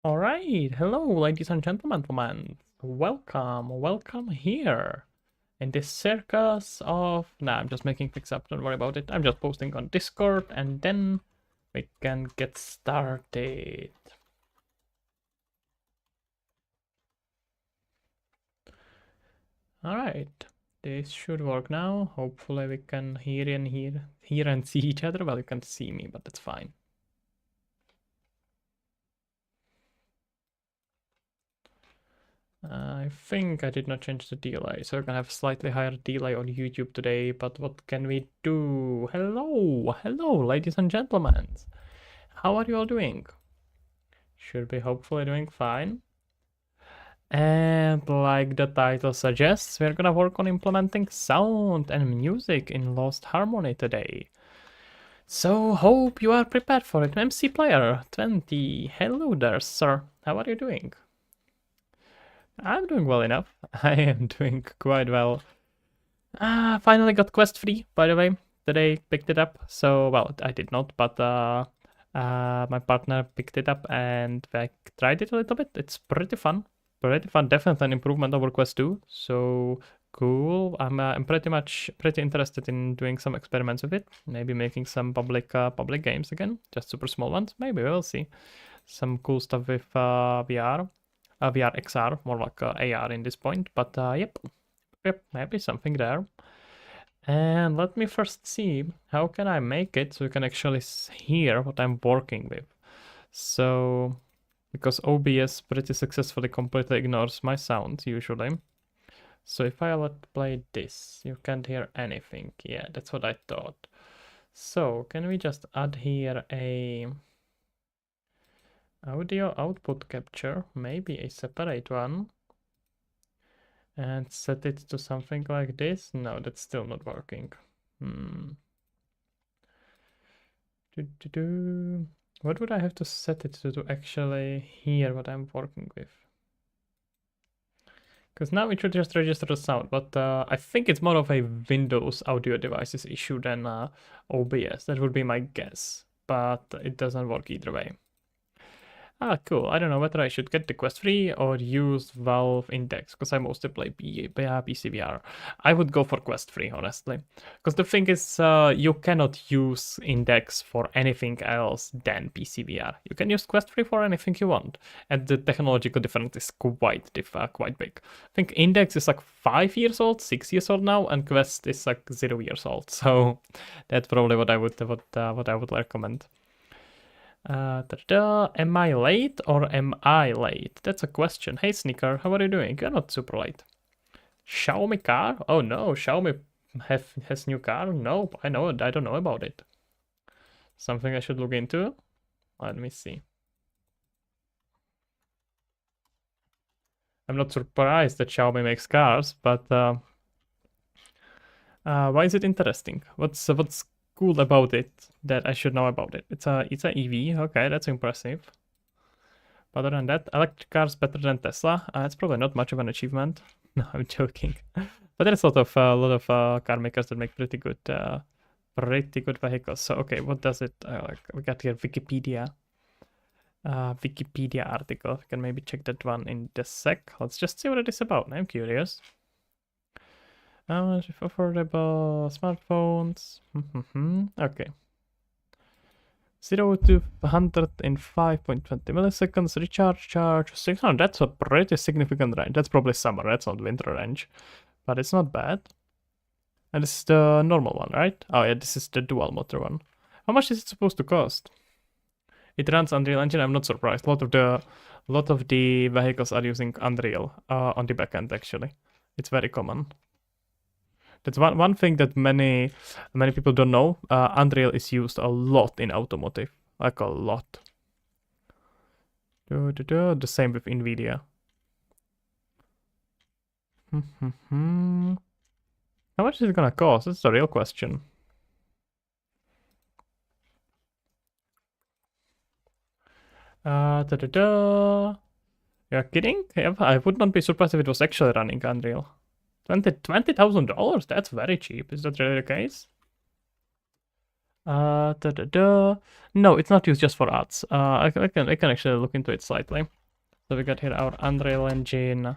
All right, hello, ladies and gentlemen. Welcome here in this circus of. Nah, I'm just making things up. Don't worry about it. I'm just posting on Discord, and then we can get started. All right, this should work now. Hopefully, we can hear and see each other. Well, you can't see me, but that's fine. I think I did not change the delay, so we're gonna have slightly higher delay on YouTube today, but what can we do? Hello, ladies and gentlemen. How are you all doing? Should be hopefully doing fine. And like the title suggests, we're gonna work on implementing sound and music in Lost Harmony today. So hope you are prepared for it. MC Player 20. Hello there, sir. How are you doing? I'm doing well enough. I am doing quite well. Finally got quest free, by the way. Today picked it up. So, well, I did not, but my partner picked it up and I tried it a little bit. It's pretty fun. Pretty fun. Definitely an improvement over quest 2. So cool. I'm pretty interested in doing some experiments with it. Maybe making some public games again. Just super small ones. Maybe we'll see. Some cool stuff with VR. VR XR, more like AR in this point, but yep, maybe something there. And let me first see how can I make it so you can actually hear what I'm working with. So, because OBS pretty successfully completely ignores my sound usually. So if I let play this, you can't hear anything. Yeah, that's what I thought. So can we just add here a audio output capture, maybe a separate one, and set it to something like this? No, that's still not working. What would I have to set it to actually hear what I'm working with? Because now it should just register the sound, but I think it's more of a Windows audio devices issue than OBS. That would be my guess, but it doesn't work either way. Ah, cool. I don't know whether I should get the quest free or use Valve Index, because I mostly play PCVR. I would go for quest free, honestly. Because the thing is, you cannot use Index for anything else than PCVR. You can use quest free for anything you want, and the technological difference is quite big. I think Index is like 5 years old, 6 years old now, and Quest is like 0 years old. So that's probably what I would recommend. Am I late or am I late? That's a question. Hey Sneaker, how are you doing? You're not super late. Xiaomi car? Oh no, Xiaomi has new car? No, I don't know about it. Something I should look into? Let me see. I'm not surprised that Xiaomi makes cars, but why is it interesting? What's cool about it that I should know about it? It's a EV. Okay, that's impressive. But other than that, electric cars better than Tesla. It's probably not much of an achievement. No, I'm joking. But there's a lot of car makers that make pretty good vehicles. So okay, what does it like? We got here Wikipedia. Wikipedia article. We can maybe check that one in the sec. Let's just see what it is about. I'm curious. Affordable smartphones. Okay. 0 to 100 in 5.20 milliseconds. Recharge charge 600. That's a pretty significant range. That's probably summer. That's not winter range, but it's not bad. And this is the normal one, right? Oh yeah, this is the dual motor one. How much is it supposed to cost? It runs Unreal Engine. I'm not surprised. A lot of the vehicles are using Unreal on the backend. Actually, it's very common. That's one thing that many people don't know. Unreal is used a lot in automotive, like a lot. The same with NVIDIA. How much is it gonna cost? That's the real question. You're kidding? I would not be surprised if it was actually running Unreal. $20,000? That's very cheap. Is that really the case? No, it's not used just for ads. I can actually look into it slightly. So we got here our Unreal Engine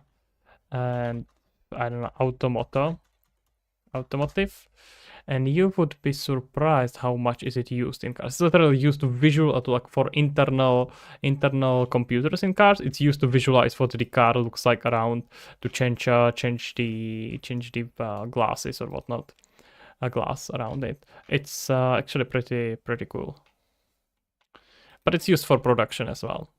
and I don't know, automotive. And you would be surprised how much is it used in cars. It's literally used to visual to like for internal computers in cars. It's used to visualize what the car looks like around, to change the glasses or whatnot, a glass around it. It's actually pretty cool. But it's used for production as well.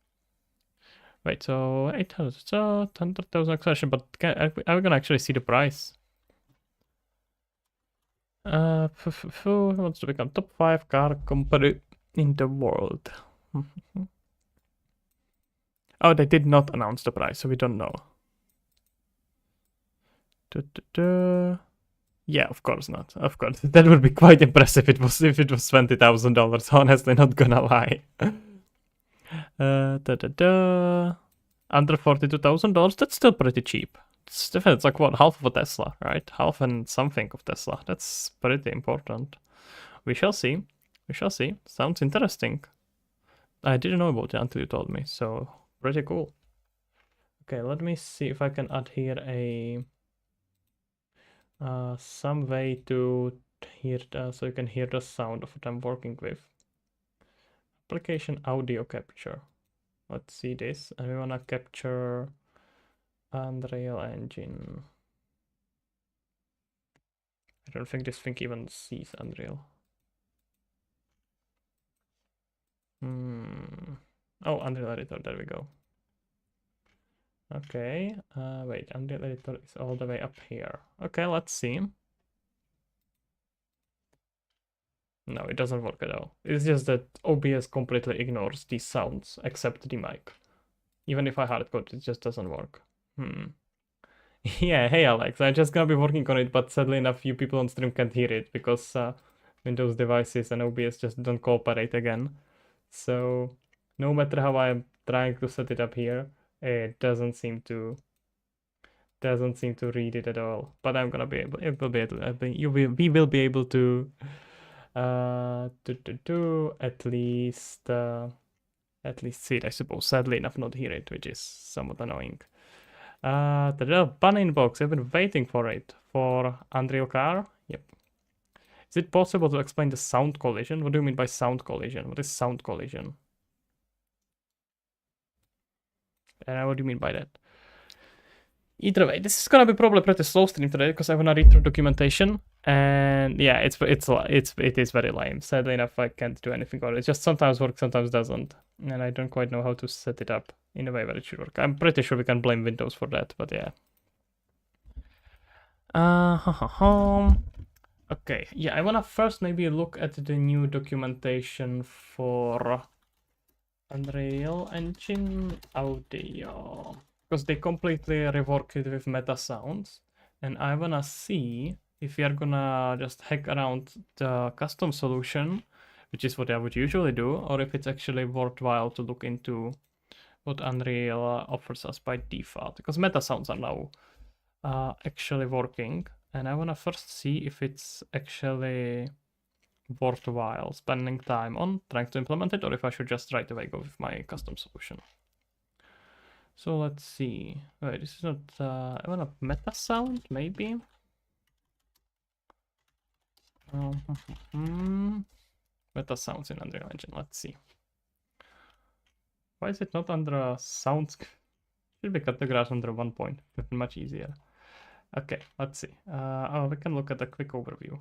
Wait, so 800, so 100,000 acceleration, but are we gonna actually see the price? Who wants to become top 5 car company in the world? Oh, they did not announce the price, so we don't know. Yeah, of course not. Of course, that would be quite impressive. If it was $20,000. Honestly, not gonna lie. Under $42,000. That's still pretty cheap. It's like what, half of a Tesla, right? Half and something of Tesla. That's pretty important. We shall see. We shall see. Sounds interesting. I didn't know about it until you told me, so pretty cool. Okay, let me see if I can add here a some way to hear so you can hear the sound of what I'm working with. Application audio capture. Let's see this, and we wanna capture Unreal Engine. I don't think this thing even sees Unreal. Oh, Unreal Editor, there we go. Okay, wait, Unreal Editor is all the way up here. Okay, let's see. No, it doesn't work at all. It's just that OBS completely ignores these sounds, except the mic. Even if I hardcode, it just doesn't work. Yeah, hey Alex, I'm just gonna be working on it, but sadly enough, you people on stream can't hear it because Windows devices and OBS just don't cooperate again. So no matter how I'm trying to set it up here, it doesn't seem to read it at all. But I'm gonna be able. It will be able. We will be able to at least see it, I suppose. Sadly enough, not hear it, which is somewhat annoying. The ban inbox. I've been waiting for it for Unreal Car. Yep. Is it possible to explain the sound collision? What do you mean by sound collision? What is sound collision? And what do you mean by that? Either way, this is gonna be probably pretty slow stream today because I wanna read through documentation, and yeah, it is very lame. Sadly enough, I can't do anything about it. It just sometimes works, sometimes doesn't, and I don't quite know how to set it up in a way that it should work. I'm pretty sure we can blame Windows for that, but yeah. Okay, yeah, I wanna first maybe look at the new documentation for Unreal Engine audio, because they completely reworked it with meta sounds, and I wanna see if we are gonna just hack around the custom solution, which is what I would usually do, or if it's actually worthwhile to look into what Unreal offers us by default, because meta sounds are now actually working, and I wanna first see if it's actually worthwhile spending time on trying to implement it, or if I should just right away go with my custom solution. So let's see. Wait, this is not. I want a meta sound, maybe. Meta sounds in Unreal Engine. Let's see. Why is it not under sounds? Should be categorized under 1 point. It's much easier. Okay, let's see. We can look at a quick overview.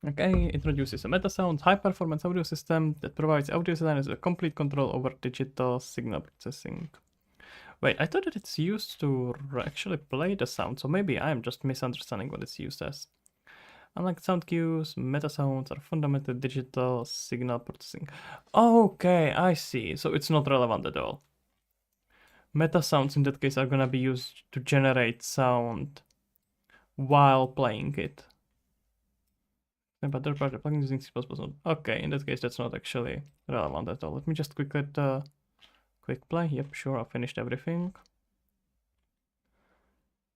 Okay, introduces a meta sound high performance audio system that provides audio designers with complete control over digital signal processing. Wait, I thought that it's used to actually play the sound, so maybe I am just misunderstanding what it's used as. Unlike sound cues, meta sounds are fundamental digital signal processing. Okay, I see. So it's not relevant at all. Meta sounds in that case are gonna be used to generate sound while playing it. But third-party plugins using C++. Okay, in that case, that's not actually relevant at all. Let me just quick play. Yep, sure, I finished everything.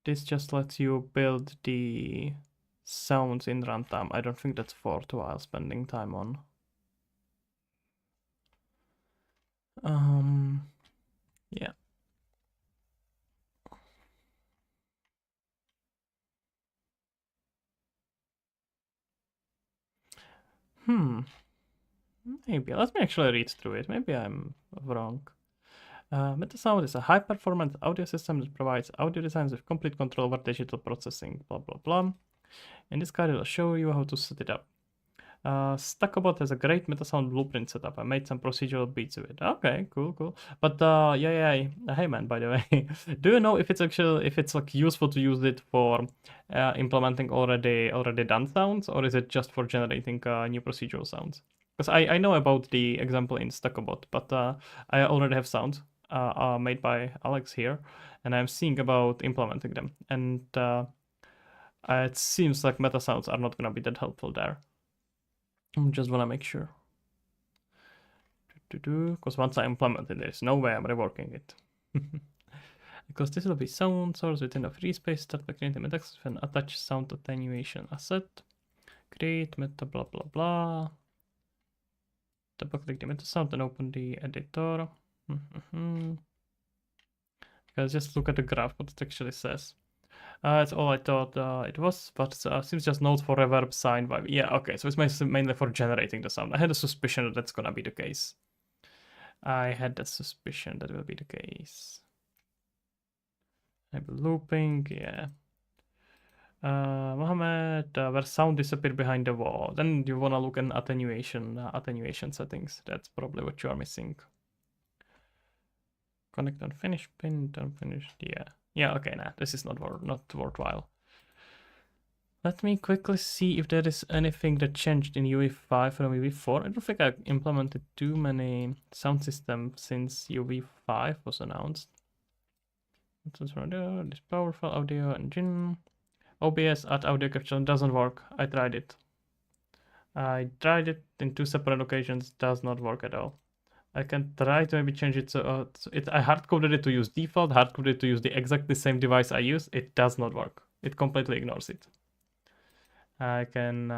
This just lets you build the sounds in runtime. I don't think that's worthwhile spending time on. Yeah. Maybe. Let me actually read through it. Maybe I'm wrong. Metasound is a high-performance audio system that provides audio designs with complete control over digital processing, blah blah blah. In this guide, I'll show you how to set it up. Stackabot has a great Metasound blueprint setup. I made some procedural beats with it. Okay, cool. But yeah. Hey man, by the way, do you know if it's actually like useful to use it for implementing already done sounds, or is it just for generating new procedural sounds? Because I know about the example in Stackabot, but I already have sounds made by Alex here, and I'm seeing about implementing them, and it seems like meta sounds are not gonna be that helpful there. Just wanna make sure. Because once I implement it, there's no way I'm reworking it. Because this will be sound source within a free space. Start by creating a text with an attached sound attenuation asset. Create meta blah blah blah. Double click the meta sound and open the editor. Guys, just look at the graph, what it actually says. That's all I thought it was, but seems just note for reverb, sine, vibe. Yeah, okay, so it's mainly for generating the sound. I had a suspicion that that's gonna be the case. I had that suspicion that will be the case. Maybe looping, yeah. Mohammed, where sound disappeared behind the wall. Then you wanna look in attenuation settings. That's probably what you are missing. Connect unfinished pin, unfinished, yeah. Yeah, okay, nah, this is not worthwhile. Let me quickly see if there is anything that changed in UE5 from UE4. I don't think I implemented too many sound systems since UE5 was announced. This powerful audio engine. OBS at audio capture doesn't work. I tried it. In 2 separate occasions. Does not work at all. I can try to maybe change it so I hard-coded it to use default, hard-coded it to use the exactly same device I use. It does not work. It completely ignores it. I can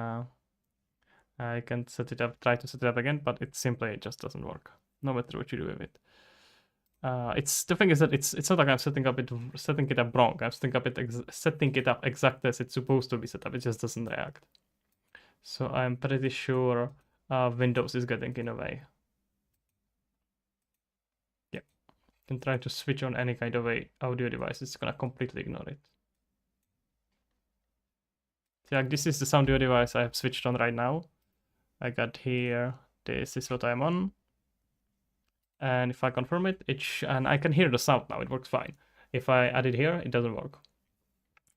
set it up, try to set it up again, but it simply just doesn't work. No matter what you do with it. It's the thing is that it's not like I'm setting it up wrong. I'm setting it up exactly as it's supposed to be set up. It just doesn't react. So I'm pretty sure Windows is getting in the way. Yeah, you can try to switch on any kind of a audio device. It's gonna completely ignore it. So yeah, this is the sound audio device I have switched on right now. I got here. This is what I'm on. And if I confirm it, and I can hear the sound now. It works fine. If I add it here, it doesn't work.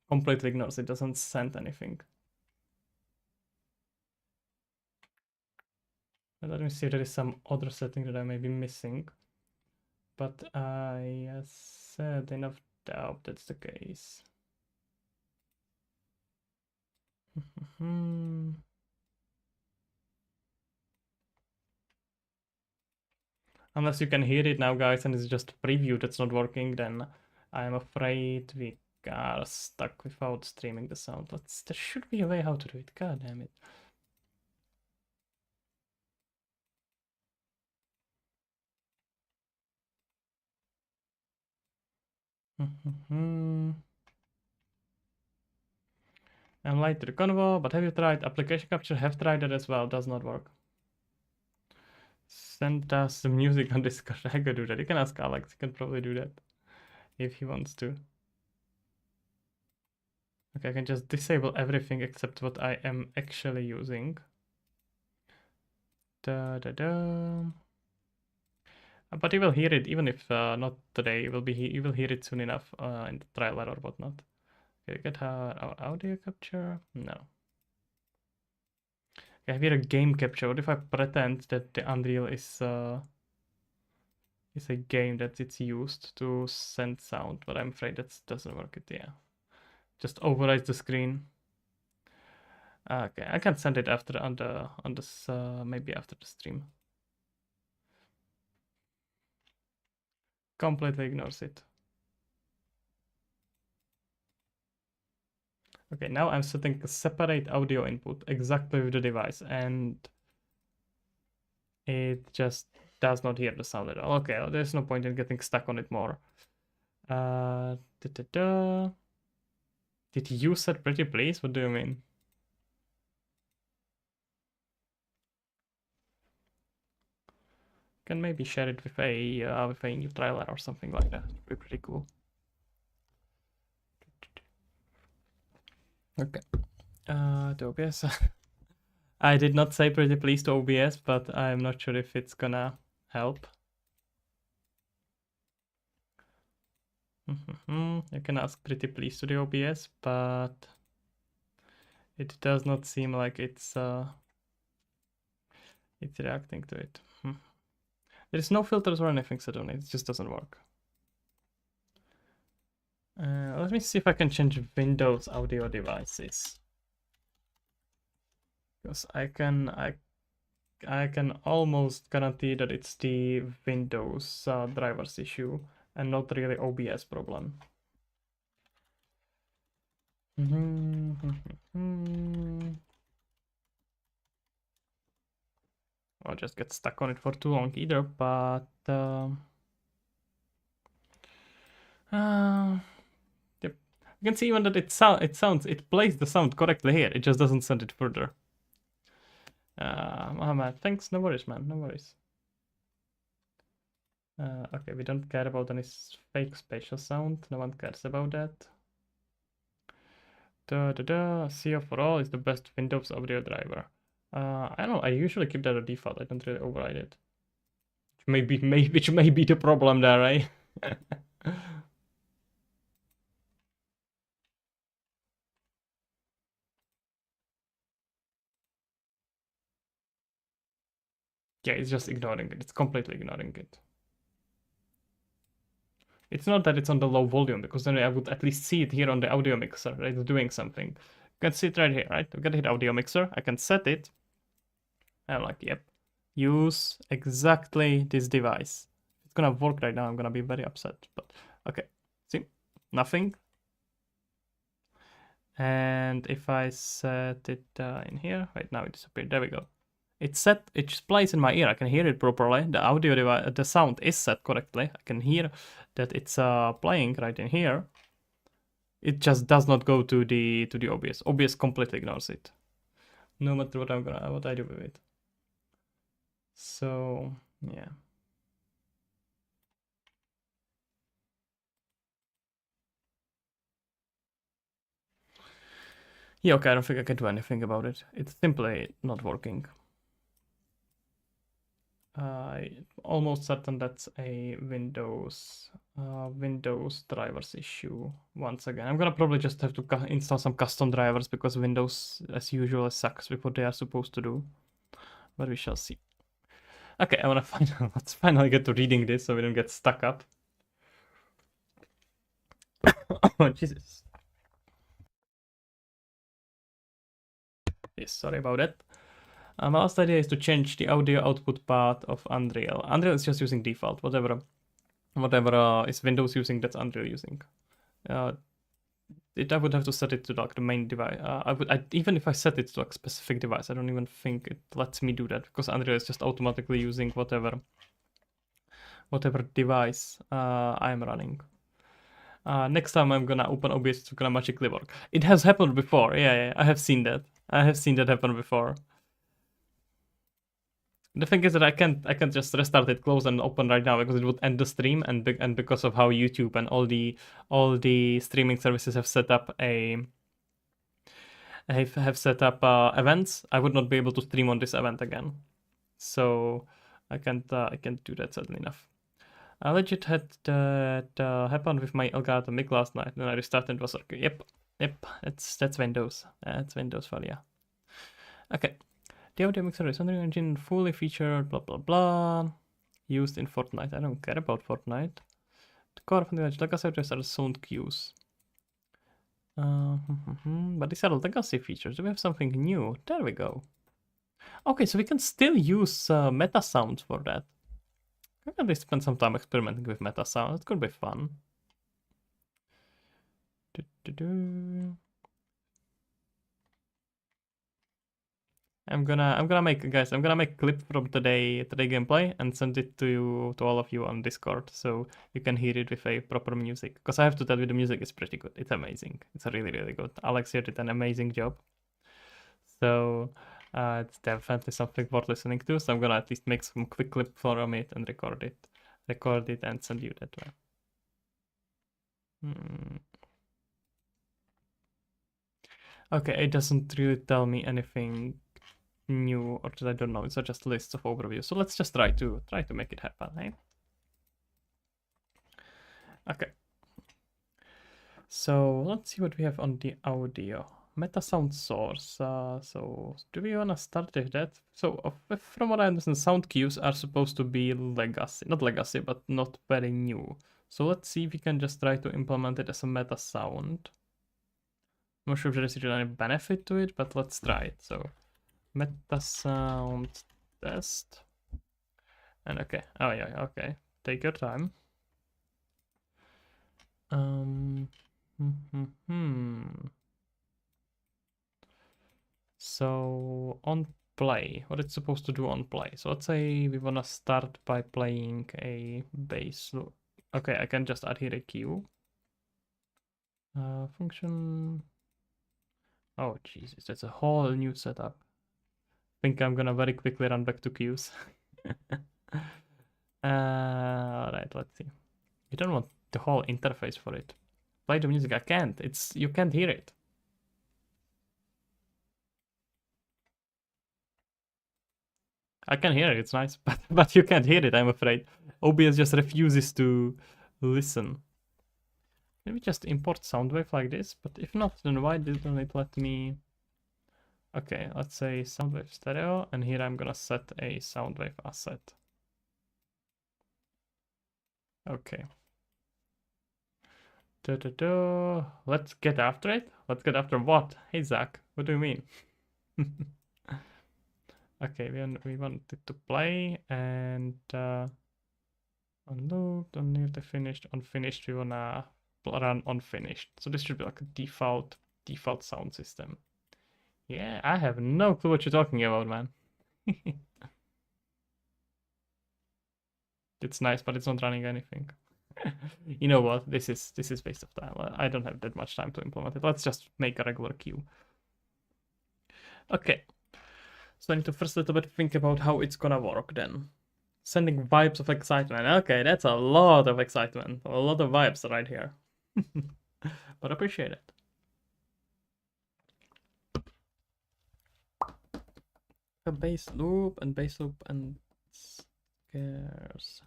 Completely ignores. It doesn't send anything. Let me see if there is some other setting that I may be missing. But I said enough doubt that's the case. Unless you can hear it now, guys, and it's just a preview that's not working, then I'm afraid we are stuck without streaming the sound. There should be a way how to do it. God damn it. I'm late to the convo, but have you tried application capture? Have tried it as well. Does not work. Send us the music on Discord. I could do that. You can ask Alex. He can probably do that if he wants to. Okay, I can just disable everything except what I am actually using. But you will hear it even if not today. You will hear it soon enough in the trailer or whatnot. Okay, get our audio capture. No. Okay, I have here a game capture. What if I pretend that the Unreal is a game that it's used to send sound? But I'm afraid that doesn't work. Yeah, just overwrite the screen. Okay, I can send it after on this maybe after the stream. Completely ignores it. Okay, now I'm setting a separate audio input exactly with the device, and it just does not hear the sound at all. Okay, well, there's no point in getting stuck on it more. Did you set pretty please? What do you mean? Can maybe share it with a new trailer or something like that. It'd be pretty cool. Okay. To OBS. I did not say pretty please to OBS, but I'm not sure if it's gonna help. You can ask pretty please to the OBS, but it does not seem like it's reacting to it. There is no filters or anything set on it. It just doesn't work. Let me see if I can change Windows audio devices, because I can almost guarantee that it's the Windows drivers issue and not really OBS problem. I'll just get stuck on it for too long either, but yep. You can see even that it plays the sound correctly here. It just doesn't send it further. Mohammed, thanks. No worries, man. No worries. Okay, we don't care about any fake spatial sound. No one cares about that. CO for all is the best Windows audio driver. I don't know. I usually keep that a default. I don't really override it. Which may be the problem there, right? Yeah, it's just ignoring it. It's completely ignoring it. It's not that it's on the low volume, because then I would at least see it here on the audio mixer, right? It's doing something. You can see it right here, right? I'm gonna hit audio mixer. I can set it. I'm like, yep. Use exactly this device. If it's gonna work right now, I'm gonna be very upset. But okay. See? Nothing. And if I set it in here, right now it disappeared. There we go. It's set, it just plays in my ear. I can hear it properly. The audio device, the sound is set correctly. I can hear that it's playing right in here. It just does not go to the OBS. OBS completely ignores it, no matter what I do with it. So yeah. Yeah, okay, I don't think I can do anything about it. It's simply not working. Almost certain that's a Windows drivers issue once again. I'm gonna probably just have to install some custom drivers, because Windows, as usual, sucks with what they are supposed to do. But we shall see. Okay, I wanna let's finally get to reading this so we don't get stuck up. Oh, Jesus. Yes, sorry about that. My last idea is to change the audio output path of Unreal. Unreal is just using default, whatever is Windows using, that's Unreal using. I would have to set it to like the main device. Even if I set it to like specific device, I don't even think it lets me do that, because Unreal is just automatically using whatever device I'm running. Next time I'm gonna open OBS, it's gonna magically work. It has happened before. Yeah, I have seen that. I have seen that happen before. The thing is that I can't just restart it, close and open right now, because it would end the stream, and because of how YouTube and all the streaming services have set up events, I would not be able to stream on this event again. So I can't do that, sadly enough. I legit had that happen with my Elgato mic last night, and I restarted, it was okay. Yep, that's Windows. That's Windows for you. Okay. The audio mixer is Unreal Engine fully featured, blah blah blah. Used in Fortnite. I don't care about Fortnite. The core of the legacy features are sound cues. But these are legacy features. Do we have something new? There we go. Okay, so we can still use meta sounds for that. I can spend some time experimenting with meta sounds. It could be fun. I'm gonna make a clip from today gameplay and send it to all of you on Discord so you can hear it with a proper music. Because I have to tell you, the music is pretty good. It's amazing. It's really good. Alex here did an amazing job. So it's definitely something worth listening to. So I'm gonna at least make some quick clip from it and record it and send you that way. Okay, it doesn't really tell me anything new, or I don't know. It's just lists of overview. So let's just try to make it happen, hey? Okay. So let's see what we have on the audio. Meta sound source. So do we wanna start with that? So from what I understand, sound cues are supposed to be legacy, not legacy, but not very new. So let's see if we can just try to implement it as a meta sound. I'm not sure if there is really any benefit to it, but let's try it. So meta sound test. And okay. Oh yeah, okay. Take your time. So on play, what it's supposed to do on play. So let's say we wanna start by playing a bass loop. Okay, I can just add here a cue. Function. Oh Jesus, that's a whole new setup. I think I'm gonna very quickly run back to cues. Alright, let's see. You don't want the whole interface for it. Play the music. I can't. You can't hear it. I can hear it. It's nice, but you can't hear it. I'm afraid. OBS just refuses to listen. Maybe just import Soundwave like this. But if not, then why didn't it let me? Okay, let's say Soundwave stereo, and here I'm gonna set a Soundwave asset. Okay. Let's get after it. Let's get after what? Hey Zach, what do you mean? Okay, we want it to play and unlooped, on nearly finished, unfinished. We wanna run unfinished. So this should be like a default sound system. Yeah, I have no clue what you're talking about, man. It's nice, but it's not running anything. You know what? This is waste of time. I don't have that much time to implement it. Let's just make a regular queue. Okay. So I need to first a little bit think about how it's gonna work then. Sending vibes of excitement. Okay, that's a lot of excitement. A lot of vibes right here. But appreciate it. A bass loop and scares.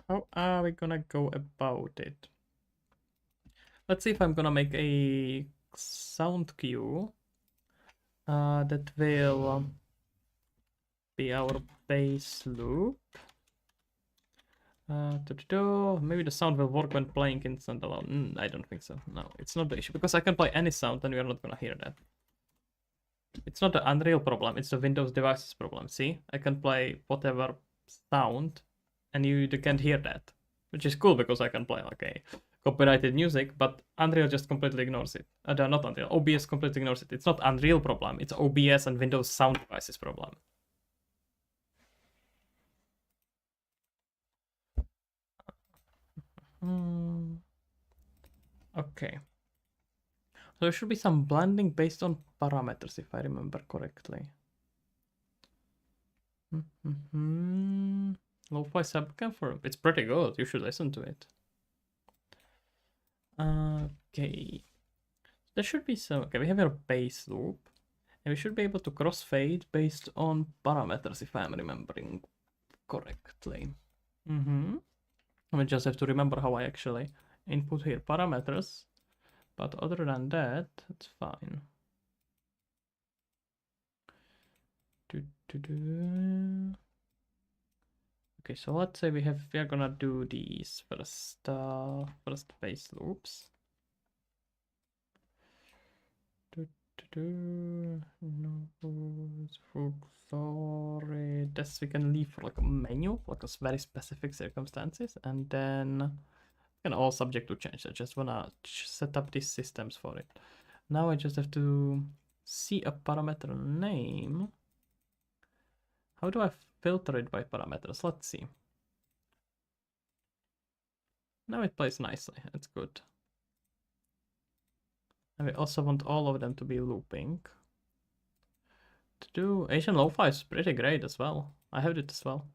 How are we gonna go about it? Let's see if I'm gonna make a sound cue that will be our bass loop. Maybe the sound will work when playing in standalone. I don't think so. No, it's not the issue because I can play any sound and we are not gonna hear that. It's not the Unreal problem, it's the Windows devices problem. See, I can play whatever sound and you can't hear that, which is cool because I can play like a copyrighted music, but Unreal just completely ignores it. Not Unreal, OBS completely ignores it. It's not Unreal problem, it's OBS and Windows sound devices problem. Okay. So there should be some blending based on parameters, if I remember correctly. Lo-fi subcam for it's pretty good. You should listen to it. Okay. There should be some. Okay, we have a bass loop, and we should be able to crossfade based on parameters, if I'm remembering correctly. I just have to remember how I actually input here parameters. But other than that, it's fine. Okay, so let's say we are gonna do these first bass loops. Sorry, this we can leave for like a menu, like a very specific circumstances, and then all subject to change. I just wanna set up these systems for it. Now I just have to see a parameter name. How do I filter it by parameters? Let's see. Now it plays nicely. That's good. And we also want all of them to be looping. To do Asian Lo-Fi is pretty great as well. I have it as well.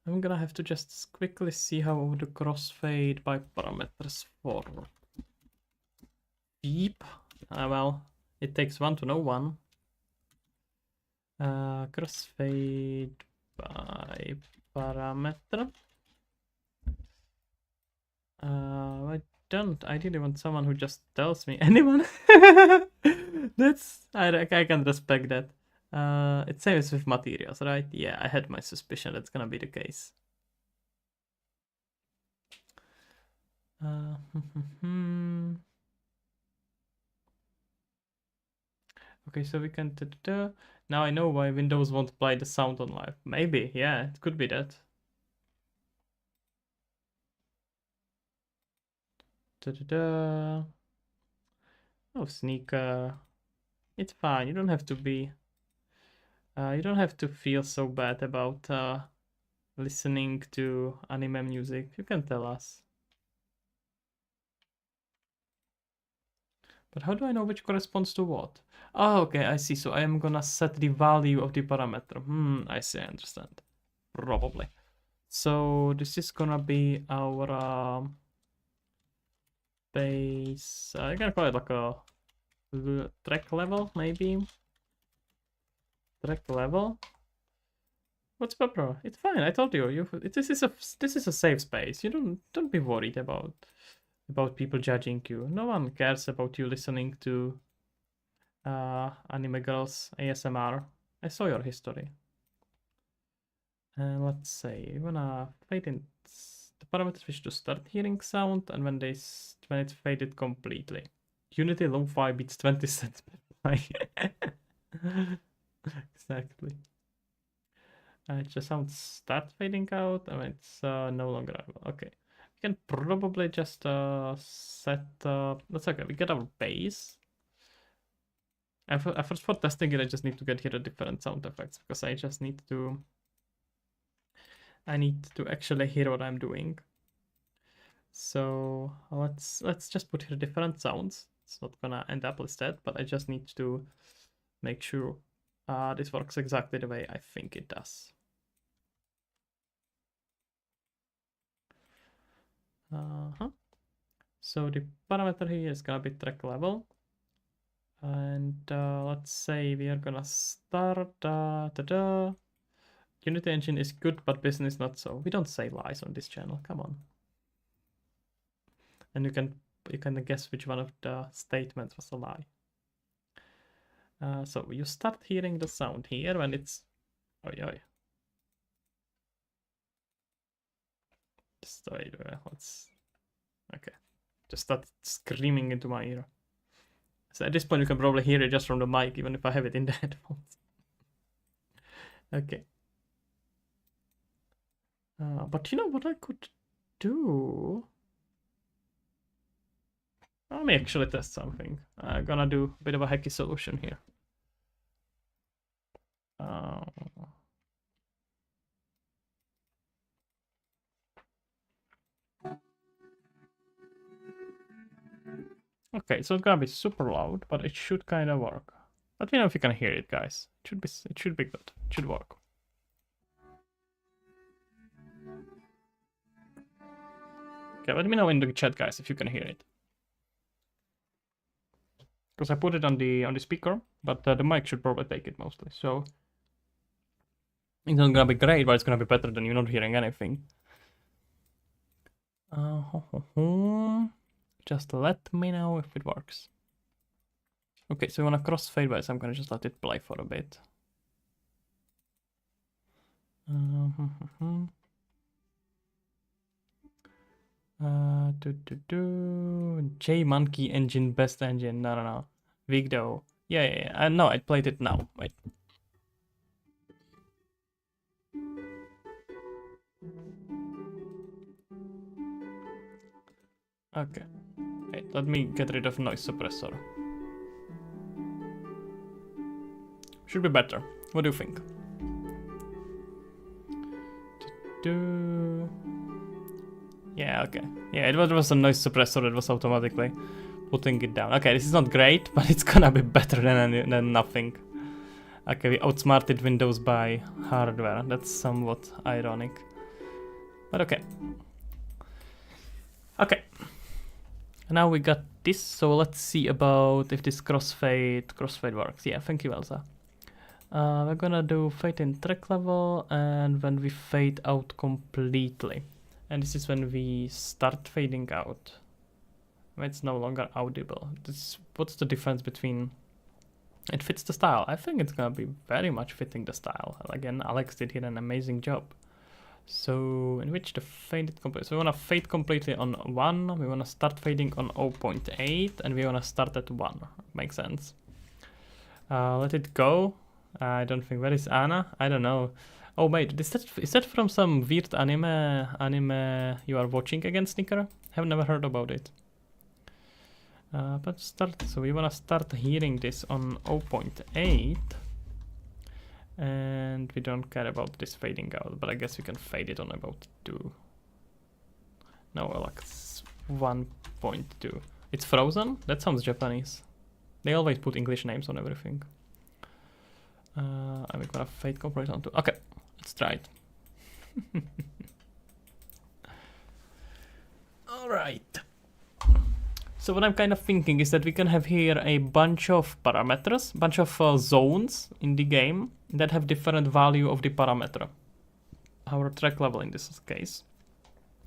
I'm gonna have to just quickly see how the crossfade by parameters for beep. Well, it takes one to know one. Crossfade by parameter. I don't ideally want someone who just tells me. Anyone? That's I can respect that. It's same as with materials, right? Yeah, I had my suspicion that's gonna be the case. Okay, so we can now I know why Windows won't play the sound on live. Maybe, yeah, it could be that. Oh, sneaker. It's fine. You don't have to be. You don't have to feel so bad about listening to anime music. You can tell us. But how do I know which corresponds to what? Oh, okay, I see. So I am gonna set the value of the parameter. I see, I understand. Probably. So this is gonna be our base. I can call it like a track level, maybe. Track level. What's Pepper? It's fine. I told you. This is a safe space. You don't be worried about people judging you. No one cares about you listening to anime girls ASMR. I saw your history. And let's say you wanna fade in the parameters wish to start hearing sound, and when it's faded completely. Unity Lo-Fi beats 20 cents per byte. Exactly. It just sounds start fading out, and it's no longer available. Okay, we can probably just set. That's okay. We get our base. First, for testing it, I just need to get here the different sound effects because I just need to. I need to actually hear what I'm doing. So let's just put here different sounds. It's not gonna end up listed, but I just need to make sure this works exactly the way I think it does. So the parameter here is gonna be track level, and let's say we are gonna start. Unity engine is good, but business not so. We don't say lies on this channel. Come on. And you can guess which one of the statements was a lie. So you start hearing the sound here when it's. Just wait, let's. Okay. Just start screaming into my ear. So at this point, you can probably hear it just from the mic, even if I have it in the headphones. Okay. But you know what I could do? Let me actually test something. I'm gonna do a bit of a hacky solution here. Okay, so it's gonna be super loud, but it should kind of work. Let me know if you can hear it, guys. It should be good. It should work. Okay, let me know in the chat, guys, if you can hear it. Because I put it on the speaker, but the mic should probably take it mostly. So it's not gonna be great, but it's gonna be better than you not hearing anything. Just let me know if it works. Okay, so you wanna crossfade by, so I'm gonna just let it play for a bit. J Monkey engine, best engine. No. Vigdo. Yeah. No, I played it now. Wait. Okay. Wait, let me get rid of noise suppressor. Should be better. What do you think? Yeah, okay. Yeah, it was a noise suppressor that was automatically putting it down. Okay, this is not great, but it's gonna be better than nothing. Okay, we outsmarted Windows by hardware. That's somewhat ironic. But okay. Okay. Now we got this, so let's see about if this crossfade works. Yeah, thank you, Elsa. We're gonna do fade in track level and when we fade out completely. And this is when we start fading out. It's no longer audible. What's the difference between... It fits the style. I think it's gonna be very much fitting the style. Again, Alex did here an amazing job. So, in which the fade complete. So we wanna fade completely on 1, we wanna start fading on 0.8, and we wanna start at 1. Makes sense. Let it go. I don't think, where is Anna? I don't know. Oh wait, is that from some weird anime you are watching again, Snicker? Have never heard about it. But so we wanna start hearing this on 0.8. And we don't care about this fading out, but I guess we can fade it on about 2. No, like 1.2. It's frozen? That sounds Japanese. They always put English names on everything. I'm gonna fade completely on 2. Okay, let's try it. Alright. So what I'm kind of thinking is that we can have here a bunch of parameters, bunch of zones in the game that have different value of the parameter. Our track level in this case.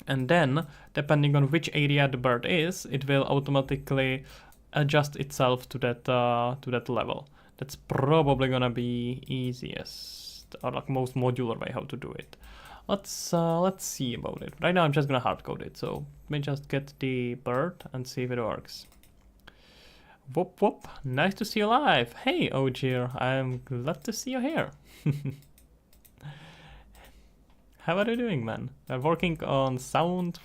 And then, depending on which area the bird is, it will automatically adjust itself to that level. That's probably gonna be easiest or like most modular way how to do it. Let's see about it. Right now I'm just gonna hardcode it, so let me just get the bird and see if it works. Whoop whoop, nice to see you live. Hey Ogier, I'm glad to see you here. How are you doing, man? I'm working on sound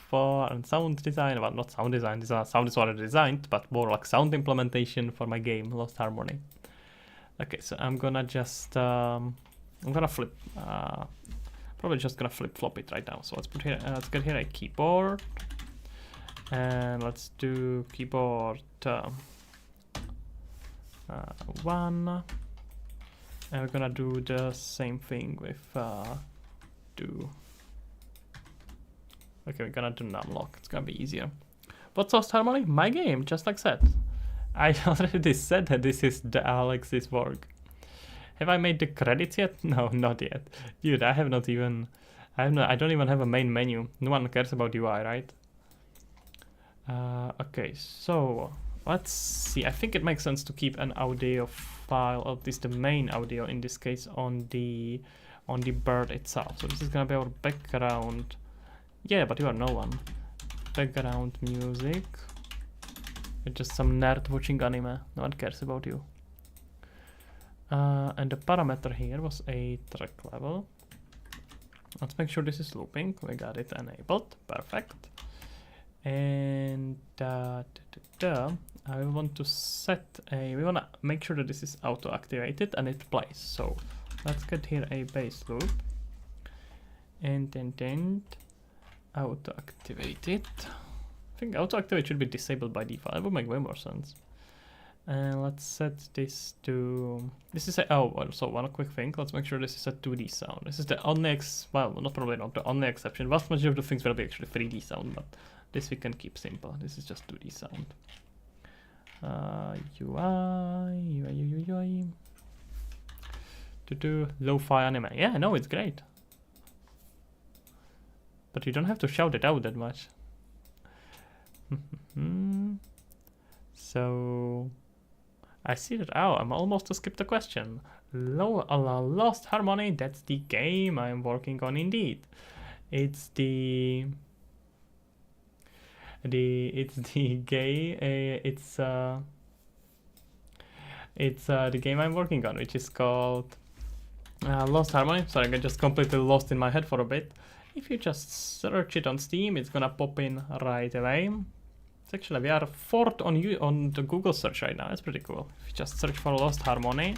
design, well not sound design, sound is already designed, but more like sound implementation for my game, Lost Harmony. Okay, so I'm gonna just, I'm gonna flip, probably just gonna flip-flop it right now. So let's put here, let's get here a keyboard, and let's do keyboard 1, and we're gonna do the same thing with 2. Okay, we're gonna do numlock. It's gonna be easier. What's Lost Harmony? My game, just like said. I already said that this is the Alex's work. Have I made the credits yet? No, not yet. Dude, I don't even have a main menu. No one cares about UI, right? Okay, so let's see. I think it makes sense to keep an audio file, or at least the main audio in this case, on the bird itself. So this is gonna be our background. Yeah, but you are no one. Background music. It's just some nerd watching anime. No one cares about you. And the parameter here was a track level. Let's make sure this is looping. We got it enabled. Perfect. And I want to set a... We want to make sure that this is auto-activated and it plays. So let's get here a base loop. And then auto-activate it. I think auto-activate should be disabled by default. It would make way more sense. And let's set this to... This is a... Oh, so one quick thing. Let's make sure this is a 2D sound. This is the only... Well, not probably not the only exception. Vast majority of the things will be actually 3D sound, but this we can keep simple. This is just 2D sound. UI. To do lo-fi anime. Yeah, no, it's great. But you don't have to shout it out that much. So... I see that. Oh, I'm almost to skip the question. Lost Harmony, that's the game I'm working on indeed. It's the game I'm working on, which is called Lost Harmony. Sorry, I got just completely lost in my head for a bit. If you just search it on Steam, it's gonna pop in right away. Actually, we are fourth on the Google search right now. That's pretty cool. If you just search for Lost Harmony,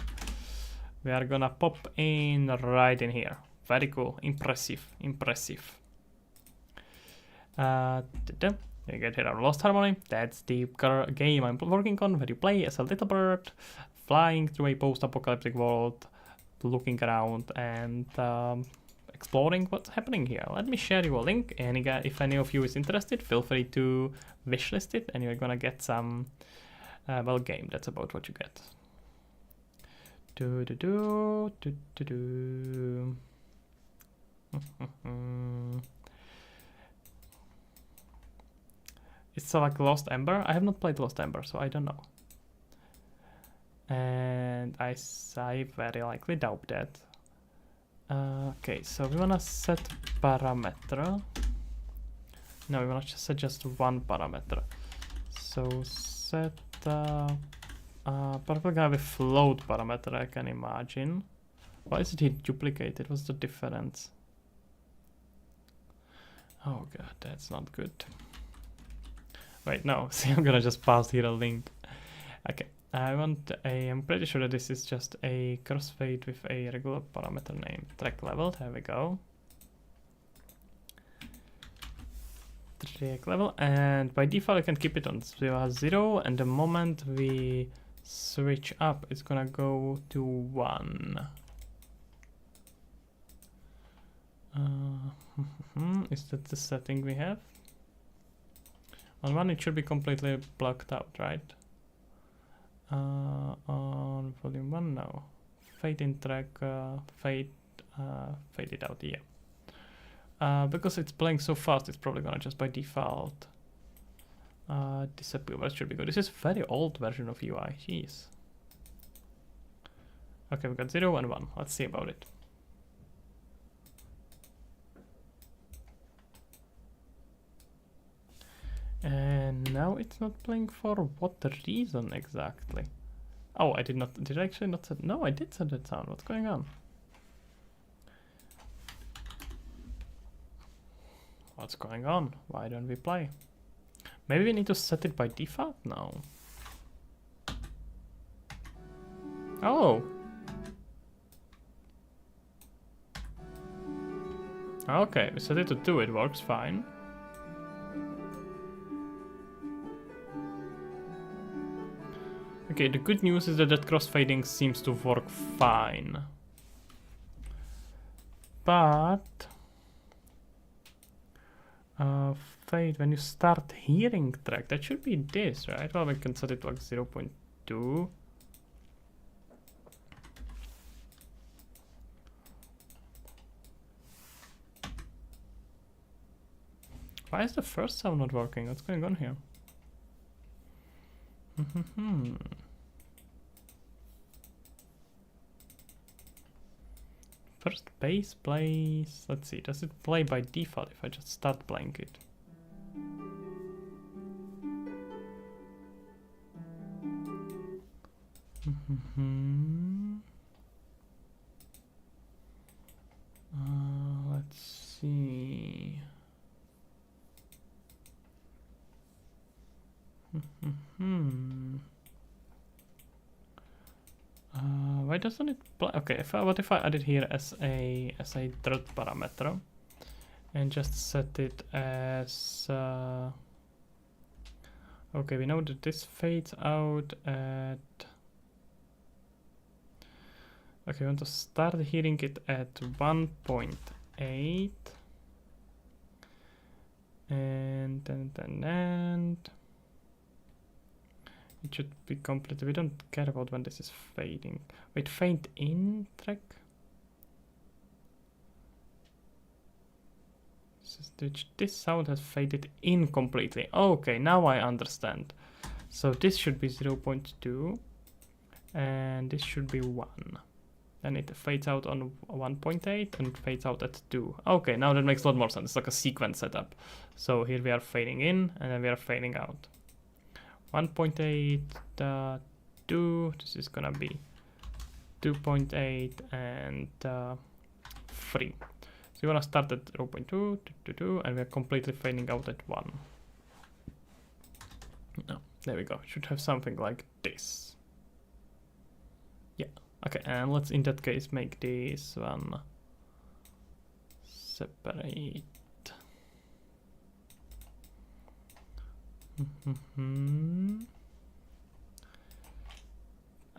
we are gonna pop in right in here. Very cool. Impressive. Impressive. You get here our Lost Harmony. That's the game I'm working on, where you play as a little bird, flying through a post-apocalyptic world, looking around and exploring what's happening here. Let me share you a link, and if any of you is interested, feel free to wishlist it, and you're gonna get some well, game. That's about what you get. It's like Lost Ember. I have not played Lost Ember, so I don't know. And I very likely doubt that. Okay, so we wanna set parameter. No, we wanna just set just one parameter. So set probably gonna have a float parameter, I can imagine. Why is it here duplicated? What's the difference? Oh god, that's not good. Wait, no. See, I'm gonna just pass here a link. Okay. I'm pretty sure that this is just a crossfade with a regular parameter name. Track level, there we go. Track level, and by default I can keep it on 0, and the moment we switch up, it's gonna go to 1. Is that the setting we have? On 1 it should be completely blocked out, right? On volume 1, no. Fade in track, fade it out, yeah. Because it's playing so fast, it's probably gonna just by default disappear, but it should be good. This is a very old version of UI, jeez. Okay, we got 0 and 1, let's see about it. And now it's not playing for what reason exactly? Oh, I did I actually not set, no, I did set that sound, what's going on? What's going on? Why don't we play? Maybe we need to set it by default now. Oh! Okay, we set it to 2, it works fine. Okay, the good news is that crossfading seems to work fine. But fade, when you start hearing track, that should be this, right? Well, we can set it to like 0.2. Why is the first sound not working? What's going on here? First bass plays, let's see, does it play by default if I just start playing it? Let's see. Why doesn't it play? Okay, what if I add it here as a third parameter and just set it as okay, we know that this fades out at okay, we want to start hearing it at 1.8 and it should be completed. We don't care about when this is fading. Wait, fade in track? This sound has faded in completely. Okay, now I understand. So this should be 0.2 and this should be 1. Then it fades out on 1.8 and fades out at 2. Okay, now that makes a lot more sense. It's like a sequence setup. So here we are fading in and then we are fading out. 1.8, 2, this is gonna be 2.8 and 3. So you wanna start at 0.2, and we're completely fading out at 1. No, there we go. Should have something like this. Yeah. Okay, and let's in that case make this one separate.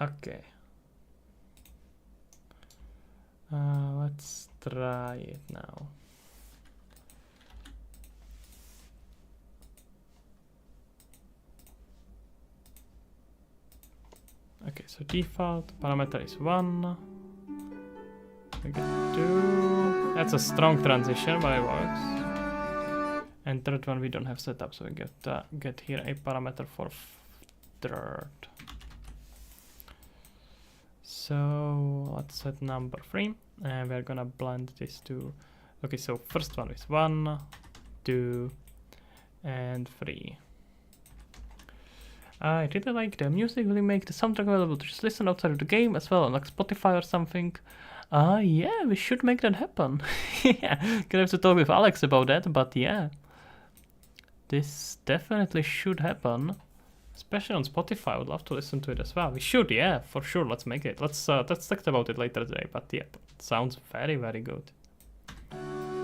Okay. Let's try it now. Okay, so default parameter is 1. We get 2. That's a strong transition, but it works. And third one we don't have set up, so we get here a parameter for third. So let's set number 3, and we're gonna blend this to. Okay, so first one is 1, 2, and 3. I really like the music. Will you make the soundtrack available to just listen outside of the game as well on like Spotify or something? Yeah, we should make that happen. Yeah, gonna have to talk with Alex about that, but yeah. This definitely should happen. Especially on Spotify, I would love to listen to it as well. We should, yeah, for sure, let's make it. Let's talk about it later today, but yeah, it sounds very, very good.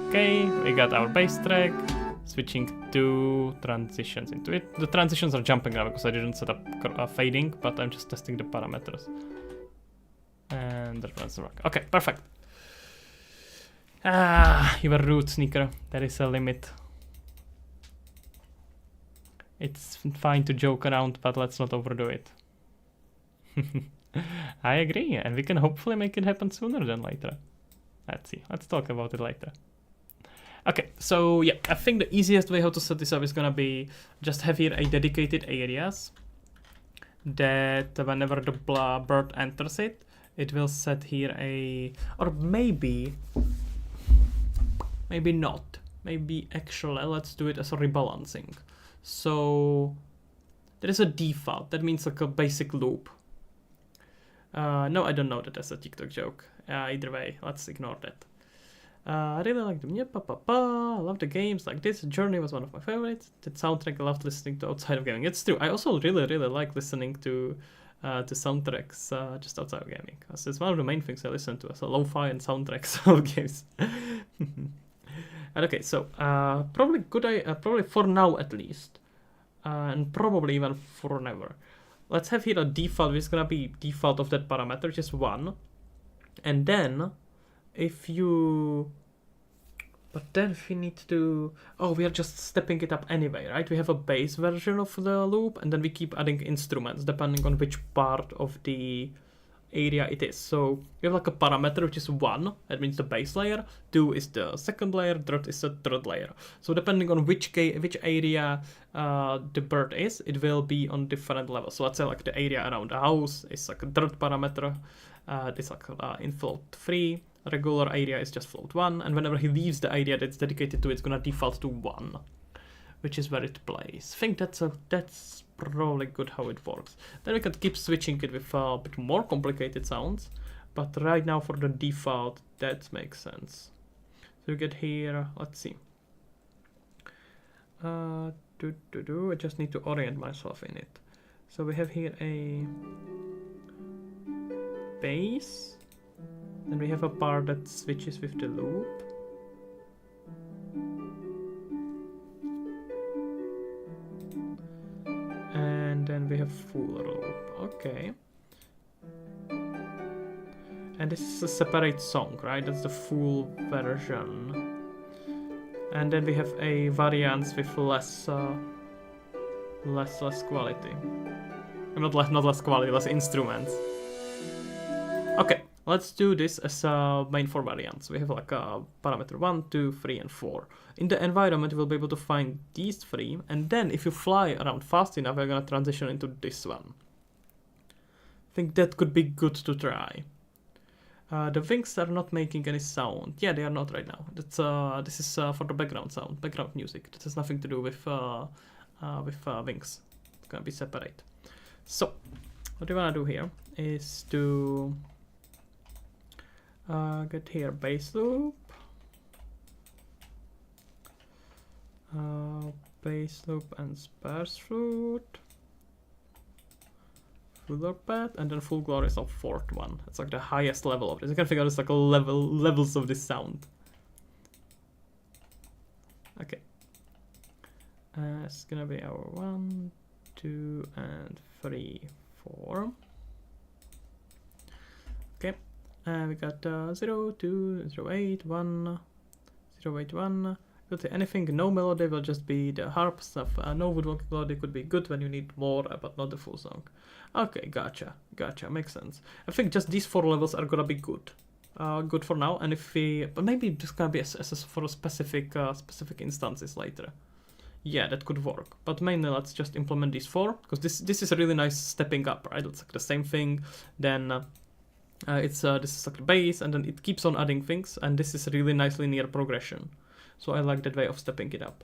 Okay, we got our bass track. Switching to transitions into it. The transitions are jumping now because I didn't set up fading, but I'm just testing the parameters. And that runs the rock. Okay, perfect. You are rude, Sneaker. There is a limit. It's fine to joke around, but let's not overdo it. I agree, and we can hopefully make it happen sooner than later. Let's see. Let's talk about it later. Okay, so yeah, I think the easiest way how to set this up is gonna be just have here a dedicated areas that whenever the bird enters it, it will set here a, or maybe not. Maybe actually let's do it as a rebalancing. So there is a default, that means like a basic loop. No, I don't know that as a TikTok joke. Either way, let's ignore that. I really like them. Yeah, I love the games like this. Journey was one of my favorites. That soundtrack I loved listening to outside of gaming. It's true. I also really like listening to soundtracks just outside of gaming. It's one of the main things I listen to, so lo-fi and soundtracks of games. And okay, so probably probably for now at least, and probably even for never. Let's have here a default, which is gonna be default of that parameter, just 1, and then if you, but then if we need to, oh, we are just stepping it up anyway, right? We have a base version of the loop, and then we keep adding instruments depending on which part of the area it is. So we have like a parameter which is 1, that means the base layer, 2 is the second layer, third is the third layer. So depending on which area the bird is, it will be on different levels. So let's say like the area around the house is like a third parameter, this like in float 3, regular area is just float 1, and whenever he leaves the area that's dedicated to it, it's gonna default to 1, which is where it plays. I think that's probably good how it works. Then we can keep switching it with a bit more complicated sounds, but right now for the default, that makes sense. So we get here, let's see. I just need to orient myself in it. So we have here a bass, then we have a part that switches with the loop. And then we have full loop, okay. And this is a separate song, right? That's the full version. And then we have a variance with less quality. Not less quality, less instruments. Okay, let's do this as a main 4 variants. We have like a parameter 1, 2, 3, and 4. In the environment, we'll be able to find these 3, and then if you fly around fast enough, we're gonna transition into this one. I think that could be good to try. The wings are not making any sound. Yeah, they are not right now. That's this is for the background sound, background music. That has nothing to do with wings. It's gonna be separate. So, what we wanna do here is to get here bass loop. bass loop and sparse flute. Full arpet, and then full glory is the fourth one. It's like the highest level of this. You can figure out it's like levels of this sound. Okay. It's gonna be our 1, 2, and 3, 4. Okay. We got 0, 2, 0, 8, 1, 0, 8, 1. Anything no melody will just be the harp stuff. No woodworking melody could be good when you need more, but not the full song. Okay, gotcha, makes sense. I think just these 4 levels are gonna be good. Good for now, and if we, but maybe this gonna be for a specific instances later. Yeah, that could work. But mainly let's just implement these 4, because this is a really nice stepping up, right? It's like the same thing. Then this is like the bass, and then it keeps on adding things, and this is a really nice linear progression. So I like that way of stepping it up.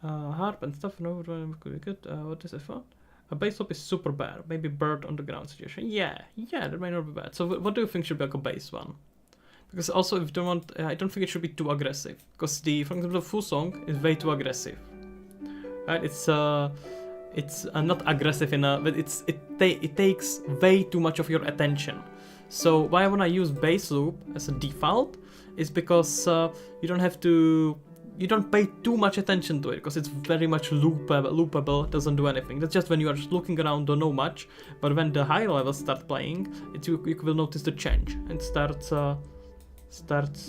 Harp and stuff, no, could be good. What is it for? A bass loop is super bad. Maybe bird on the ground situation. Yeah, that might not be bad. So what do you think should be like a bass one? Because also if you don't want, I don't think it should be too aggressive. Because for example, the full song is way too aggressive. Right? It's not aggressive enough, but it takes way too much of your attention. So why I wanna use bass loop as a default is because you don't pay too much attention to it, because it's very much loopable, doesn't do anything. That's just when you are just looking around, don't know much. But when the higher levels start playing, you will notice the change and starts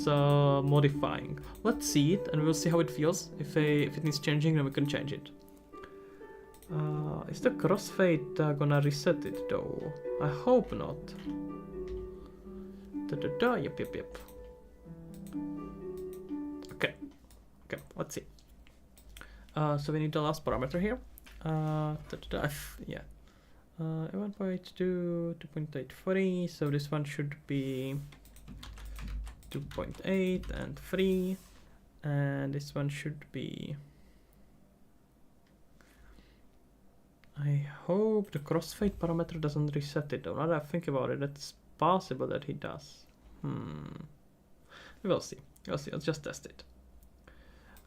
modifying. Let's see it, and we'll see how it feels. If it needs changing, then we can change it. Is the crossfade gonna reset it though? I hope not. Yep. Okay, let's see. So we need the last parameter here. Yeah. 1.2, 2.83. So this one should be 2.8 and 3, and this one should be. I hope the crossfade parameter doesn't reset it though. Now that I think about it, it's possible that he does. We'll see. Let's just test it.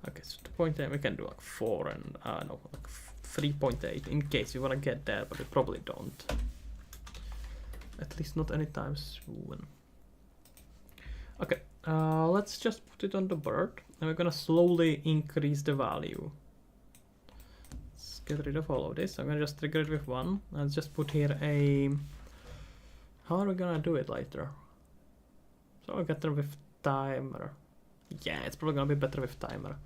Okay, so 2.8, we can do like 4 and no, like 3.8 in case you want to get there, but we probably don't. At least not anytime soon. Okay, let's just put it on the bird, and we're gonna slowly increase the value. Let's get rid of all of this. I'm gonna just trigger it with 1. Let's just put here a. How are we gonna do it later? So I'll get there with timer. Yeah, it's probably gonna be better with timer.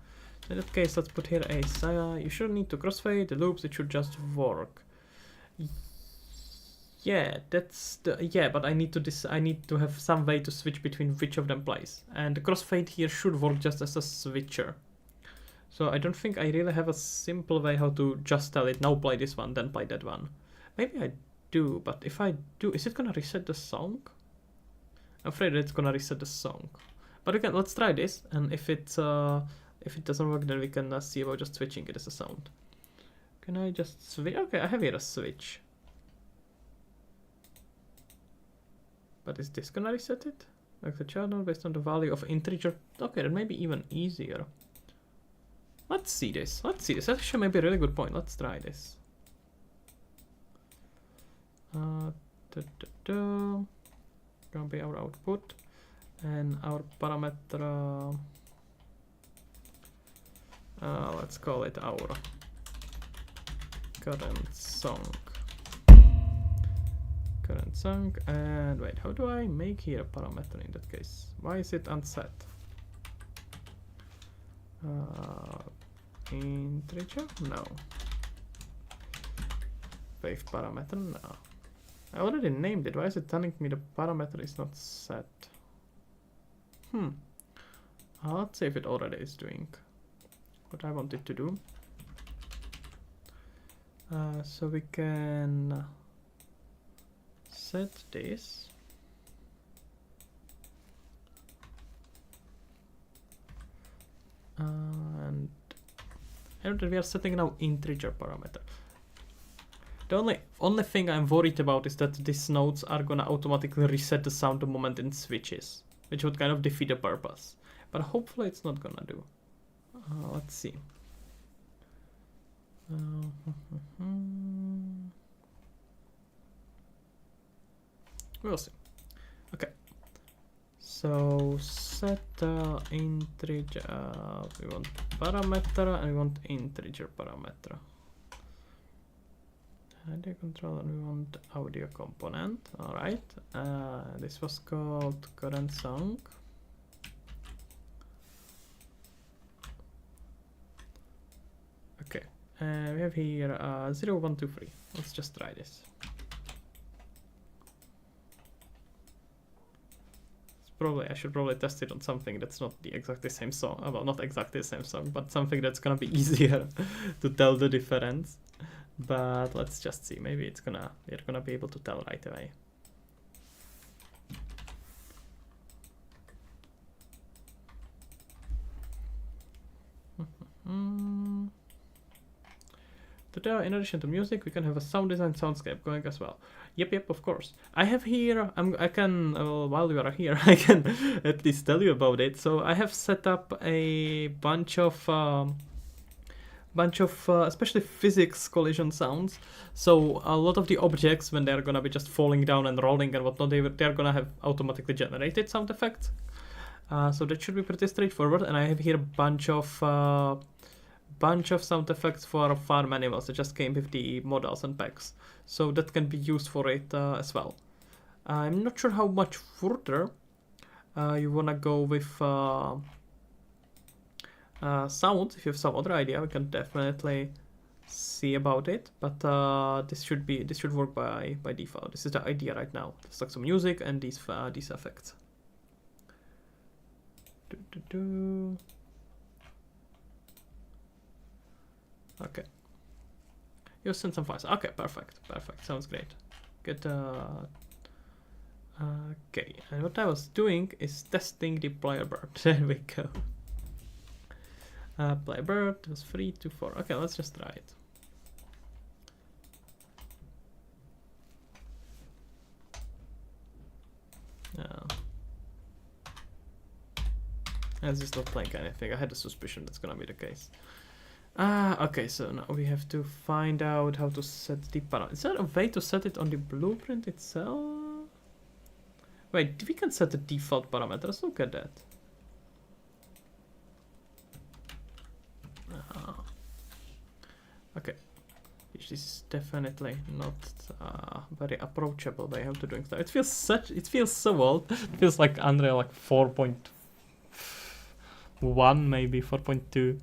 In that case, let's put here a saga. You shouldn't need to crossfade the loops, it should just work. Yeah, but I need to have some way to switch between which of them plays. And the crossfade here should work just as a switcher. So I don't think I really have a simple way how to just tell it, now play this one, then play that one. Maybe I do, but if I do, is it gonna reset the song? I'm afraid it's gonna reset the song. But again, let's try this, and if it doesn't work, then we can see about just switching it as a sound. Can I just switch? Okay, I have here a switch. But is this gonna reset it? Like the channel based on the value of integer? Okay, that may be even easier. Let's see this. That actually may be a really good point. Let's try this. Gonna be our output. And our parameter, let's call it our current song. And wait, how do I make here a parameter in that case? Why is it unset? Integer? No. Wave parameter? No. I already named it. Why is it telling me the parameter is not set? Let's see if it already is doing what I want it to do. So we can set this. And I know that we are setting now integer parameter. The only thing I'm worried about is that these nodes are gonna automatically reset the sound the moment it switches. which would kind of defeat the purpose. But hopefully it's not gonna do. Let's see. We'll see. Okay. So set integer. We want parameter and we want integer parameter. Audio controller, we want audio component. All right. This was called current song. Okay. We have here 0, 1, 2, 3. Let's just try this. I should probably test it on something that's not the exactly same song. Well, not exactly the same song, but something that's gonna be easier to tell the difference. But let's just see. Maybe we're gonna be able to tell right away. Today, in addition to music, we can have a sound design soundscape going as well. Yep, of course. I have here, I can, while you are here, I can at least tell you about it. So I have set up a bunch of especially physics collision sounds. So a lot of the objects, when they're gonna be just falling down and rolling and whatnot, they're gonna have automatically generated sound effects. So that should be pretty straightforward. And I have here a bunch of sound effects for farm animals that just came with the models and packs, so that can be used for it as well. I'm not sure how much further you wanna go with sounds. If you have some other idea, we can definitely see about it, but this should work by default. This is the idea right now. Just like some music and these effects. Okay. You sent some files. Okay, perfect. Sounds great. Good. Okay, and what I was doing is testing the player bird. There we go. Player bird was 3 to 4. Okay, let's just try it. It's just not playing anything. I had a suspicion that's gonna be the case. Okay, so now we have to find out how to set the parameter. Is there a way to set it on the blueprint itself? Wait, we can set the default parameters. Look at that. Okay. This is definitely not very approachable way how to doing stuff. It feels so old. It feels like Unreal like 4.1, maybe 4.2.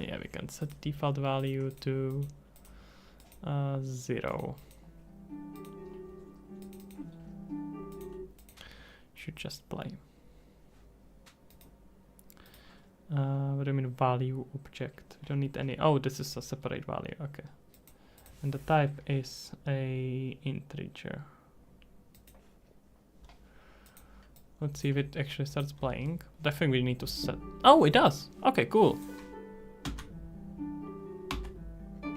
Yeah, we can set default value to 0. Should just play. What do you mean value object? We don't need any. Oh, this is a separate value. Okay. And the type is a integer. Let's see if it actually starts playing. But I think we need to set. Oh, it does. Okay, cool.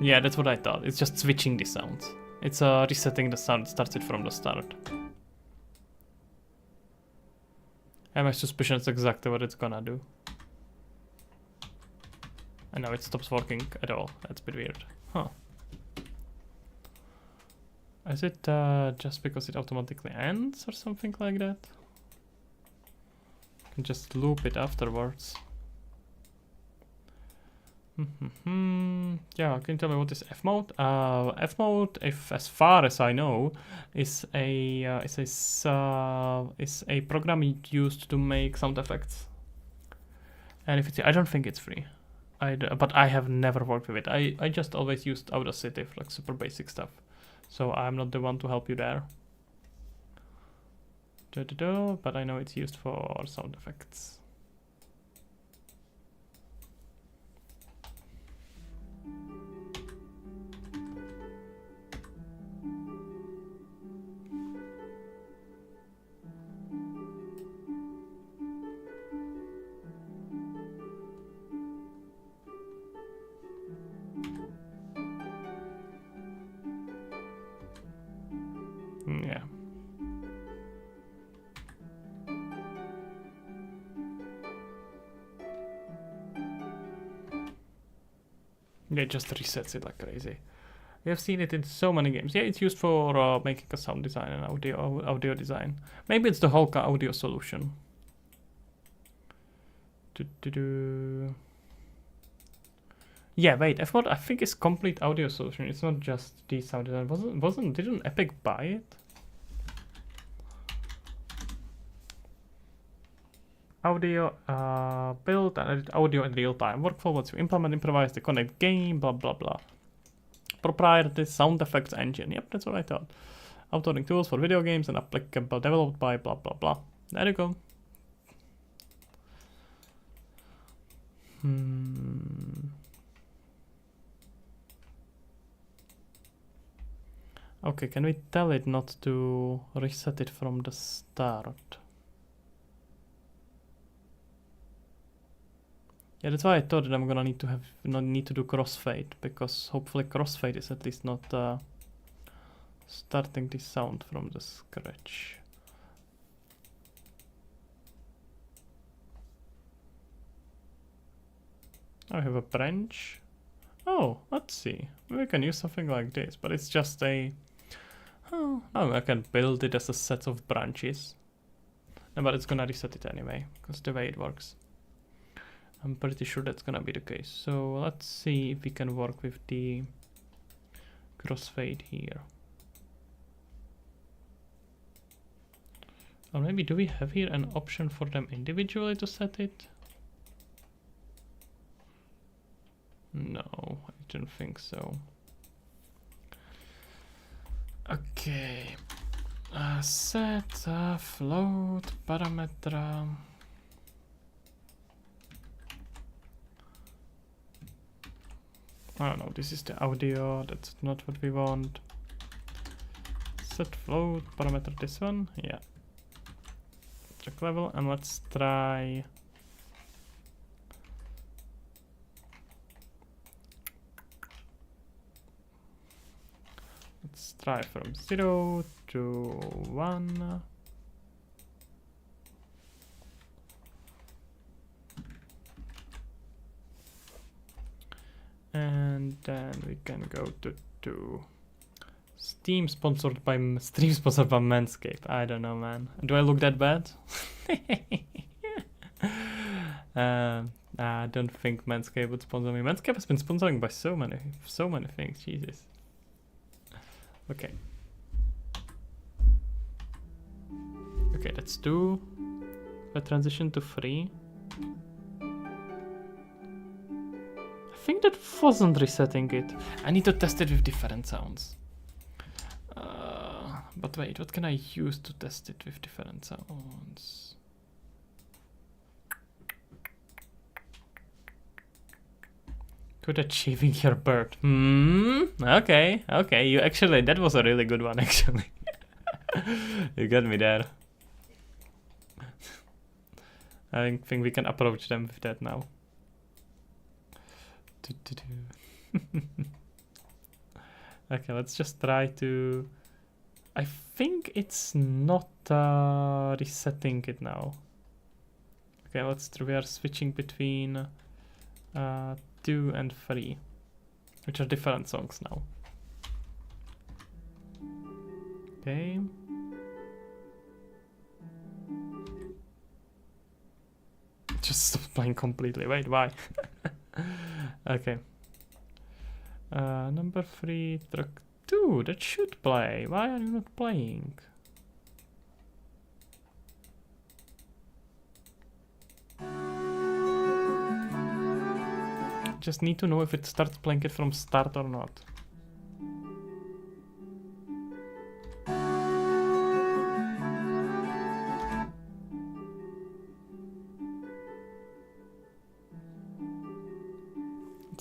Yeah, that's what I thought. It's just switching the sounds. It's resetting the sound, starts it from the start. I have my suspicion it's exactly what it's gonna do. And now it stops working at all. That's a bit weird. Huh. Is it just because it automatically ends or something like that? You can just loop it afterwards. Yeah, can you tell me what is F mode? F mode, if as far as I know, is a program used to make sound effects. And if it's, I don't think it's free. But I have never worked with it. I just always used Audacity for like super basic stuff. So I'm not the one to help you there. But I know it's used for sound effects. Yeah, it just resets it like crazy. We have seen it in so many games. Yeah, it's used for making a sound design and audio design. Maybe it's the whole audio solution. Yeah, wait. I think it's complete audio solution. It's not just the sound design. Didn't Epic buy it? Audio, build and edit audio in real time. Workflow lets you implement, improvise the connect game, blah blah blah. Proprietary sound effects engine. Yep, that's what I thought. Authoring tools for video games and applicable, developed by blah blah blah. There you go. Okay, can we tell it not to reset it from the start? Yeah, that's why I thought that I'm gonna need to do crossfade, because hopefully crossfade is at least not starting the sound from the scratch. I have a branch. Oh, let's see. We can use something like this, but it's just a... Oh, I can build it as a set of branches. No, but it's gonna reset it anyway, because the way it works. I'm pretty sure that's gonna be the case. So let's see if we can work with the crossfade here. Or maybe do we have here an option for them individually to set it? No, I don't think so. Okay. Set float parameter. Oh no, this is the audio, that's not what we want. Set float parameter, this one, yeah. Track level, and let's try. Let's try from 0 to 1. And then we can go to stream sponsored by Manscaped. I don't know, man. Do I look that bad? I don't think Manscaped would sponsor me. Manscaped has been sponsoring by so many things. Jesus. Okay. Okay, let's do a transition to 3. I think that wasn't resetting it. I need to test it with different sounds. But wait, what can I use to test it with different sounds? Good achieving your bird. Okay, okay. You actually, that was a really good one, actually. You got me there. I think we can approach them with that now. Okay, let's just try to... I think it's not resetting it now. Okay, we are switching between 2 and 3, which are different songs now. Okay. Just stopped playing completely. Wait, why? Okay. Number 3, track 2. That should play. Why are you not playing? Just need to know if it starts playing it from start or not.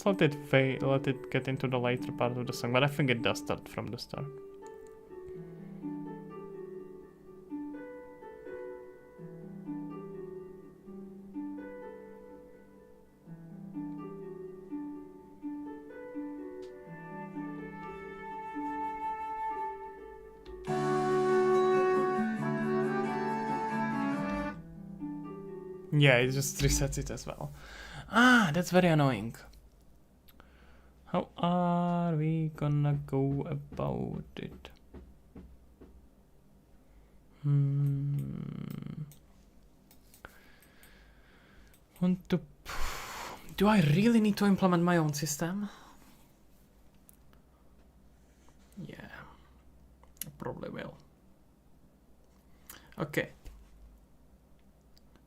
Let's let it get into the later part of the song, but I think it does start from the start. Yeah, it just resets it as well. Ah, that's very annoying. How are we gonna go about it? Want to... Do I really need to implement my own system? Yeah, I probably will. Okay.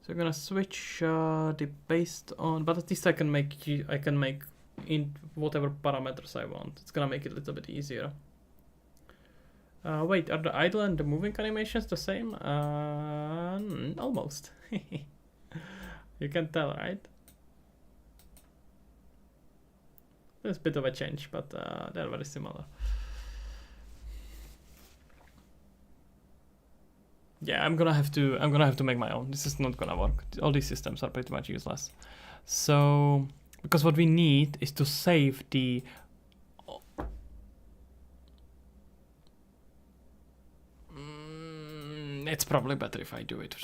So I'm gonna switch the based on, but at least I can make in whatever parameters I want. It's gonna make it a little bit easier. Wait, are the idle and the moving animations the same? Almost. You can tell, right? There's a bit of a change, but they're very similar. Yeah, I'm gonna have to make my own. This is not gonna work. All these systems are pretty much useless. So, because what we need is to save the... it's probably better if I do it.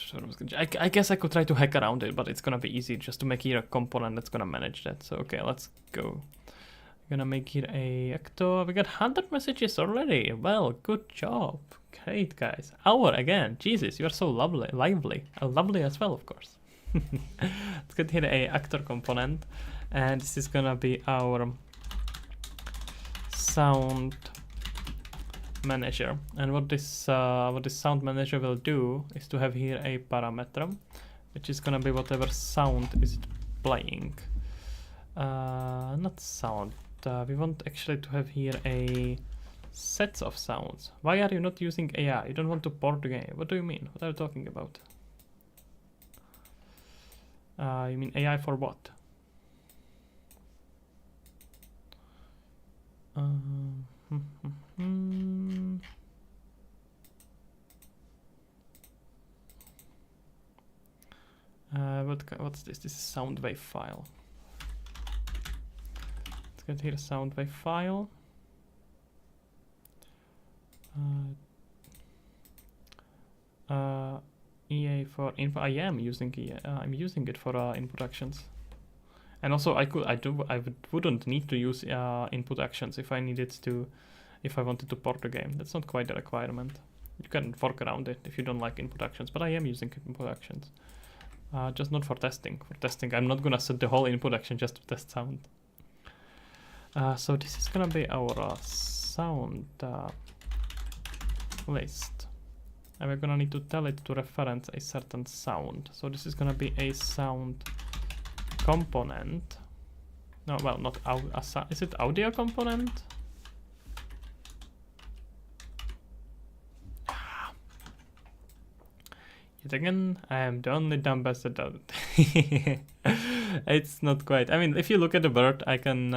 I guess I could try to hack around it, but it's gonna be easy just to make here a component that's gonna manage that. So, okay, let's go. I'm gonna make here a actor. We got 100 messages already. Well, good job. Great, guys. Hour again. Jesus, you are so lovely. Lively. Lovely as well, of course. Let's get here a actor component. And this is gonna be our sound manager. And what this sound manager will do is to have here a parameter, which is gonna be whatever sound is it playing. Not sound. We want actually to have here a sets of sounds. Why are you not using AI? You don't want to port the game. What do you mean? What are you talking about? You mean AI for what? What's this? This is sound wave file. Let's get here a sound wave file. EA for input. I am using EA. I'm using it for input actions. And also I wouldn't need to use input actions if I wanted to port the game. That's not quite a requirement. You can work around it if you don't like input actions, but I am using input actions. Just not for testing. For testing, I'm not gonna set the whole input action just to test sound. So this is gonna be our sound list. And we're gonna need to tell it to reference a certain sound. So this is gonna be a sound component. No, well, not is it audio component? Yet again, I am the only dumb bastard that does it. It's not quite. I mean, if you look at the bird, I can.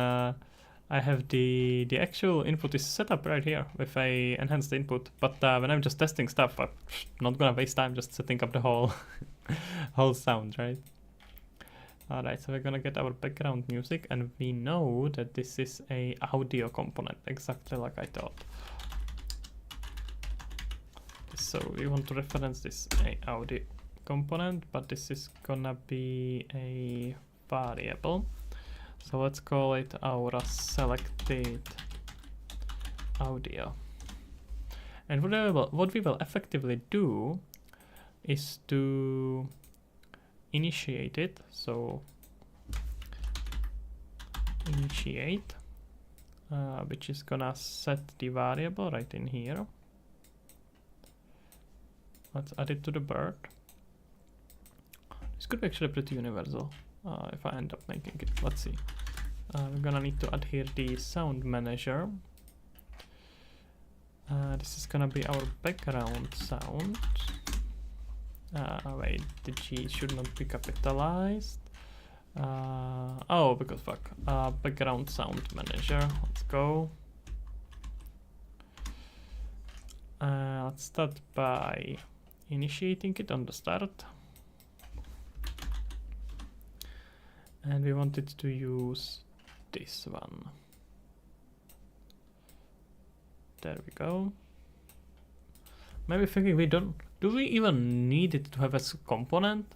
I have the actual input is set up right here with a enhanced input. But when I'm just testing stuff, I'm not gonna waste time just setting up the whole whole sound, right? Alright, so we're gonna get our background music, and we know that this is a audio component, exactly like I thought. So we want to reference this audio component, but this is gonna be a variable. So let's call it our selected audio. And what we will effectively do is to initiate it. So initiate, which is gonna set the variable right in here. Let's add it to the bird. This could be actually pretty universal if I end up making it. Let's see. We're gonna need to add here the sound manager. This is gonna be our background sound. Wait, the G should not be capitalized. Oh, because fuck. Background sound manager. Let's go. Let's start by initiating it on the start. And we wanted to use this one. There we go. Maybe thinking we don't. Do we even need it to have a component?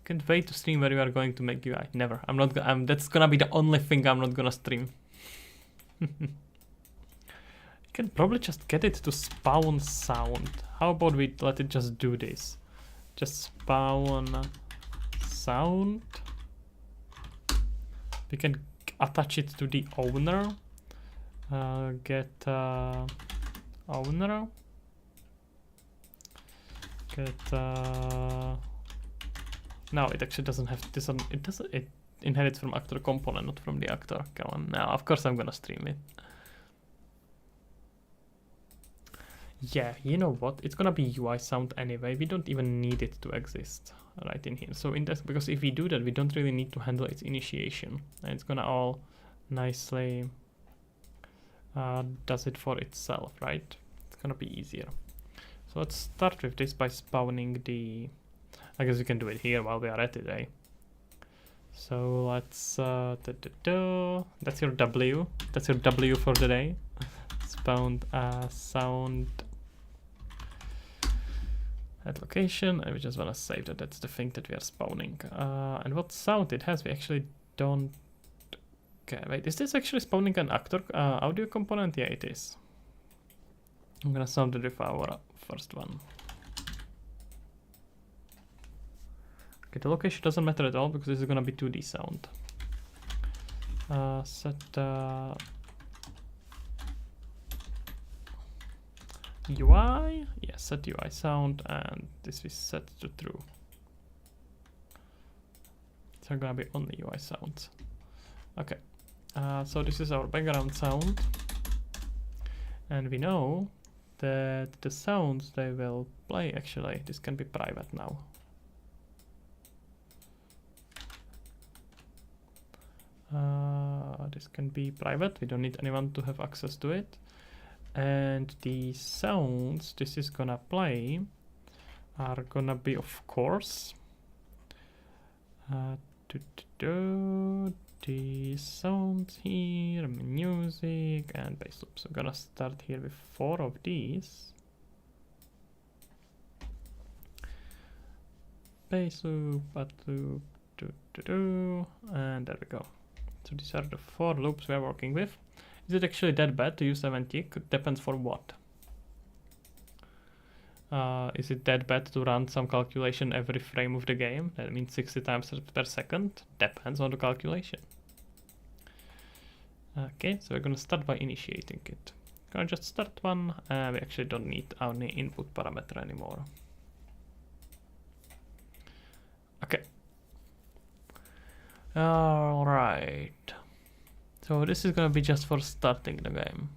Can't wait to stream where we are going to make UI. Never. I'm not. That's gonna be the only thing I'm not gonna stream. You can probably just get it to spawn sound. How about we let it just do this? Just spawn sound. We can attach it to the owner. Get owner. Get no, it actually doesn't have this. It inherits from actor component, not from the actor. Come on, now of course I'm gonna stream it. Yeah, you know what? It's gonna be UI sound anyway. We don't even need it to exist right in here. So in this, because if we do that, we don't really need to handle its initiation, and it's gonna all nicely does it for itself, right? It's gonna be easier. So let's start with this by spawning the. I guess we can do it here while we are at it, eh? So let's that's your W. That's your W for the day. Spawn sound at location, and we just want to save that that's the thing that we are spawning. And what sound it has, we actually don't. Okay, wait, is this actually spawning an actor audio component? Yeah, it is. I'm gonna sound it with our first one. Okay, the location doesn't matter at all because this is gonna be 2D sound. Set UI, yeah, set UI sound, and this is set to true. So gonna be only UI sounds. Okay, so this is our background sound, and we know that the sounds they will play, actually, this can be private now. This can be private, we don't need anyone to have access to it. And the sounds this is gonna play are gonna be, of course, the sounds here, music, and bass loop. So I'm gonna start here with 4 of these. Bass loop, loop, and there we go. So these are the 4 loops we're working with. Is it actually that bad to use 70? It depends for what. Is it that bad to run some calculation every frame of the game? That means 60 times per second. Depends on the calculation. Okay, so we're gonna start by initiating it. Gonna just start one. We actually don't need any input parameter anymore. Okay. All right. So this is gonna be just for starting the game.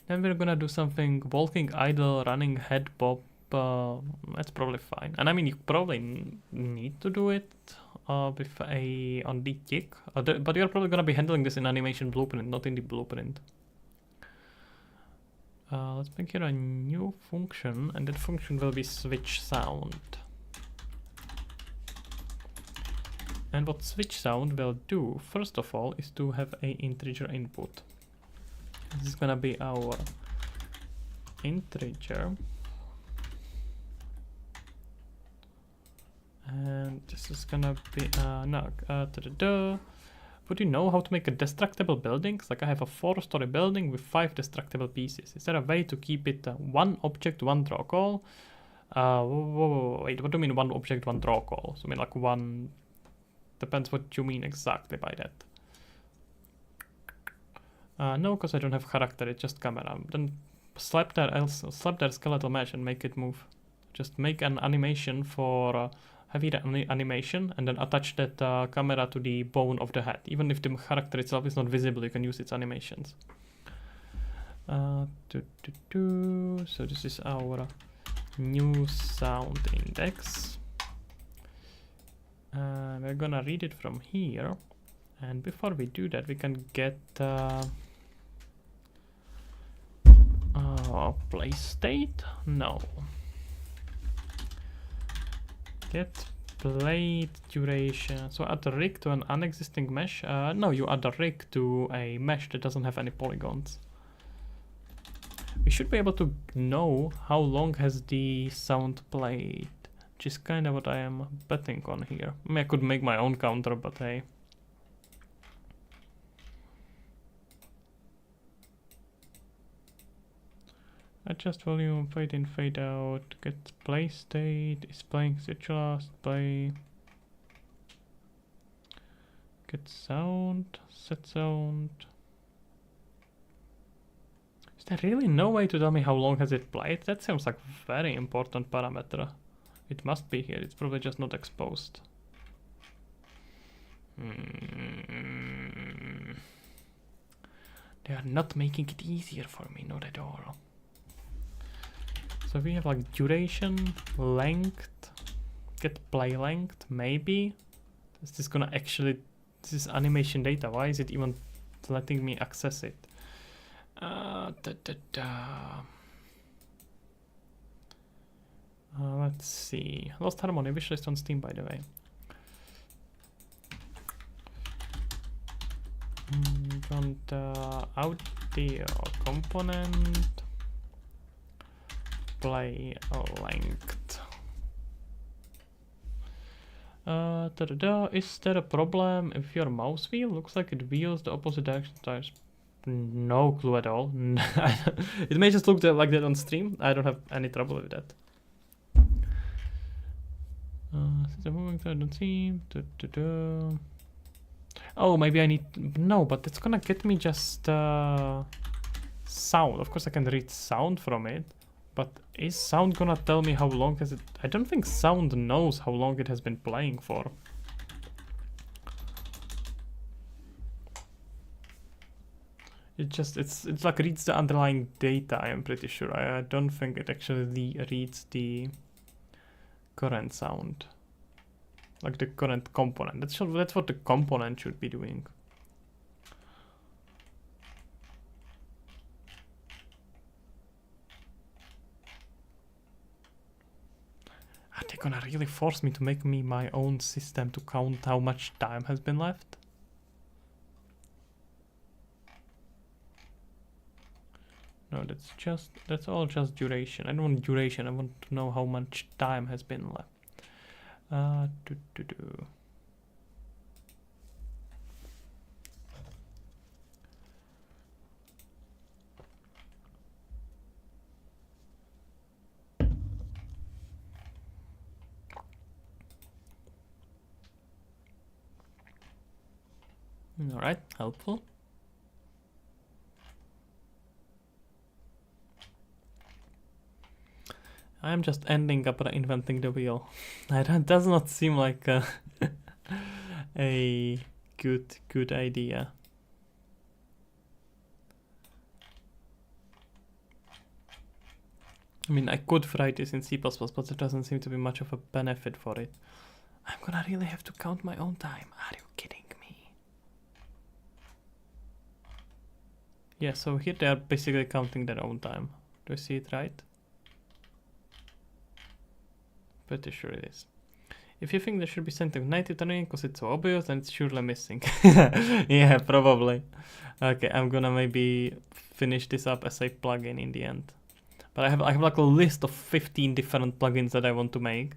Then we're gonna do something walking, idle, running, head bob. That's probably fine. And I mean, you probably need to do it with a on the kick, but you're probably gonna be handling this in animation blueprint, not in the blueprint. Let's make here a new function, and that function will be switch sound. And what switch sound will do, first of all, is to have a integer input. This is gonna be our integer. And this is gonna be, would you know how to make a destructible building? Like I have a 4-story building with 5 destructible pieces. Is there a way to keep it one object, one draw call? Wait, what do you mean one object, one draw call? So I mean like one... Depends what you mean exactly by that. No, because I don't have character, it's just camera. Then slap their skeletal mesh and make it move. Just make an animation for heavy animation and then attach that camera to the bone of the head. Even if the character itself is not visible, you can use its animations. So this is our new sound index. We're gonna read it from here, and before we do that we can get play state? No. Get play duration. So add a rig to an unexisting mesh. No, you add a rig to a mesh that doesn't have any polygons. We should be able to know how long has the sound played, which is kind of what I am betting on here. I mean, I could make my own counter, but hey. Adjust volume, fade in, fade out, get play state, is playing switch last, play. Get sound, set sound. Is there really no way to tell me how long has it played? That seems like a very important parameter. It must be here, it's probably just not exposed. They are not making it easier for me, not at all. So we have like duration, length, get play length, maybe. Is this gonna actually, this is animation data, why is it even letting me access it? Let's see, Lost Harmony, wishlist on Steam by the way. On the audio component, play length. Is there a problem if your mouse wheel looks like it wheels the opposite direction times? No clue at all. It may just look like that on stream. I don't have any trouble with that. Since I'm moving to the team. Oh, maybe I need... No, but it's gonna get me just sound. Of course I can read sound from it. But is sound gonna tell me how long has it... I don't think sound knows how long it has been playing for. It just... It's like reads the underlying data, I am pretty sure. I don't think it actually reads the current sound. Like the current component. That's what the component should be doing. Are they gonna really force me to make me my own system to count how much time has been left? No, that's all just duration. I don't want duration, I want to know how much time has been left. All right, helpful. I am just ending up reinventing the wheel. That does not seem like a good idea. I mean, I could write this in C++, but there doesn't seem to be much of a benefit for it. I'm gonna really have to count my own time. Are you kidding me? Yeah, so here they are basically counting their own time. Do I see it right? Pretty sure it is. If you think there should be something native turning because it's so obvious, then it's surely missing. Yeah, probably. Okay, I'm gonna maybe finish this up as a plugin in the end. But I have like a list of 15 different plugins that I want to make.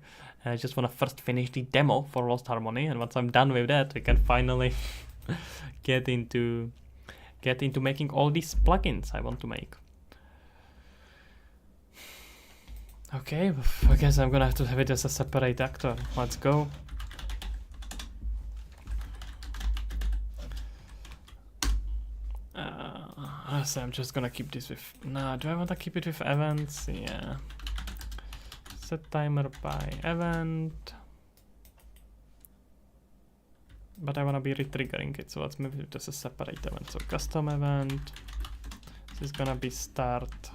I just want to first finish the demo for Lost Harmony, and once I'm done with that, we can finally get into making all these plugins I want to make. Okay, I guess I'm gonna have to have it as a separate actor. Let's go. So I'm just gonna keep this with... Nah, do I want to keep it with events? Yeah. Set timer by event. But I want to be re-triggering it, so let's move it as a separate event. So custom event. This is gonna be start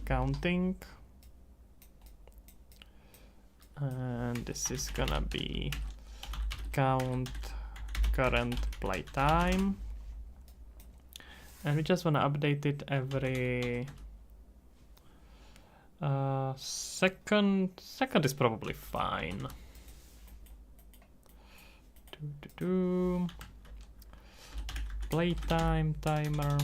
counting. And this is gonna be count current play time. And we just want to update it every second. Second is probably fine. Playtime timer.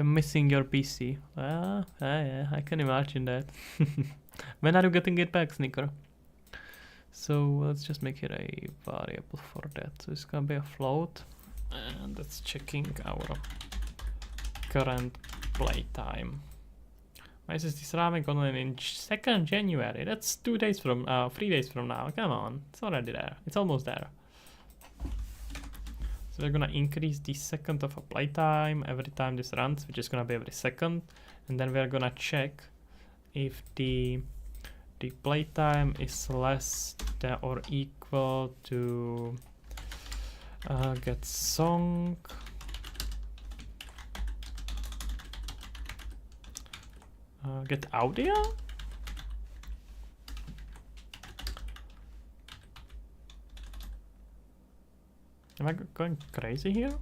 You're missing your PC. Yeah, I can imagine that. When are you getting it back, Sneaker? So let's just make it a variable for that. So it's gonna be a float, and that's checking our current playtime. Why is this running on in 2nd January? That's 3 days from now. Come on, it's already there. It's almost there. So we're gonna increase the second of a playtime every time this runs, which is gonna be every second, and then we're gonna check if the playtime is less than or equal to get song. Get audio? Am I going crazy here?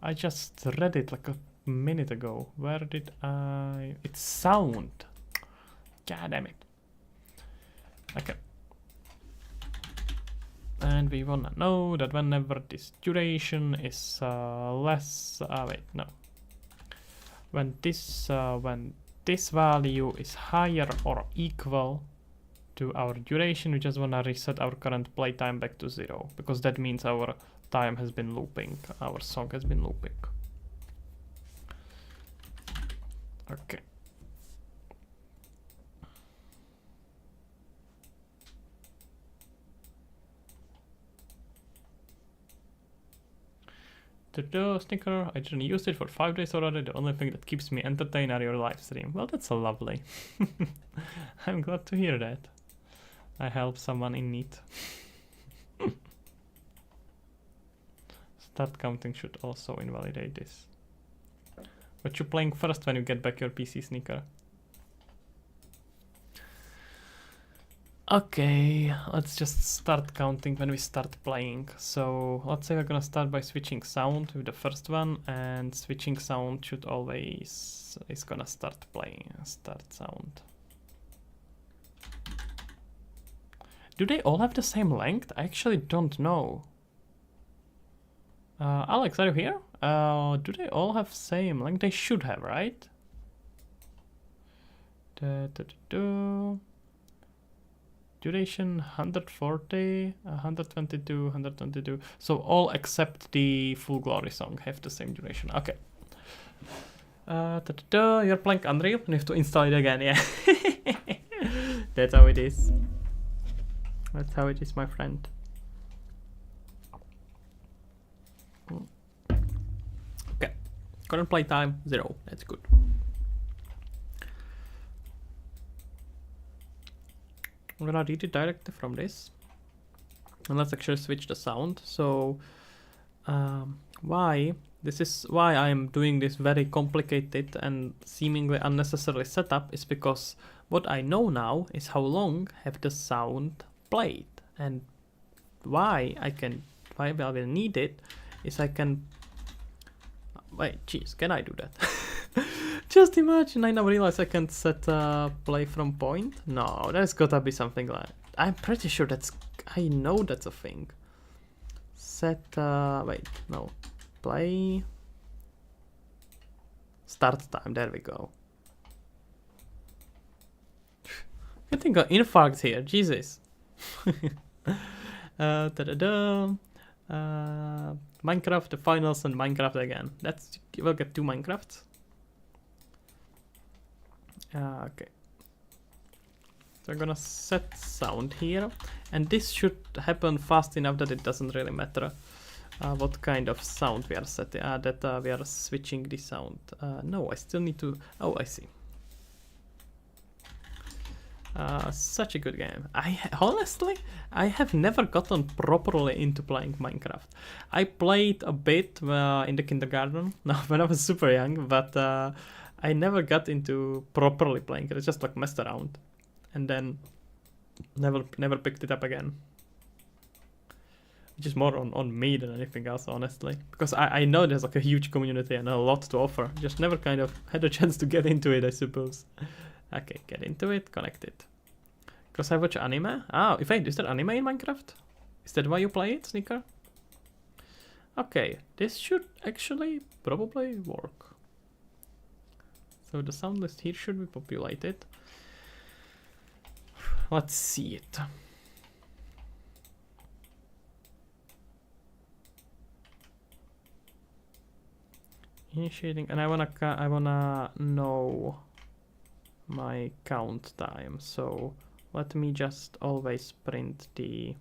I just read it like a minute ago. Where did I... It's sound. God damn it. Okay. And we wanna know that whenever this duration is less... wait, no. When this value is higher or equal to our duration, we just wanna reset our current playtime back to 0. Because that means our time has been looping, our song has been looping. Okay. Snicker, I didn't use it for 5 days already. The only thing that keeps me entertained are your live stream. Well, that's lovely. I'm glad to hear that. I help someone in need. Start counting should also invalidate this. What you playing first when you get back your PC, Sneaker? Okay, let's just start counting when we start playing. So let's say we're gonna start by switching sound with the first one, and switching sound should always is gonna start playing. Start sound. Do they all have the same length? I actually don't know. Alex, are you here? Do they all have same length? They should have, right? Duration 140, 122, 122. So all except the Full Glory song have the same duration. Okay. You're playing Unreal and you have to install it again, yeah. That's how it is. That's how it is, my friend. Okay. Current playtime 0. That's good. I'm gonna read it directly from this, and let's actually switch the sound. So this is why I'm doing this very complicated and seemingly unnecessary setup, is because what I know now is how long have the sound played, and why I will need it is I can wait, geez, can I do that? Just imagine, I now realize I can set play from point. No, there's gotta be something like... I'm pretty sure that's... I know that's a thing. Set... wait, no. Play... Start time, there we go. I think an infarct here, Jesus. Minecraft, the finals, and Minecraft again. That's... We'll get 2 Minecrafts. Okay, so I'm gonna set sound here, and this should happen fast enough that it doesn't really matter what kind of sound we are setting, that we are switching the sound. No, I still need to... Oh, I see. Such a good game. Honestly, I have never gotten properly into playing Minecraft. I played a bit in the kindergarten, when I was super young, but I never got into properly playing it. I just like messed around, and then never picked it up again. Which is more on me than anything else, honestly, because I know there's like a huge community and a lot to offer. Just never kind of had a chance to get into it, I suppose. Okay, get into it, connect it. Because I watch anime. Oh, if I is there anime in Minecraft? Is that why you play it, Sneaker? Okay, this should actually probably work. So the sound list here should be populated. Let's see it. Initiating, and I wanna know my count time. So let me just always print the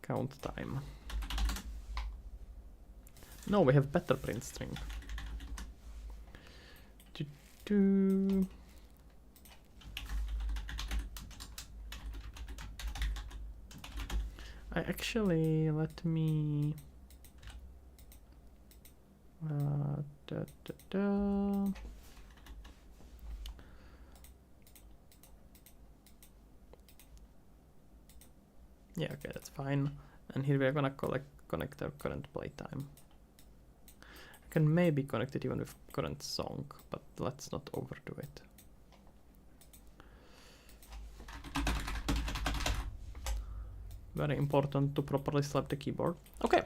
count time. No, we have better print string. I actually let me yeah, okay, that's fine. And here we are gonna connect our current playtime. I can maybe connect it even with current song, but let's not overdo it. Very important to properly select the keyboard. Okay.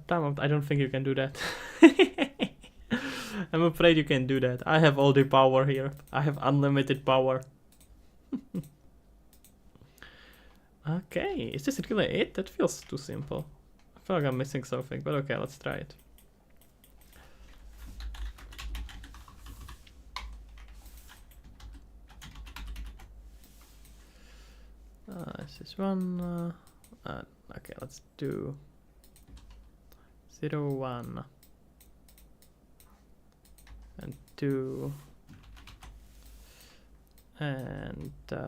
Time out. I don't think you can do that. I'm afraid you can do that. I have all the power here. I have unlimited power. Okay, is this really it? That feels too simple. I feel like I'm missing something, but okay, let's try it. This is one. Okay, let's do 0, 1, and 2, and 3,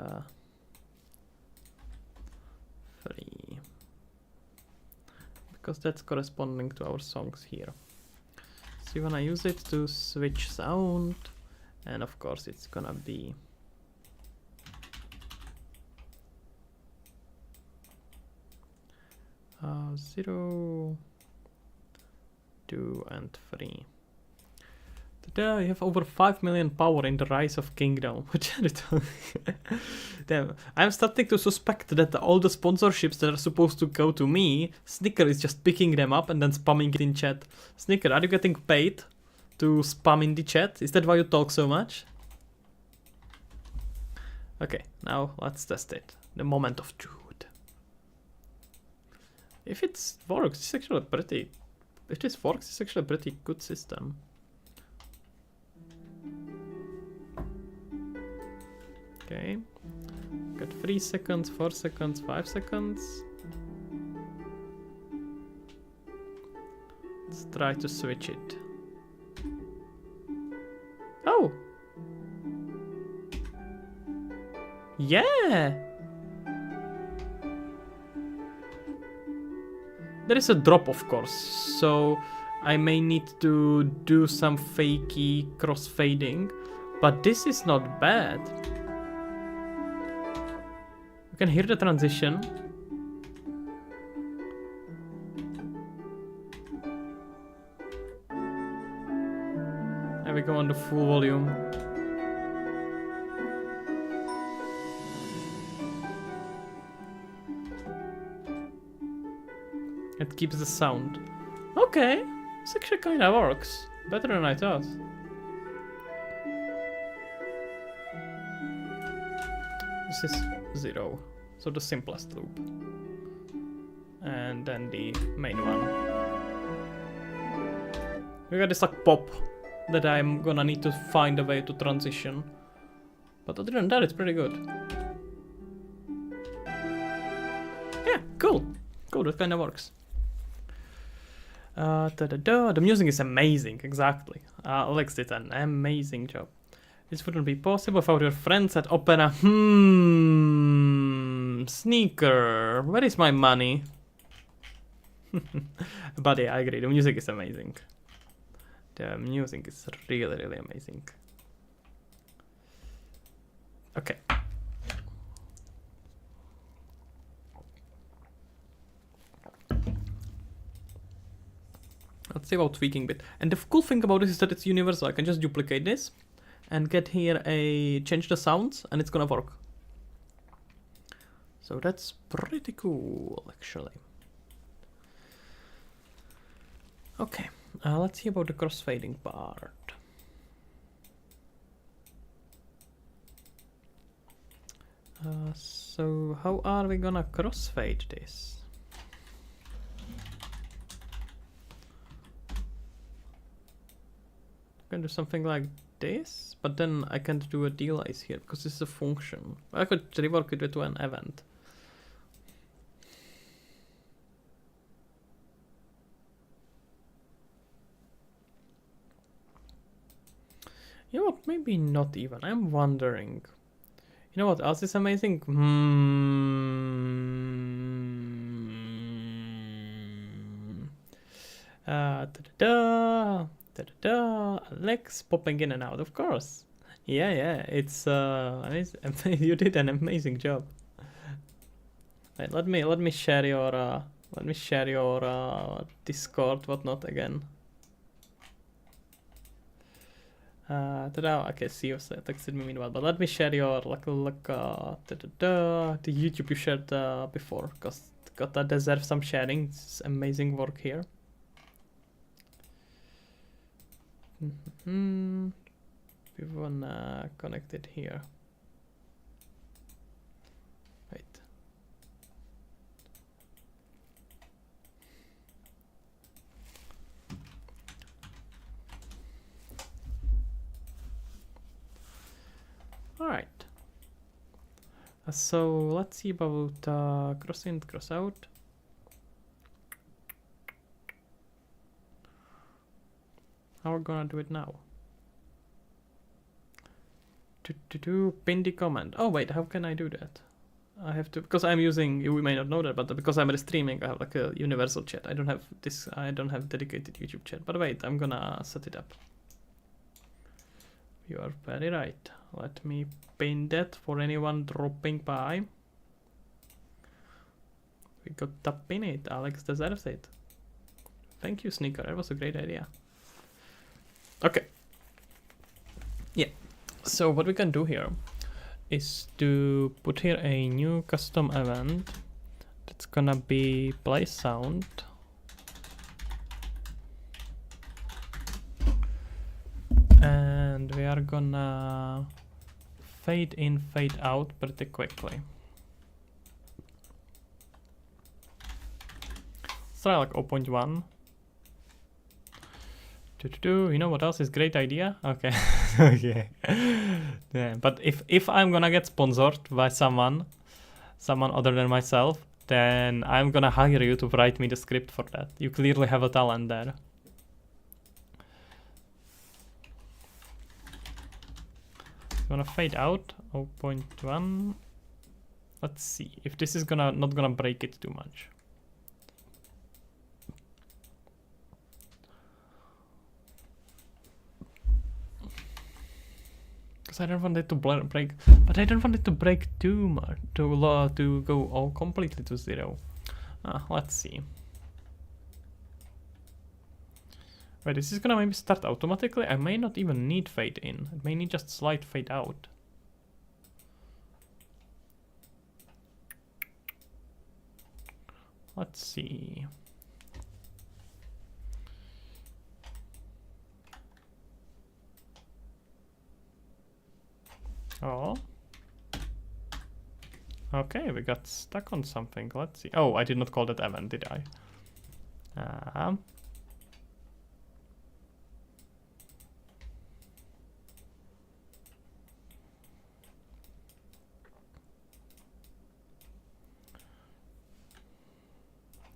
because that's corresponding to our songs here. So you wanna use it to switch sound, and of course it's gonna be uh, 0, 2, and 3. Today you have over 5 million power in the Rise of Kingdom. Damn, I'm starting to suspect that all the sponsorships that are supposed to go to me, Snicker is just picking them up and then spamming it in chat. Snicker, are you getting paid to spam in the chat? Is that why you talk so much? Okay, now let's test it. The moment of truth. If it works, it's actually pretty. If this works, it's actually a pretty good system. Okay, got 3 seconds, 4 seconds, 5 seconds. Let's try to switch it. Oh! Yeah! There is a drop, of course, so I may need to do some fakey crossfading, but this is not bad. You can hear the transition. And we go on the full volume. It keeps the sound. Okay, this actually kind of works. Better than I thought. This is 0, so the simplest loop. And then the main one. We got this like pop that I'm gonna need to find a way to transition. But other than that, it's pretty good. Yeah, cool. Cool, that kind of works. The music is amazing, exactly. Alex did an amazing job. This wouldn't be possible without your friends at Opera. Sneaker, where is my money? But yeah, I agree, the music is amazing. The music is really, really amazing. Okay. Let's see about tweaking bit. And the cool thing about this is that it's universal. I can just duplicate this and get here change the sounds and it's gonna work. So that's pretty cool, actually. Okay, let's see about the crossfading part. So how are we gonna crossfade this? I can do something like this, but then I can't do a delays here because this is a function. I could rework it to an event. You know what, maybe not even. I'm wondering. You know what else is amazing? Alex popping in and out, of course. Yeah, it's you did an amazing job. Wait, let me share your Discord whatnot again. Okay, see you texted me meanwhile, but let me share your the YouTube you shared before, because that deserves some sharing. It's amazing work here. We wanna connect it here. Wait. All right. So let's see about cross in, cross out. How we're gonna do it now? Pin the comment. Oh wait, how can I do that? I have to, because I'm using, you may not know that, but because I'm streaming, I have like a universal chat. I don't have this, I don't have dedicated YouTube chat. But wait, I'm gonna set it up. You are very right. Let me pin that for anyone dropping by. We got to pin it. Alex deserves it. Thank you, Sneaker. That was a great idea. Okay. Yeah. So what we can do here is to put here a new custom event that's gonna be play sound. And we are gonna fade in, fade out pretty quickly. Let's try like 0.1. You know what else is great idea? Okay. Okay. Yeah, but if I'm gonna get sponsored by someone other than myself, then I'm gonna hire you to write me the script for that. You clearly have a talent there. Gonna fade out 0.1. Let's see if this is not gonna break it too much. Because I don't want it to break, but I don't want it to break too much, to go all completely to 0. Let's see. Wait, this is gonna maybe start automatically. I may not even need fade in. It may need just slight fade out. Let's see. Oh. Okay, we got stuck on something. Let's see. Oh, I did not call that event, did I?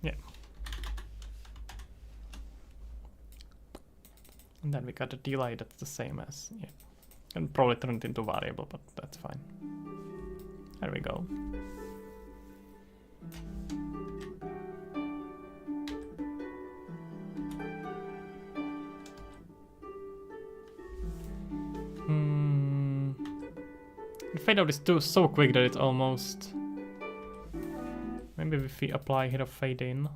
Yeah. And then we got a delay that's the same as, yeah. And probably turn it into variable, but that's fine. There we go. The fade out is so quick that it's almost... Maybe if we apply here a fade in.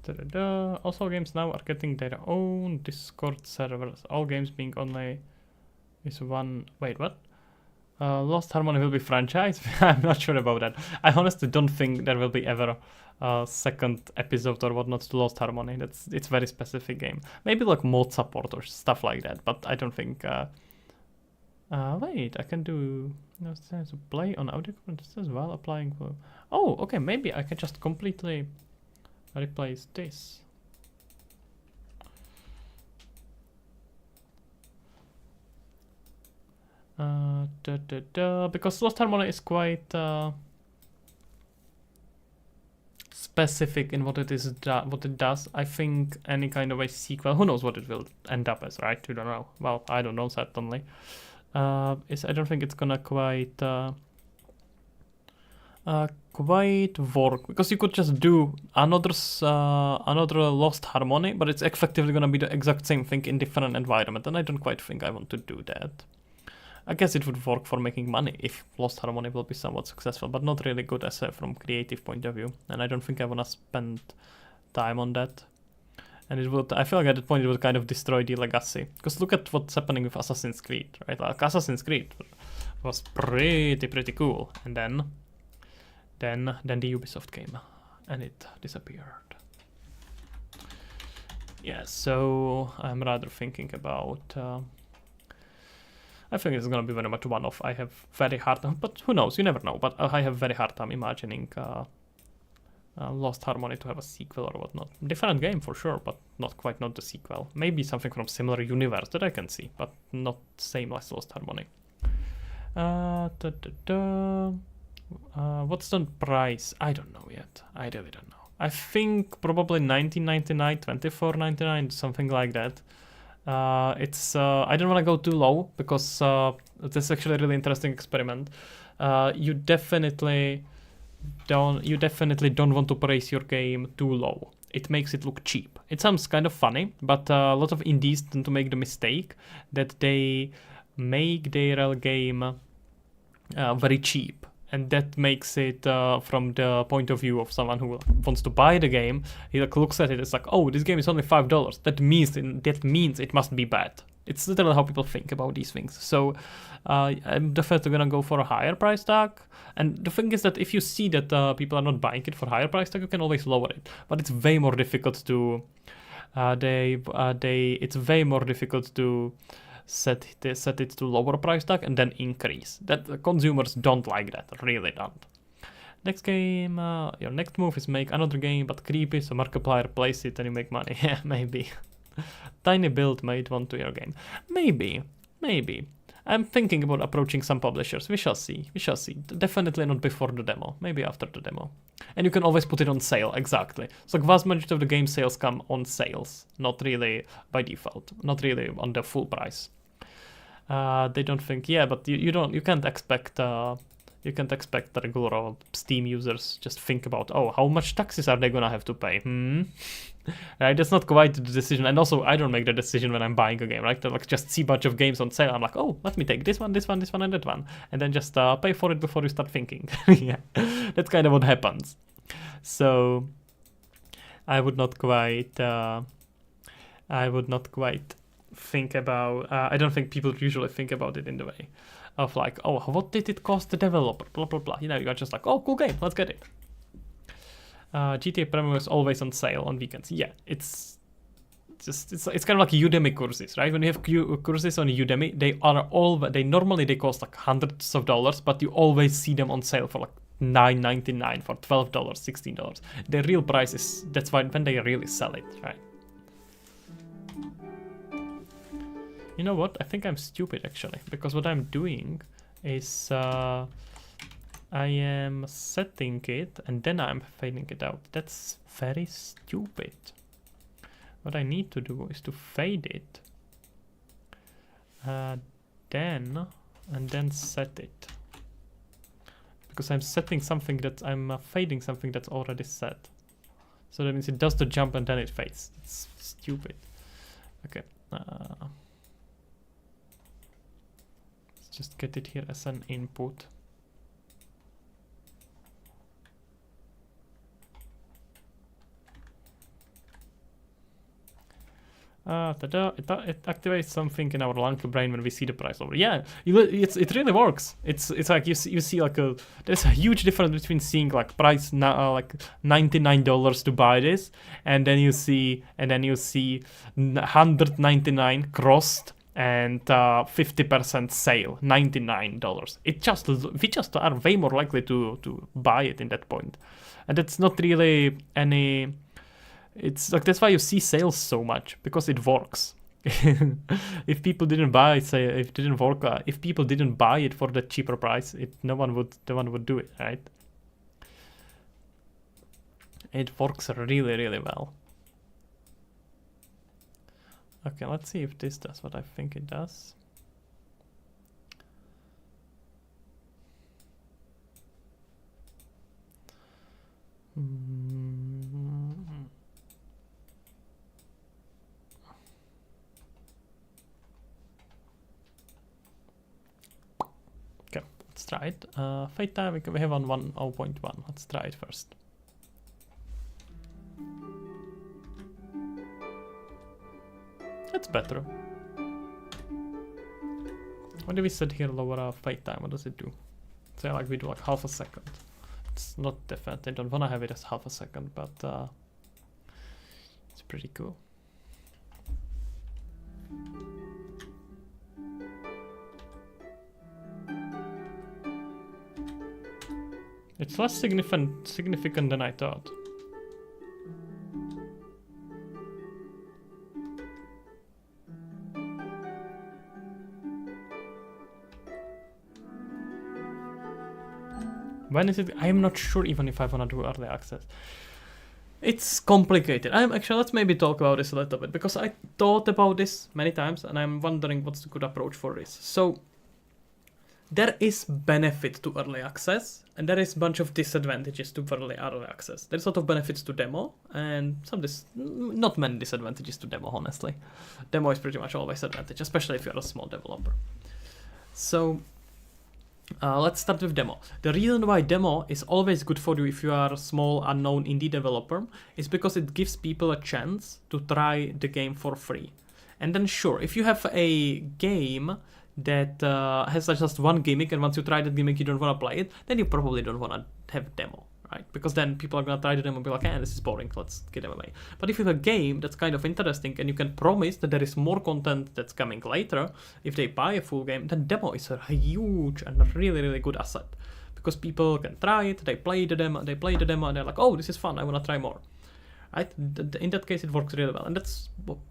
Da-da-da. Also, games now are getting their own Discord servers. All games being only is one. Wait, what? Lost Harmony will be franchise? I'm not sure about that. I honestly don't think there will be ever a second episode or whatnot to Lost Harmony. It's very specific game. Maybe like mod support or stuff like that, but I don't think. Wait, I can do play on audio as well, applying for. Oh, okay. Maybe I can just completely replace this. Because Lost Harmony is quite specific in what it is, what it does. I think any kind of a sequel, who knows what it will end up as, right? We don't know. Well, I don't know certainly. I don't think it's gonna quite work, because you could just do another Lost Harmony, but it's effectively gonna be the exact same thing in different environment, and I don't quite think I want to do that. I guess it would work for making money if Lost Harmony will be somewhat successful, but not really good as from creative point of view, and I don't think I wanna spend time on that. And it would, I feel like at that point it would kind of destroy the legacy. Because look at what's happening with Assassin's Creed, right? Like Assassin's Creed was pretty cool, and then the Ubisoft came, and it disappeared. Yeah, so I'm rather thinking about. I think it's gonna be very much one-off. I have very hard time, but who knows? You never know. But I have very hard time imagining Lost Harmony to have a sequel or whatnot. Different game for sure, but not the sequel. Maybe something from similar universe that I can see, but not same as Lost Harmony. What's the price? I don't know yet. I really don't know. I think probably $19.99, $24.99, something like that. It's I don't want to go too low because this is actually a really interesting experiment. You definitely don't want to price your game too low. It makes it look cheap. It sounds kind of funny, but a lot of indies tend to make the mistake that they make their game very cheap. And that makes it, from the point of view of someone who wants to buy the game, he like looks at it, it's like, oh, this game is only $5. That means it must be bad. It's literally how people think about these things. So I'm definitely gonna go for a higher price tag. And the thing is that if you see that people are not buying it for higher price tag, you can always lower it. But it's way more difficult to it's way more difficult to set it to lower price tag and then increase. That consumers don't like that, really don't. Next game, your next move is make another game, but creepy, so Markiplier plays it and you make money. Yeah, maybe. Tiny build made one to your game. Maybe. I'm thinking about approaching some publishers. We shall see. Definitely not before the demo. Maybe after the demo. And you can always put it on sale, exactly. So vast majority of the game sales come on sales, not really by default, not really on the full price. They don't think, yeah, but you can't expect the regular Steam users just think about, oh, how much taxes are they gonna have to pay? Right, that's not quite the decision. And also, I don't make the decision when I'm buying a game, right? I like just see a bunch of games on sale. I'm like, oh, let me take this one, and that one, and then just pay for it before you start thinking. Yeah, that's kind of what happens. So I would not quite think about. I don't think people usually think about it in the way of like, oh, what did it cost the developer? Blah blah blah. You know, you're just like, oh, cool game, let's get it. GTA Premium is always on sale on weekends. Yeah, it's kind of like Udemy courses, right? When you have courses on Udemy, they normally cost like hundreds of dollars, but you always see them on sale for like $9.99, for $12, $16. The real price is, that's why when they really sell it, right? You know what? I think I'm stupid actually, because what I'm doing is I am setting it and then I'm fading it out. That's very stupid. What I need to do is to fade it, then set it. Because I'm setting something that I'm fading something that's already set. So that means it does the jump and then it fades. It's stupid. Okay. Let's just get it here as an input. It activates something in our monkey brain when we see the price over. Yeah, it really works. It's like you see like there's a huge difference between seeing like price now like $99 to buy this, and then you see 199 crossed and 50% sale, $99. We just are way more likely to buy it in that point, and it's not really any. It's like that's why you see sales so much, because it works. If people didn't buy it, if people didn't buy it for the cheaper price, no one would do it, right? It works really, really well. Okay, let's see if this does what I think it does. Okay, let's try it. Fate time, we have on 1.0.1. Let's try it first. That's better. What do we set here? Lower fate time. What does it do? Say like we do like half a second. It's not definite. I don't want to have it as half a second, but it's pretty cool. It's less significant than I thought. When is it? I am not sure even if I want to do early access. It's complicated. Let's maybe talk about this a little bit, because I thought about this many times and I'm wondering what's the good approach for this. So there is benefit to early access and there is a bunch of disadvantages to early access. There's a lot of benefits to demo and not many disadvantages to demo, honestly. Demo is pretty much always advantage, especially if you're a small developer. So let's start with demo. The reason why demo is always good for you if you are a small unknown indie developer is because it gives people a chance to try the game for free. And then sure, if you have a game that has just one gimmick and once you try that gimmick you don't want to play it, then you probably don't want to have demo, right? Because then people are going to try the demo and be like, this is boring, let's get them away. But if you have a game that's kind of interesting and you can promise that there is more content that's coming later, if they buy a full game, then demo is a huge and really, really good asset. Because people can try it, they play the demo, and they're like, oh, this is fun, I want to try more. Right? In that case, it works really well. And that's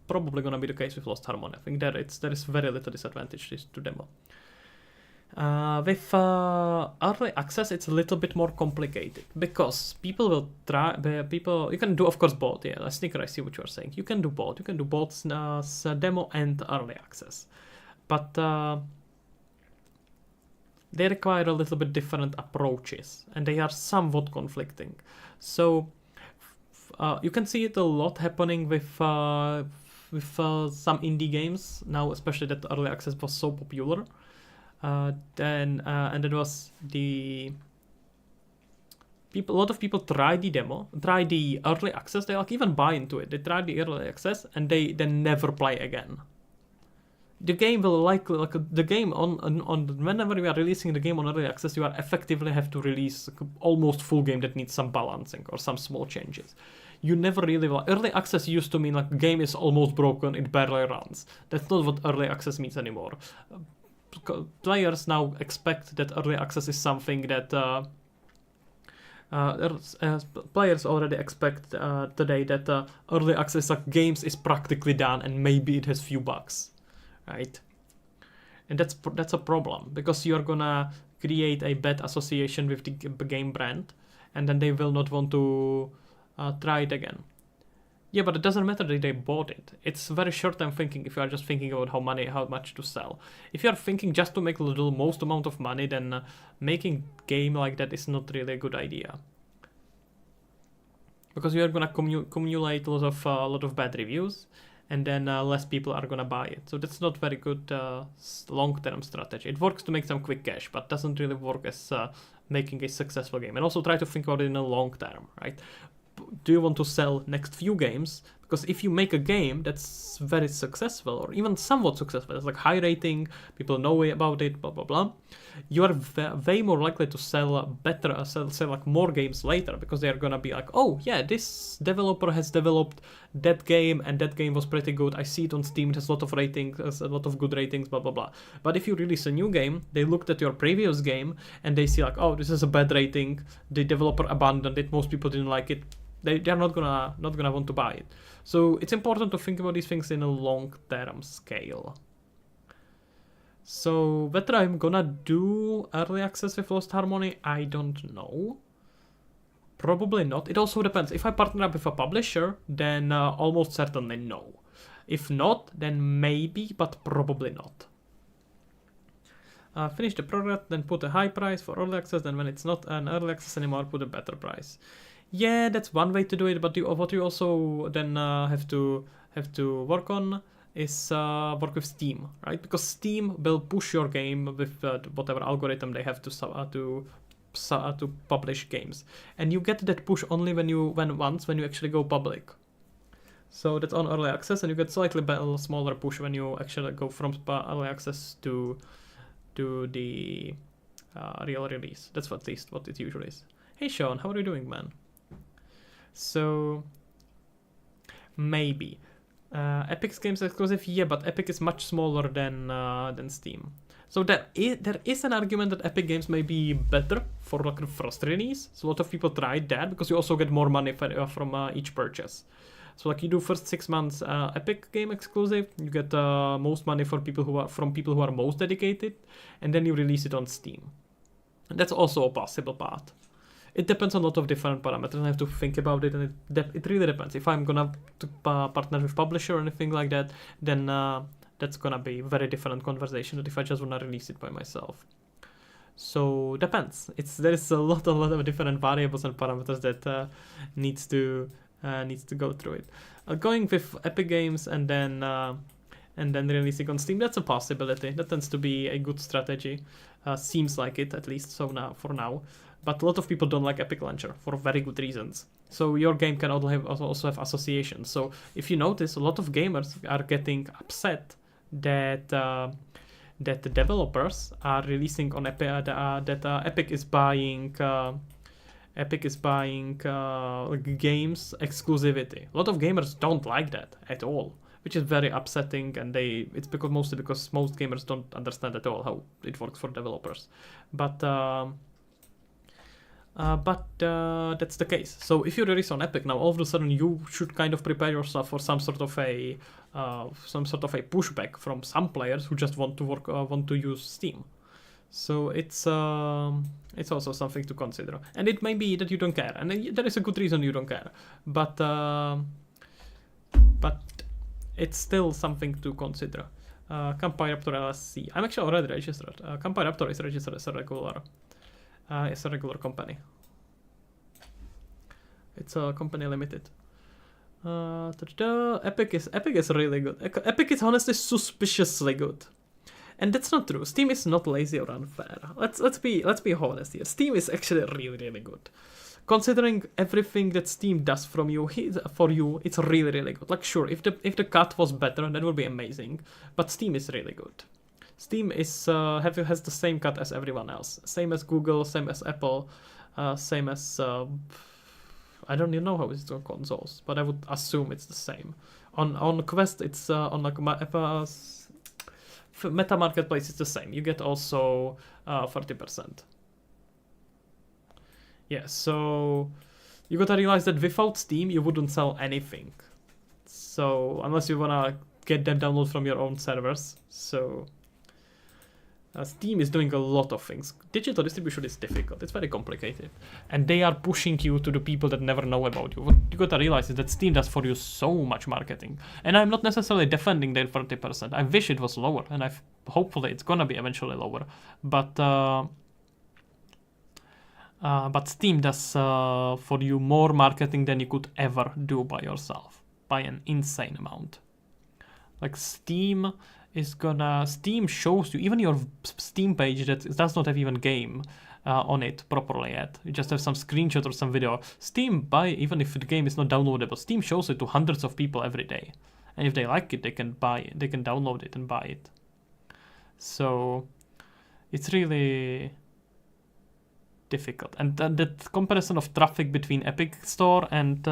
probably going to be the case with Lost Harmony. I think there is very little disadvantage to demo. With early access, it's a little bit more complicated because people will try. You can do, of course, both. Yeah, Sneaker, I see what you are saying. You can do both. You can do both demo and early access, but they require a little bit different approaches, and they are somewhat conflicting. So you can see it a lot happening with some indie games now, especially that early access was so popular. And it was a lot of people try the demo, try the early access, they like even buy into it, they try the early access and they then never play again. The game will likely, the game on whenever you are releasing the game on early access, you are effectively have to release almost full game that needs some balancing or some small changes. You never really will. Early access used to mean like game is almost broken, it barely runs. That's not what early access means anymore. Players now expect that early access is something that players already expect today that early access games is practically done and maybe it has few bugs, right? And that's a problem because you're gonna create a bad association with the game brand, and then they will not want to try it again. Yeah, but it doesn't matter that they bought it. It's very short-term thinking if you are just thinking about how much to sell. If you are thinking just to make the most amount of money, then making game like that is not really a good idea. Because you are gonna accumulate a lot of bad reviews, and then less people are gonna buy it. So that's not very good long-term strategy. It works to make some quick cash, but doesn't really work as making a successful game. And also try to think about it in a long term, right? do you want to sell next few games? Because if you make a game that's very successful or even somewhat successful, it's like high rating, people know about it, blah blah blah, you are way more likely to sell better, sell like more games later, because they're gonna be like, oh yeah, this developer has developed that game and that game was pretty good. I see it on Steam, it has a lot of ratings, has a lot of good ratings, blah blah blah. But if you release a new game, they looked at your previous game and they see like, oh, this is a bad rating, the developer abandoned it, most people didn't like it. They're not gonna want to buy it. So it's important to think about these things in a long-term scale. So whether I'm gonna do early access with Lost Harmony, I don't know. Probably not. It also depends. If I partner up with a publisher, then almost certainly no. If not, then maybe, but probably not. Finish the product, then put a high price for early access, then when it's not an early access anymore, put a better price. Yeah, that's one way to do it, but what you also then have to work on is work with Steam, right? Because Steam will push your game with whatever algorithm they have to publish games, and you get that push only when you actually go public. So that's on early access, and you get slightly smaller push when you actually go from early access to the real release. That's at least what it usually is. Hey Sean, how are you doing, man? So maybe Epic's games exclusive, yeah, but Epic is much smaller than Steam. So there is an argument that Epic games may be better for like the first release. So a lot of people tried that because you also get more money from each purchase. So like you do first 6 months Epic game exclusive, you get most money for people who are most dedicated, and then you release it on Steam. And that's also a possible path. It depends on a lot of different parameters, and I have to think about it, and it really depends. If I'm gonna partner with publisher or anything like that, then that's gonna be a very different conversation than if I just wanna release it by myself. So depends. There is a lot of different variables and parameters that needs to go through it. Going with Epic Games and then releasing on Steam, that's a possibility. That tends to be a good strategy. Seems like it, at least for now. But a lot of people don't like Epic Launcher for very good reasons. So your game can also have associations. So if you notice, a lot of gamers are getting upset that the developers are releasing on Epic, that Epic is buying games exclusivity. A lot of gamers don't like that at all, which is very upsetting, and it's mostly because most gamers don't understand at all how it works for developers. But that's the case. So if you release on Epic now, all of a sudden you should kind of prepare yourself for some sort of a pushback from some players who just want to use Steam. So it's also something to consider, and it may be that you don't care, and there is a good reason you don't care, but it's still something to consider. Campyraptor LSC. I'm actually already registered. Campyraptor is registered as a regular company. It's a company limited. Epic is really good. Epic is honestly suspiciously good. And that's not true. Steam is not lazy or unfair. Let's be honest here. Steam is actually really good. Considering everything that Steam does for you, it's really good. Like sure, if the cut was better, that would be amazing. But Steam is really good. Steam has the same cut as everyone else. Same as Google, same as Apple, same as I don't even know how it's on consoles, but I would assume it's the same. On Quest, it's on like Meta Marketplace, it's the same. You get also 30%. Yeah, so you gotta realize that without Steam, you wouldn't sell anything. So unless you wanna get them download from your own servers. So Steam is doing a lot of things. Digital distribution is difficult. It's very complicated. And they are pushing you to the people that never know about you. What you gotta realize is that Steam does for you so much marketing. And I'm not necessarily defending their 30%. I wish it was lower, and hopefully it's gonna be eventually lower. But Steam does for you more marketing than you could ever do by yourself. By an insane amount. Like Steam shows you, even your Steam page that does not have even game, on it properly yet. You just have some screenshot or some video. Steam, even if the game is not downloadable, Steam shows it to hundreds of people every day. And if they like it, they can buy it. They can download it and buy it. So it's really difficult. And that comparison of traffic between Epic Store and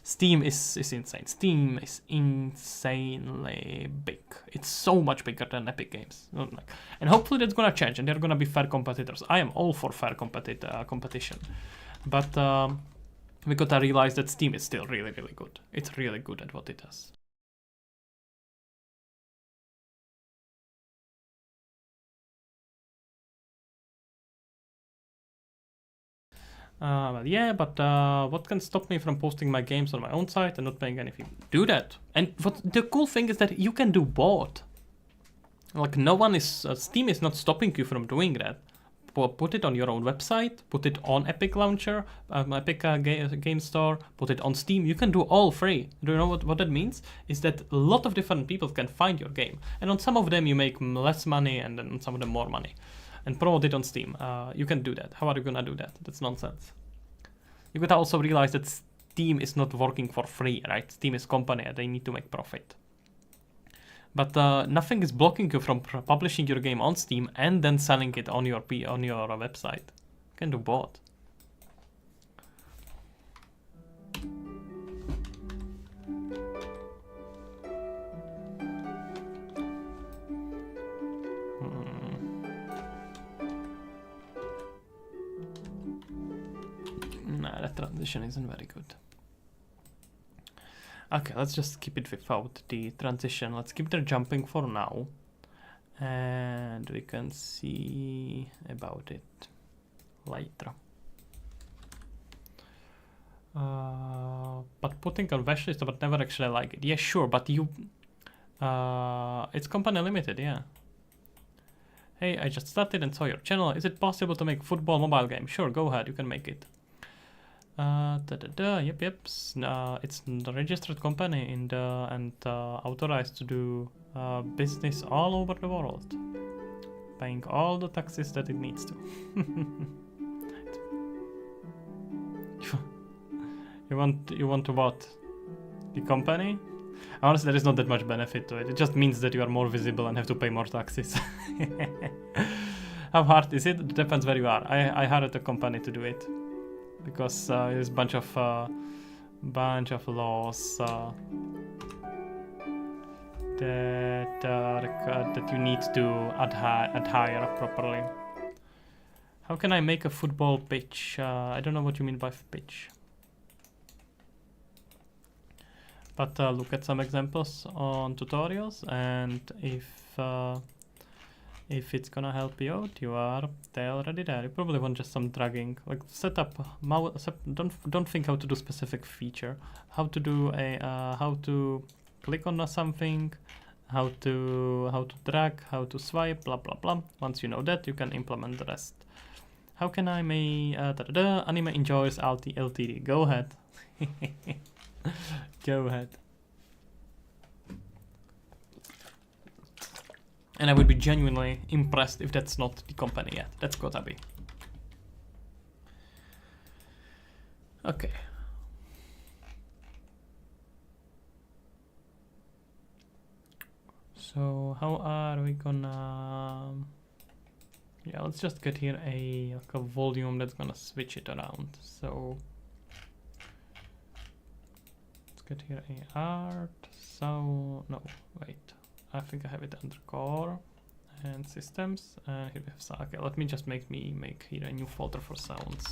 Steam is insane. Steam is insanely big. It's so much bigger than Epic Games. And hopefully that's gonna change and they're gonna be fair competitors. I am all for fair competition. But we gotta realize that Steam is still really, really good. It's really good at what it does. What can stop me from posting my games on my own site and not paying anything? Do that. And what the cool thing is that you can do both. Like no one is, Steam is not stopping you from doing that. Put it on your own website, put it on Epic Launcher, Epic Game Store, put it on Steam. You can do all free. Do you know what that means? Is that a lot of different people can find your game. And on some of them you make less money and then on some of them more money. And promote it on Steam. You can do that. How are you gonna do that? That's nonsense. You gotta also realize that Steam is not working for free, right? Steam is a company and they need to make profit. But nothing is blocking you from publishing your game on Steam and then selling it on your website. You can do both. Nah, that transition isn't very good. Okay, let's just keep it without the transition. Let's keep the jumping for now. And we can see about it later. But putting on Wishlist, but never actually like it. Yeah, sure, but you... it's company limited, yeah. Hey, I just started and saw your channel. Is it possible to make football mobile game? Sure, go ahead, you can make it. Yep. It's the registered company and authorized to do business all over the world, paying all the taxes that it needs to. You want to what? The company? Honestly, there is not that much benefit to it. It just means that you are more visible and have to pay more taxes. How hard is it? It depends where you are. I hired a company to do it. Because there's a bunch of laws that you need to adhere properly. How can I make a football pitch? I don't know what you mean by pitch. But look at some examples on tutorials, and if it's gonna help you out, they're already there. You probably want just some dragging, like set up mouse. Don't think how to do specific feature. How to do how to click on something, how to drag, how to swipe, blah blah blah. Once you know that, you can implement the rest. How can I make anime enjoys LTD? Go ahead. Go ahead. And I would be genuinely impressed if that's not the company yet. That's gotta be. Okay. So how are we gonna... Yeah, let's just get here a volume that's gonna switch it around. So let's get here a art. So no, wait. I think I have it under core and systems, and here we have sound. Okay, let me just make here a new folder for sounds.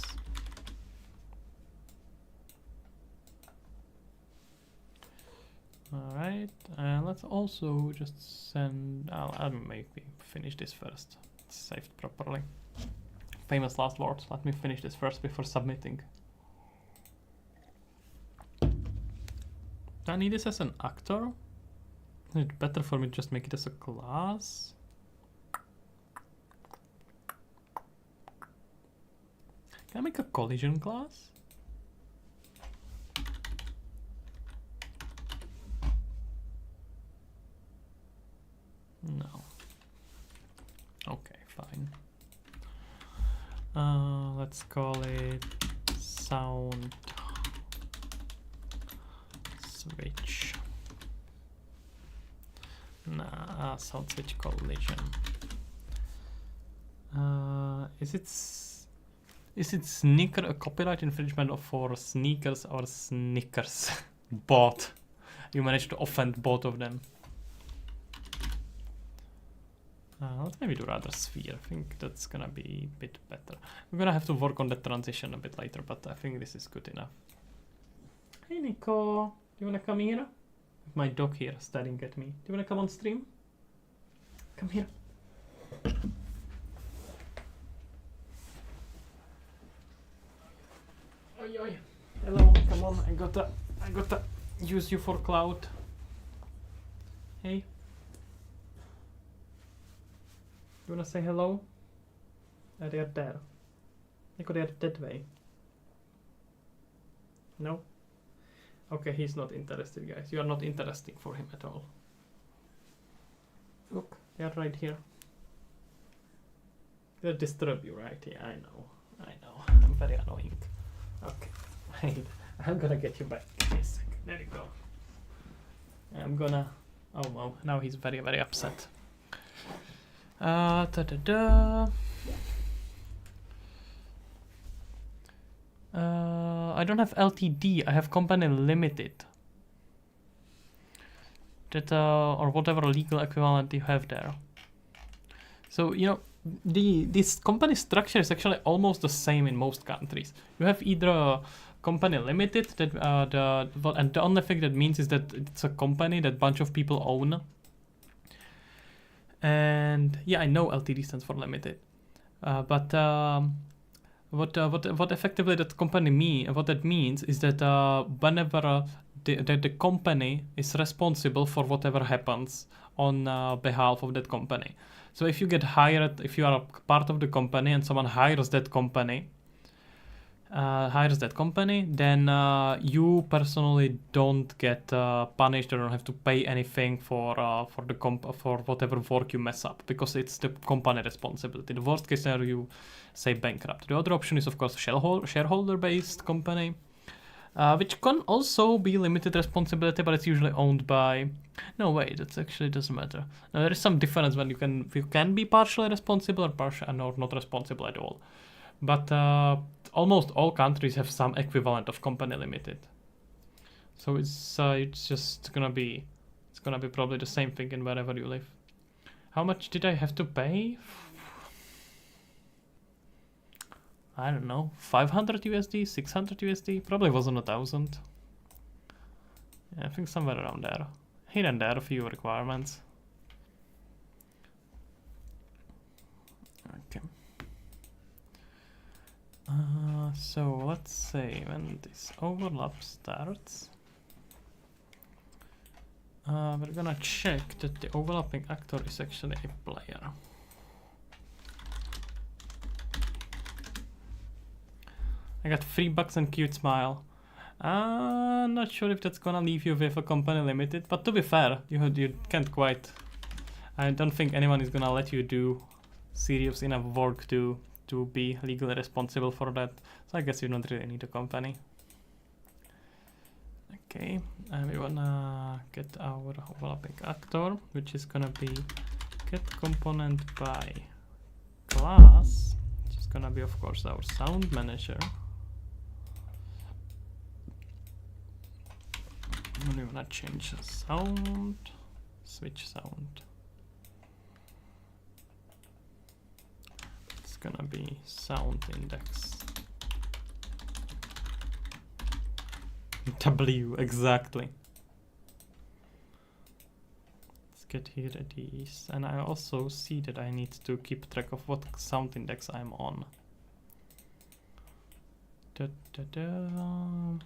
All right, and let's also just send. I'll maybe finish this first. It's saved properly. Famous last words. Let me finish this first before submitting. Do I need this as an actor? It's better for me to just make it as a class. Can I make a collision class? No. Okay, fine. Let's call it sound switch. Nah, sound switch collision. Is it sneaker a copyright infringement for sneakers or Snickers? Both. You managed to offend both of them. Let's maybe do rather sphere. I think that's gonna be a bit better. We're gonna have to work on the transition a bit later, but I think this is good enough. Hey Nico, do you wanna come here? My dog here staring at me. Do you wanna come on stream? Come here. Oi, oi. Hello, come on. I gotta use you for cloud. Hey. You wanna say hello? They are there. Nico, they are that way. No? Okay, he's not interested, guys. You are not interesting for him at all. Look, they are right here. They'll disturb you, right? Yeah, I know. I'm very annoying. Okay, wait. I'm gonna get you back. Give me a second. There you go. I'm gonna... Oh, wow. Now he's very, very upset. I don't have LTD, I have company limited. That or whatever legal equivalent you have there. So you know, this company structure is actually almost the same in most countries. You have either a company limited that and the only thing that means is that it's a company that bunch of people own. And yeah, I know LTD stands for limited, but what effectively that company what that means is that whenever the company is responsible for whatever happens on behalf of that company. So if you get hired, if you are a part of the company and someone hires that company, then you personally don't get punished or don't have to pay anything for whatever work you mess up, because it's the company responsibility. The worst case scenario, you say bankrupt. The other option is of course shareholder-based company, which can also be limited responsibility, but it's usually owned by... No, wait, that actually doesn't matter. Now, there is some difference when you can be partially responsible or not responsible at all. But almost all countries have some equivalent of company limited. So it's just gonna be probably the same thing in wherever you live. How much did I have to pay? I don't know, 500 USD, 600 USD, probably wasn't 1,000. Yeah, I think somewhere around there. Here and there, a few requirements. Okay. So let's say when this overlap starts, we're gonna check that the overlapping actor is actually a player. I got $3 and cute smile. Not sure if that's gonna leave you with a company limited, but to be fair, you can't quite. I don't think anyone is gonna let you do serious enough work to be legally responsible for that. So I guess you don't really need a company. Okay, and we wanna get our overlapping actor, which is gonna be get component by class, which is gonna be of course our sound manager. And we wanna change the sound, switch sound. It's gonna be sound index. W, exactly. Let's get here at these. And I also see that I need to keep track of what sound index I'm on. Da, da, da.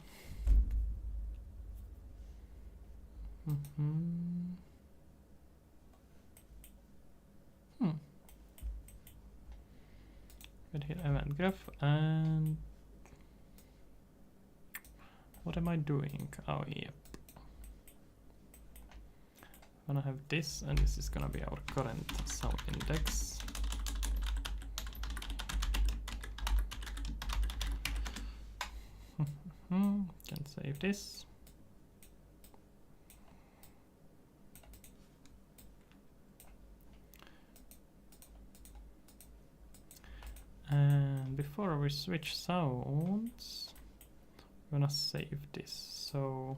Get here event graph, and what am I doing? Oh, yep. I'm gonna have this, and this is gonna be our current sound index. Can save this. And before we switch sounds, I'm gonna save this. So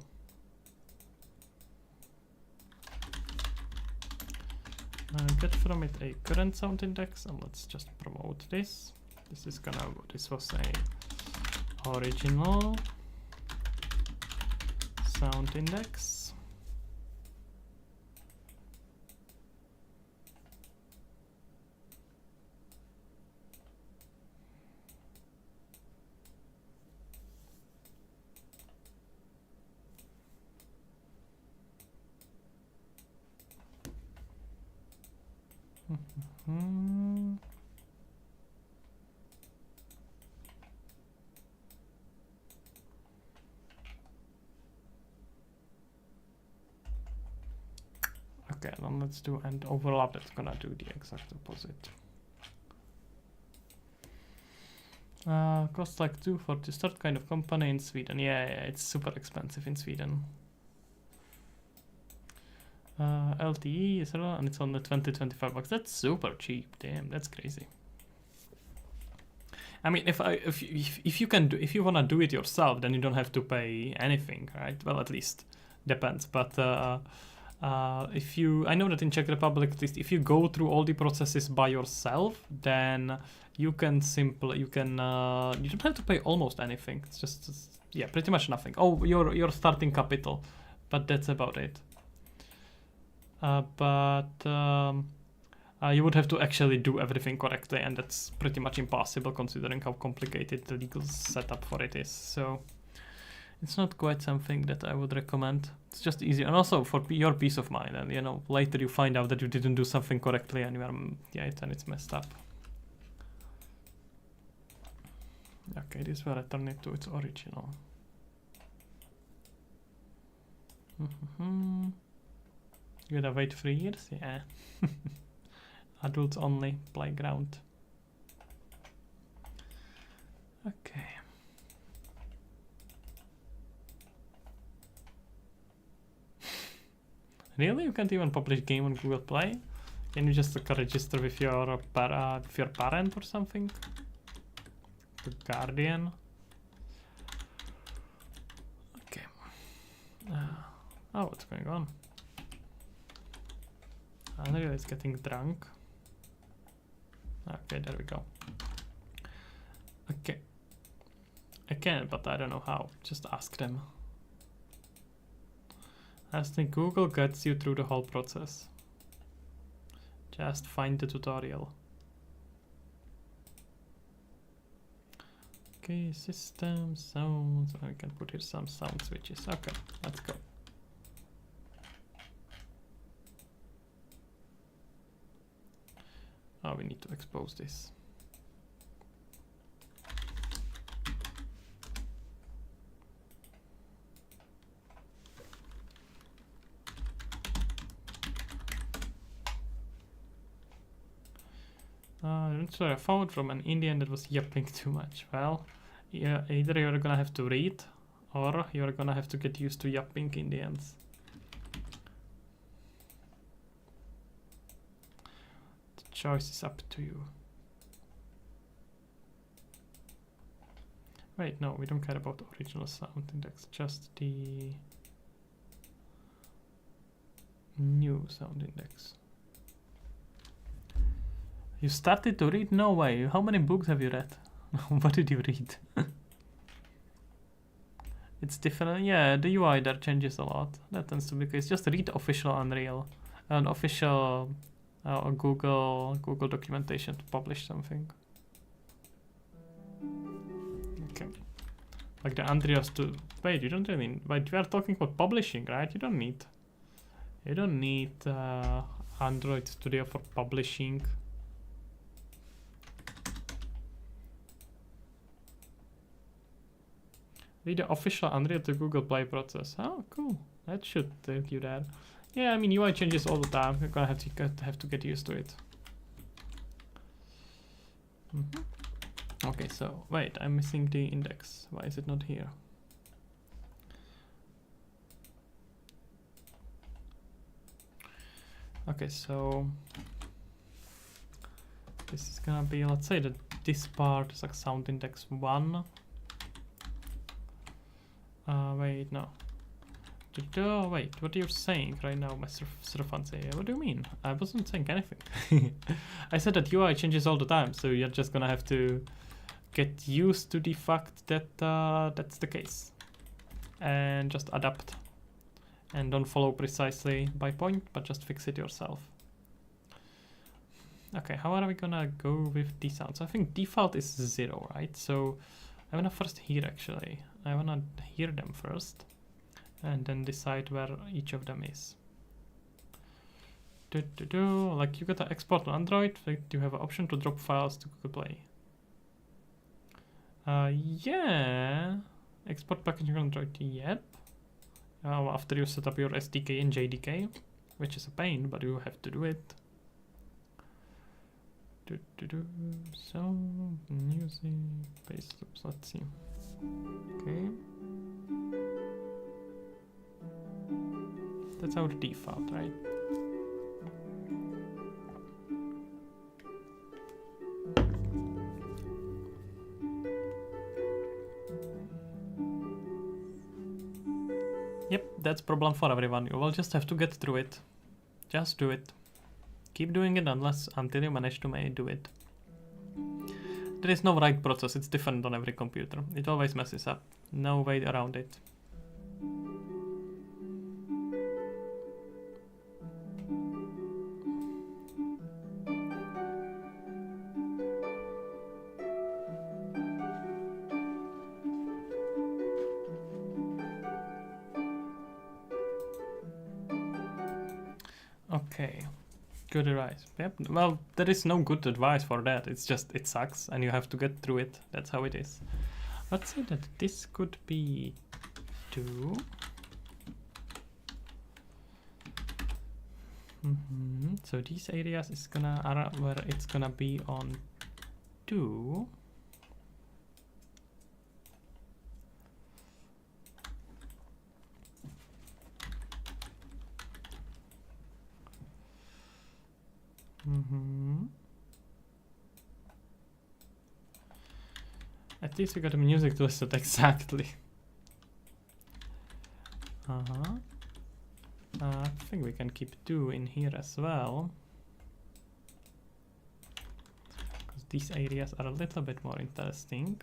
get from it a current sound index, and let's just promote this. This is gonna, this was a original sound index. Okay, then let's do an overlap that's gonna do the exact opposite. Costs like 2 for to start kind of company in Sweden. Yeah, it's super expensive in Sweden. LTE is and it's only 20-25 bucks. That's super cheap. Damn, that's crazy. I mean, if you wanna do it yourself, then you don't have to pay anything, right? Well, at least depends. But I know that in Czech Republic, at least if you go through all the processes by yourself, then you can you don't have to pay almost anything. It's just yeah, pretty much nothing. Oh, your starting capital, but that's about it. You would have to actually do everything correctly, and that's pretty much impossible considering how complicated the legal setup for it is. So it's not quite something that I would recommend. It's just easy, and also for your peace of mind. And you know, later you find out that you didn't do something correctly, and you are then it's messed up. Okay, this will return it to its original. You gotta wait 3 years, yeah. Adults only playground. Okay. Really? You can't even publish game on Google Play? Can you just register with your parent or something? The guardian? Okay. Oh, what's going on? Unreal is getting drunk. Okay, there we go. Okay. I can, but I don't know how. Just ask them. I think Google gets you through the whole process. Just find the tutorial. Okay, system, sounds. I can put here some sound switches. Okay, let's go. Oh, we need to expose this. So I found from an Indian that was yapping too much. Well, yeah, either you're gonna have to read, or you're gonna have to get used to yapping Indians. The choice is up to you. Wait, no, we don't care about the original sound index, just the new sound index. You started to read? No way. How many books have you read? What did you read? It's different. Yeah, the UI there changes a lot. That tends to be the case. Just read official Unreal and official Google documentation to publish something. Okay. Like the Unreal to wait. You don't really. But we are talking about publishing, right? You don't need Android Studio for publishing. Read the official Unreal to Google Play process. Oh, cool. That should take you there. Yeah, I mean UI changes all the time. You're gonna have to get used to it. Okay, so wait, I'm missing the index. Why is it not here? Okay, so this is gonna be, let's say that this part is like sound index 1. Wait, no. Wait, what are you saying right now, Mr. Fansi? What do you mean? I wasn't saying anything. I said that UI changes all the time, so you're just gonna have to get used to the fact that that's the case. And just adapt. And don't follow precisely by point, but just fix it yourself. Okay, how are we gonna go with the sounds? I think default is 0, right? So I wanna first hear actually. I wanna hear them first and then decide where each of them is. Like you gotta export to Android, you have an option to drop files to Google Play. Yeah, export packaging on Android, yep. After you set up your SDK and JDK, which is a pain, but you have to do it. So, music, bass loops, let's see. Okay. That's our default, right? Yep, that's problem for everyone. You will just have to get through it. Just do it. Keep doing it until you manage to do it. There is no right process, it's different on every computer. It always messes up. No way around it. Okay. Good advice. Yep. Well, there is no good advice for that. It's just, it sucks and you have to get through it. That's how it is. Let's say that this could be 2. So these areas is gonna, where it's gonna be on 2. At least we got the music listed exactly. I think we can keep 2 in here as well. Because these areas are a little bit more interesting.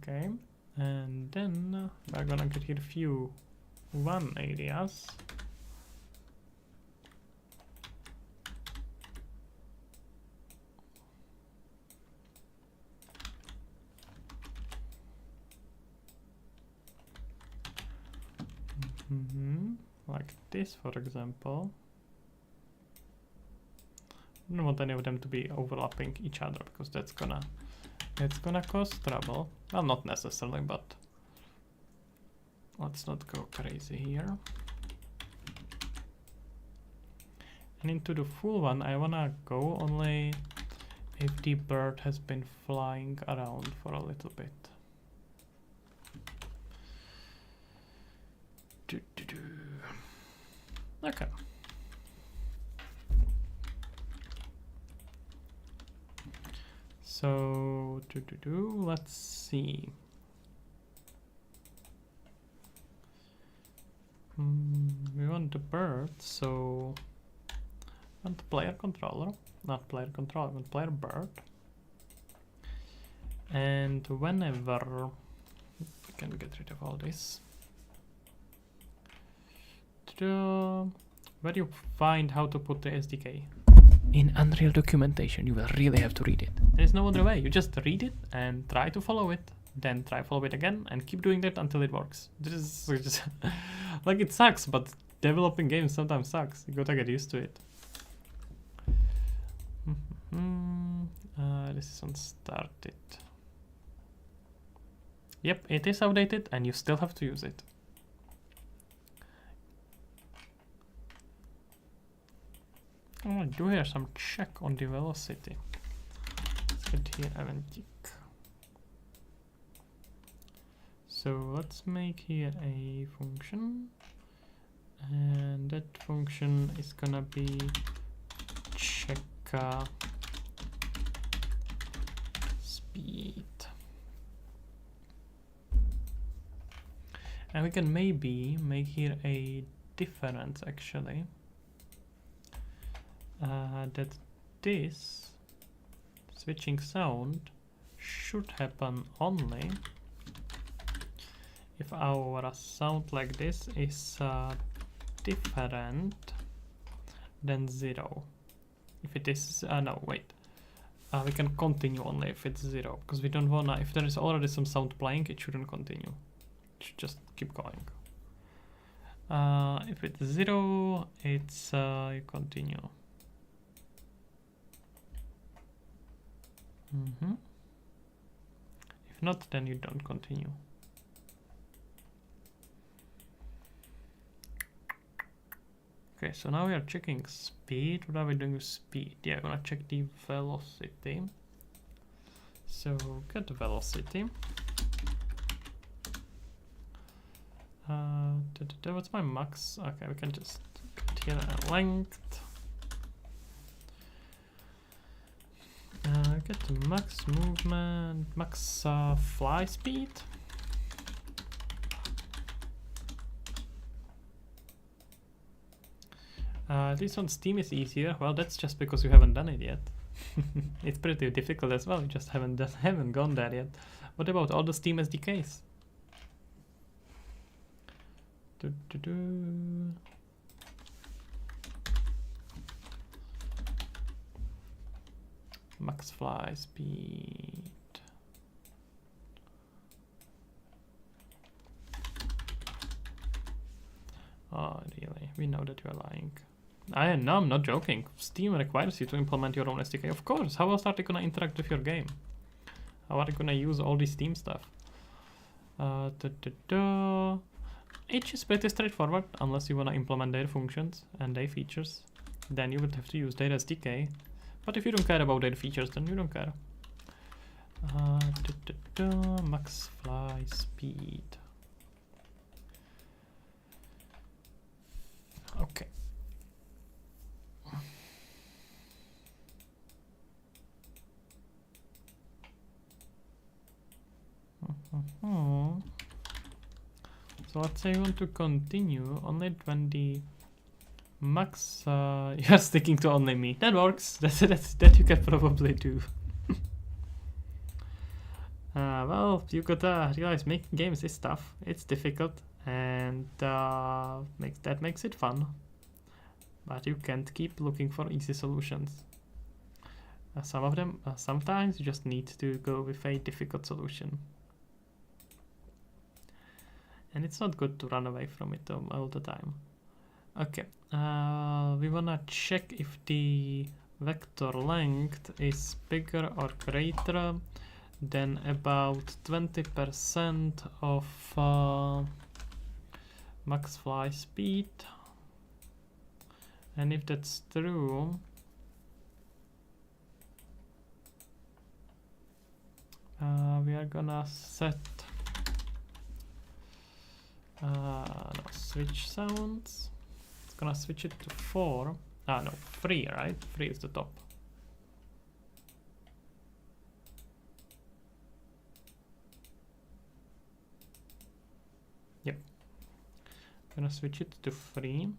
Okay, and then we're gonna get here a few 1 areas. Like this, for example. I don't want any of them to be overlapping each other because that's gonna cause trouble. Well, not necessarily, but let's not go crazy here. And into the full one, I wanna go only if the bird has been flying around for a little bit. Okay. So, let's see. We want the bird, so I want the player controller, not player controller, I want player bird. And whenever we can get rid of all this, where do you find how to put the SDK? In Unreal documentation, you will really have to read it. There is no other way. You just read it and try to follow it. Then try follow it again and keep doing that until it works. This is just like, it sucks, but developing games sometimes sucks. You gotta get used to it. This is unstarted. Yep, it is outdated and you still have to use it. I do here some check on the velocity. Let's get here event tick. So let's make here a function, and that function is gonna be check speed. And we can maybe make here a difference actually, that this switching sound should happen only if our sound like this is different than 0. If it is, no, wait. We can continue only if it's 0, because we don't wanna, if there is already some sound playing, it shouldn't continue. It should just keep going. If it's 0, it's, you continue. If not, then you don't continue. Okay, so now we are checking speed. What are we doing with speed? Yeah, I'm gonna check the velocity. So get the velocity. What's my max? Okay, we can just get here a length. Get the max movement, max fly speed. This on Steam is easier. Well, that's just because you haven't done it yet. It's pretty difficult as well. You just haven't gone there yet. What about all the Steam SDKs? Max fly speed. Oh, really? We know that you are lying. No, I'm not joking. Steam requires you to implement your own SDK. Of course. How else are they gonna interact with your game? How are they gonna use all this Steam stuff? It is pretty straightforward, unless you wanna implement their functions and their features. Then you would have to use their SDK. But if you don't care about their features, then you don't care. Max fly speed. Okay. So let's say you want to continue only when the max, you're sticking to only me. That works. That you can probably do. Well, you gotta realize making games is tough. It's difficult, and that makes it fun. But you can't keep looking for easy solutions. Some of them, sometimes you just need to go with a difficult solution. And it's not good to run away from it all the time. Okay, we wanna check if the vector length is bigger or greater than about 20% of max fly speed. And if that's true, we are gonna set switch sounds. It's gonna switch it to 4. No, 3, right? 3 is the top. Yep. I'm gonna switch it to 3.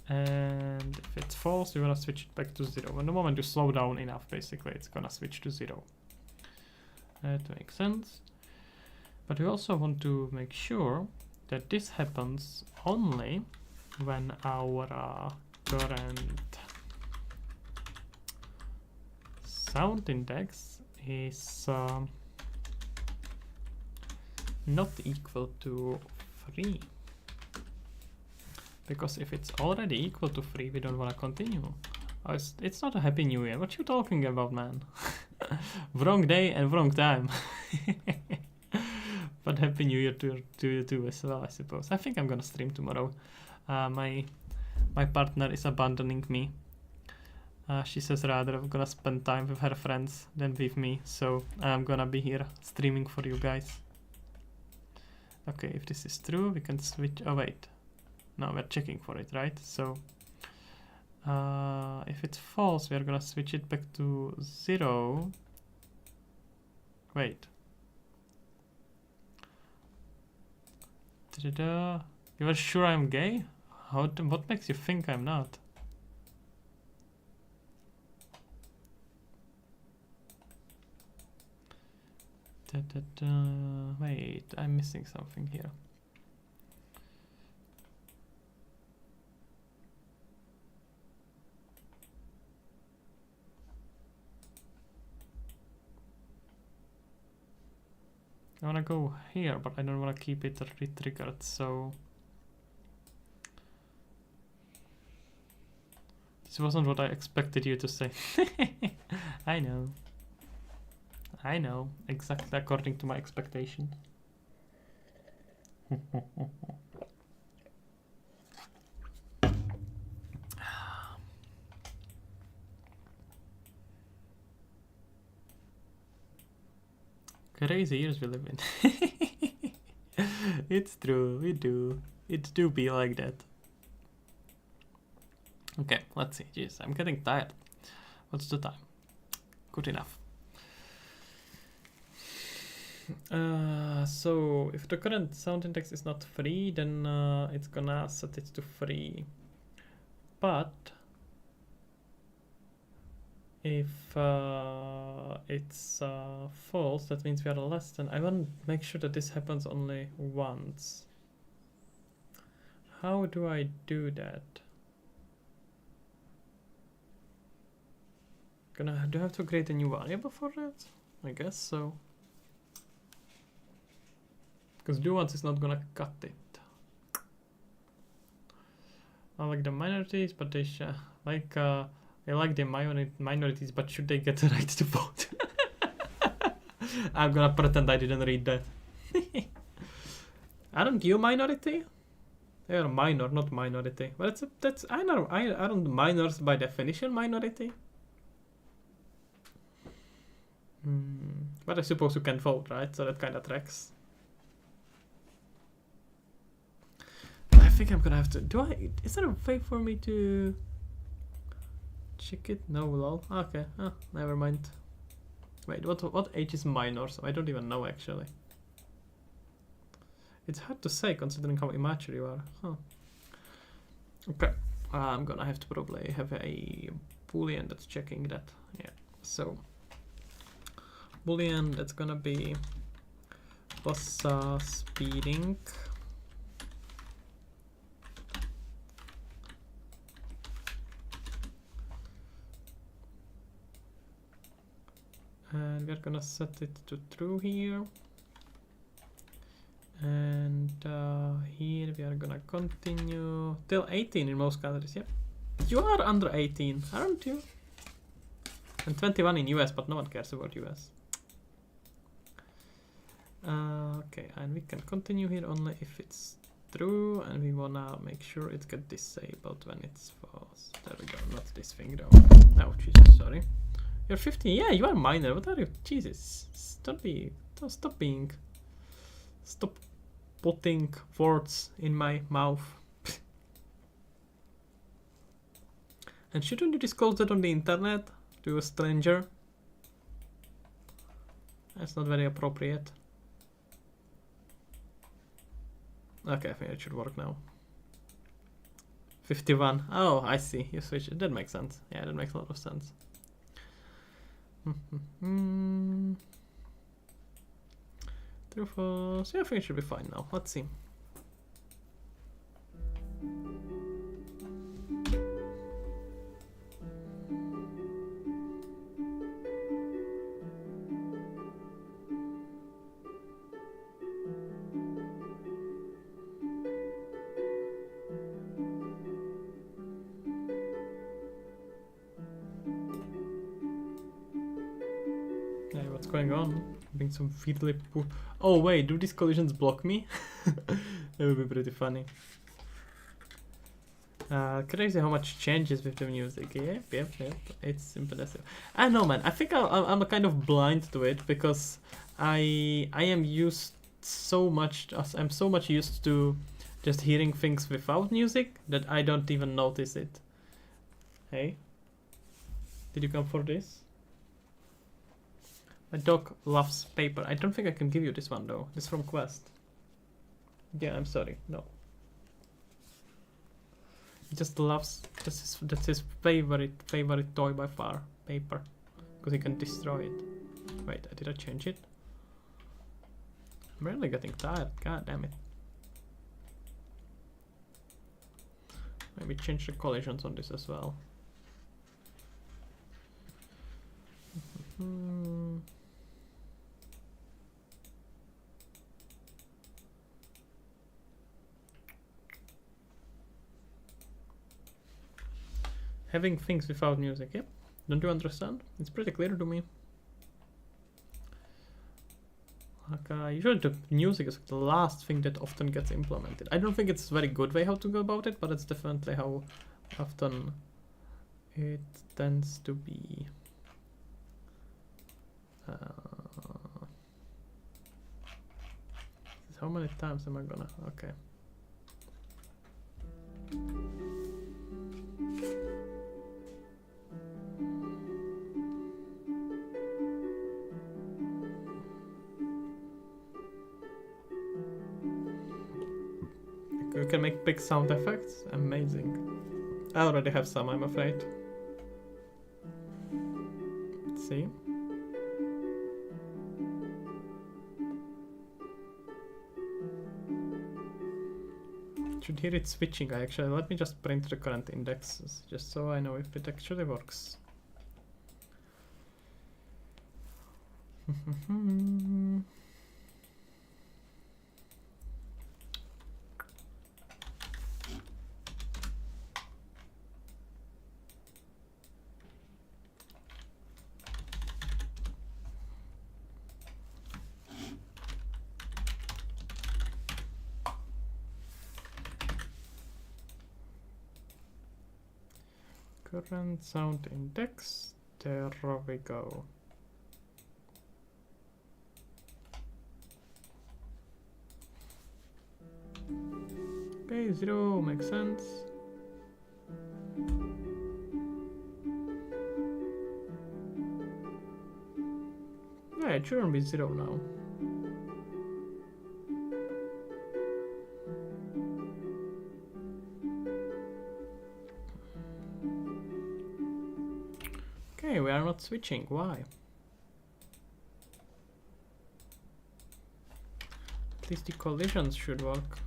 And if it's false, you're gonna switch it back to 0. And the moment you slow down enough, basically, it's gonna switch to 0. That makes sense. But we also want to make sure that this happens only when our current sound index is not equal to 3. Because if it's already equal to 3, we don't want to continue. Oh, it's not a Happy New Year. What you talking about, man? Wrong day and wrong time. But Happy New Year to you too as well, I suppose. I think I'm gonna stream tomorrow. My My partner is abandoning me. She says rather I'm gonna spend time with her friends than with me, so I'm gonna be here streaming for you guys. Okay, if this is true, we can switch. Oh wait, no, we're checking for it, right? So if it's false, we're gonna switch it back to 0. Wait. Ta-da-da. You are sure I'm gay? What makes you think I'm not? Wait, I'm missing something here. I wanna go here, but I don't wanna keep it re-triggered, so... This wasn't what I expected you to say. I know. I know, exactly according to my expectation. Crazy years we live in. It's true, we do. It do be like that. Okay, let's see. Jeez, I'm getting tired. What's the time? Good enough. So if the current sound index is not free, then it's gonna set it to free. But if it's false, that means we are less than. I want to make sure that this happens only once. How do I do that? Do I have to create a new variable for that? I guess so. Because do once is not gonna cut it. I like the minorities, but they I like the minorities, but should they get the right to vote? I'm gonna pretend I didn't read that. Aren't you minority? You're minor, not minority. But that's aren't minors by definition minority? But I suppose you can vote, right? So that kind of tracks. I think I'm gonna have to. Is there a way for me to check it? No, lol. Okay. Oh, never mind. Wait, what age is minor? So I don't even know actually. It's hard to say considering how immature you are. Huh. Okay. I'm gonna have to probably have a boolean that's checking that. Yeah. So boolean that's gonna be speeding. And we're gonna set it to true here. And here we are gonna continue till 18 in most countries. Yep. You are under 18, aren't you? And 21 in US, but no one cares about US. Okay, and we can continue here only if it's true, and we wanna make sure it gets disabled when it's false. There we go, not this thing though. Oh Jesus, sorry. You're 15. Yeah, you are minor. What are you? Jesus, stop putting words in my mouth. And shouldn't you disclose that on the internet to a stranger? That's not very appropriate. Okay, I think it should work now. 51. Oh, I see. You switch it. That makes sense. Yeah, that makes a lot of sense. True, false. Yeah, I think it should be fine now. Let's see. What's going on? Being some fiddly poo. Oh wait, do these collisions block me? That would be pretty funny. Crazy how much changes with the music. Yep. It's impressive. I know, man. I think I'm kind of blind to it because I am used so much. I'm so much used to just hearing things without music that I don't even notice it. Hey, did you come for this? My dog loves paper. I don't think I can give you this one though. This from Quest. Yeah, I'm sorry. No. He just loves. That's his favorite toy by far. Paper, because he can destroy it. Wait, did I change it? I'm really getting tired. God damn it. Maybe change the collisions on this as well. Having things without music, yep. Don't you understand? It's pretty clear to me. Like, usually the music is the last thing that often gets implemented. I don't think it's a very good way how to go about it, but it's definitely how often it tends to be. How many times am I gonna? Okay. You can make big sound effects. Amazing. I already have some, I'm afraid. Let's see. Should hear it switching. Let me just print the current indexes just so I know if it actually works. Current sound index. There we go. Okay, 0 makes sense. Yeah, it shouldn't be 0 now. Okay, we are not switching. Why? At least the collisions should work.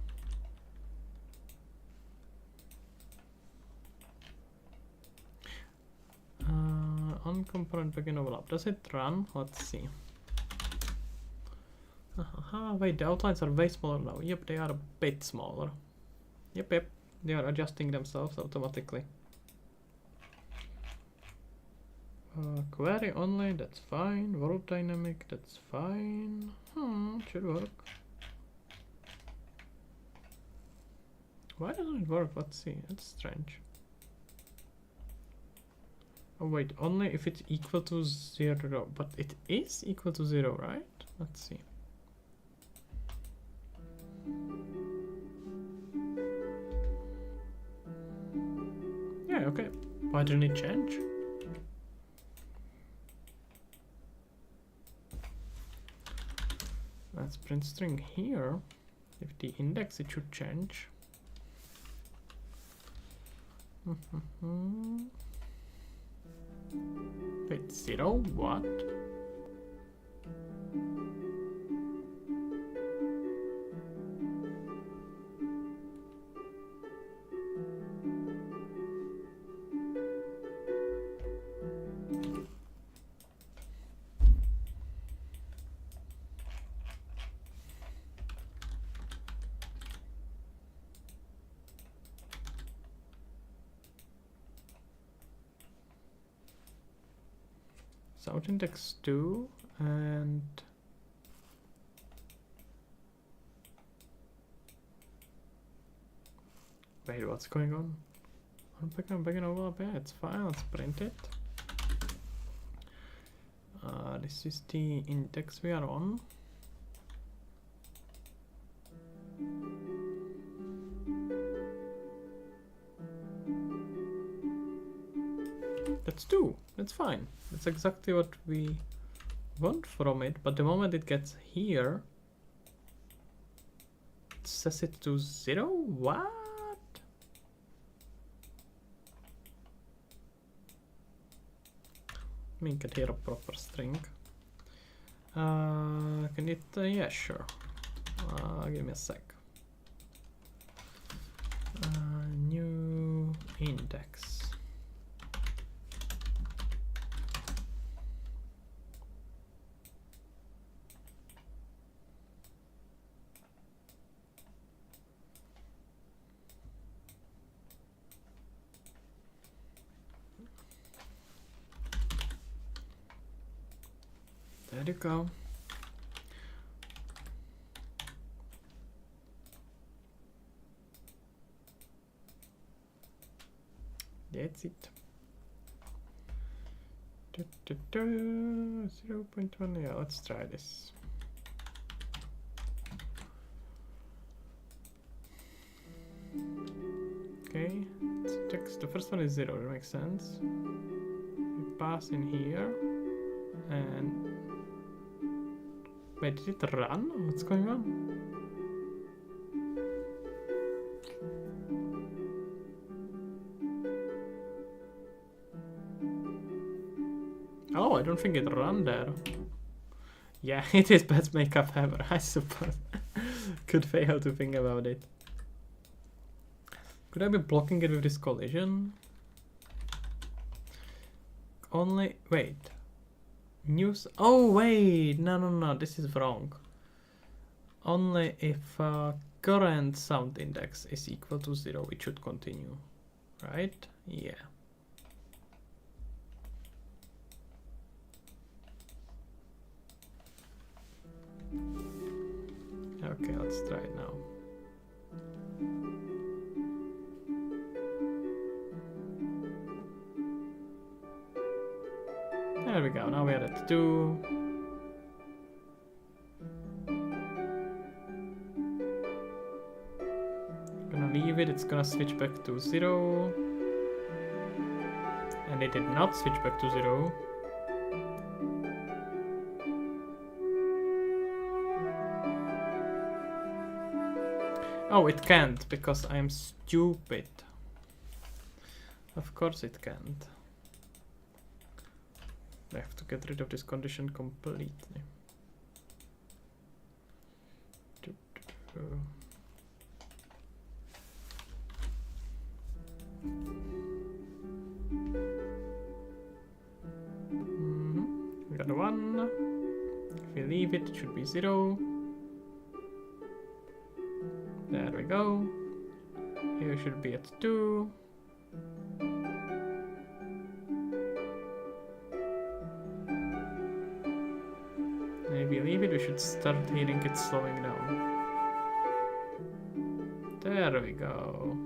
On component begin overlap. Does it run? Let's see. Wait, the outlines are way smaller now. Yep, they are a bit smaller. Yep. They are adjusting themselves automatically. Query only, that's fine. World dynamic, that's fine. Should work. Why doesn't it work? Let's see. That's strange. Oh wait, only if it's equal to 0. But it is equal to 0, right? Let's see. Yeah, okay. Why didn't it change? Let's print string here. If the index, it should change. Wait, 0? What? Sound index 2 and wait, what's going on? Backing over, yeah, it's fine, let's print it. This is the index we are on. That's 2, that's fine. That's exactly what we want from it, but the moment it gets here, it says it to 0? What? Make it here a proper string. Can it, yeah, sure. Give me a sec. New index. There you go. That's it. 0.1, yeah, let's try this. Okay, text, the first one is 0, that makes sense. We pass in here, and wait, did it run? What's going on? Oh, I don't think it ran there. Yeah, it is best makeup ever, I suppose. Could fail to think about it. Could I be blocking it with this collision? Only, wait. News, oh wait, no, this is wrong. Only if current sound index is equal to 0, it should continue, right? Yeah. Okay, let's try it now. There we go, now we are at 2. Gonna leave it, it's gonna switch back to 0. And it did not switch back to 0. Oh, it can't, because I'm stupid. Of course it can't. I have to get rid of this condition completely. We got a 1. If we leave it, it should be 0. There we go. Here should be at 2. Maybe leave it, we should start hearing it slowing down. There we go.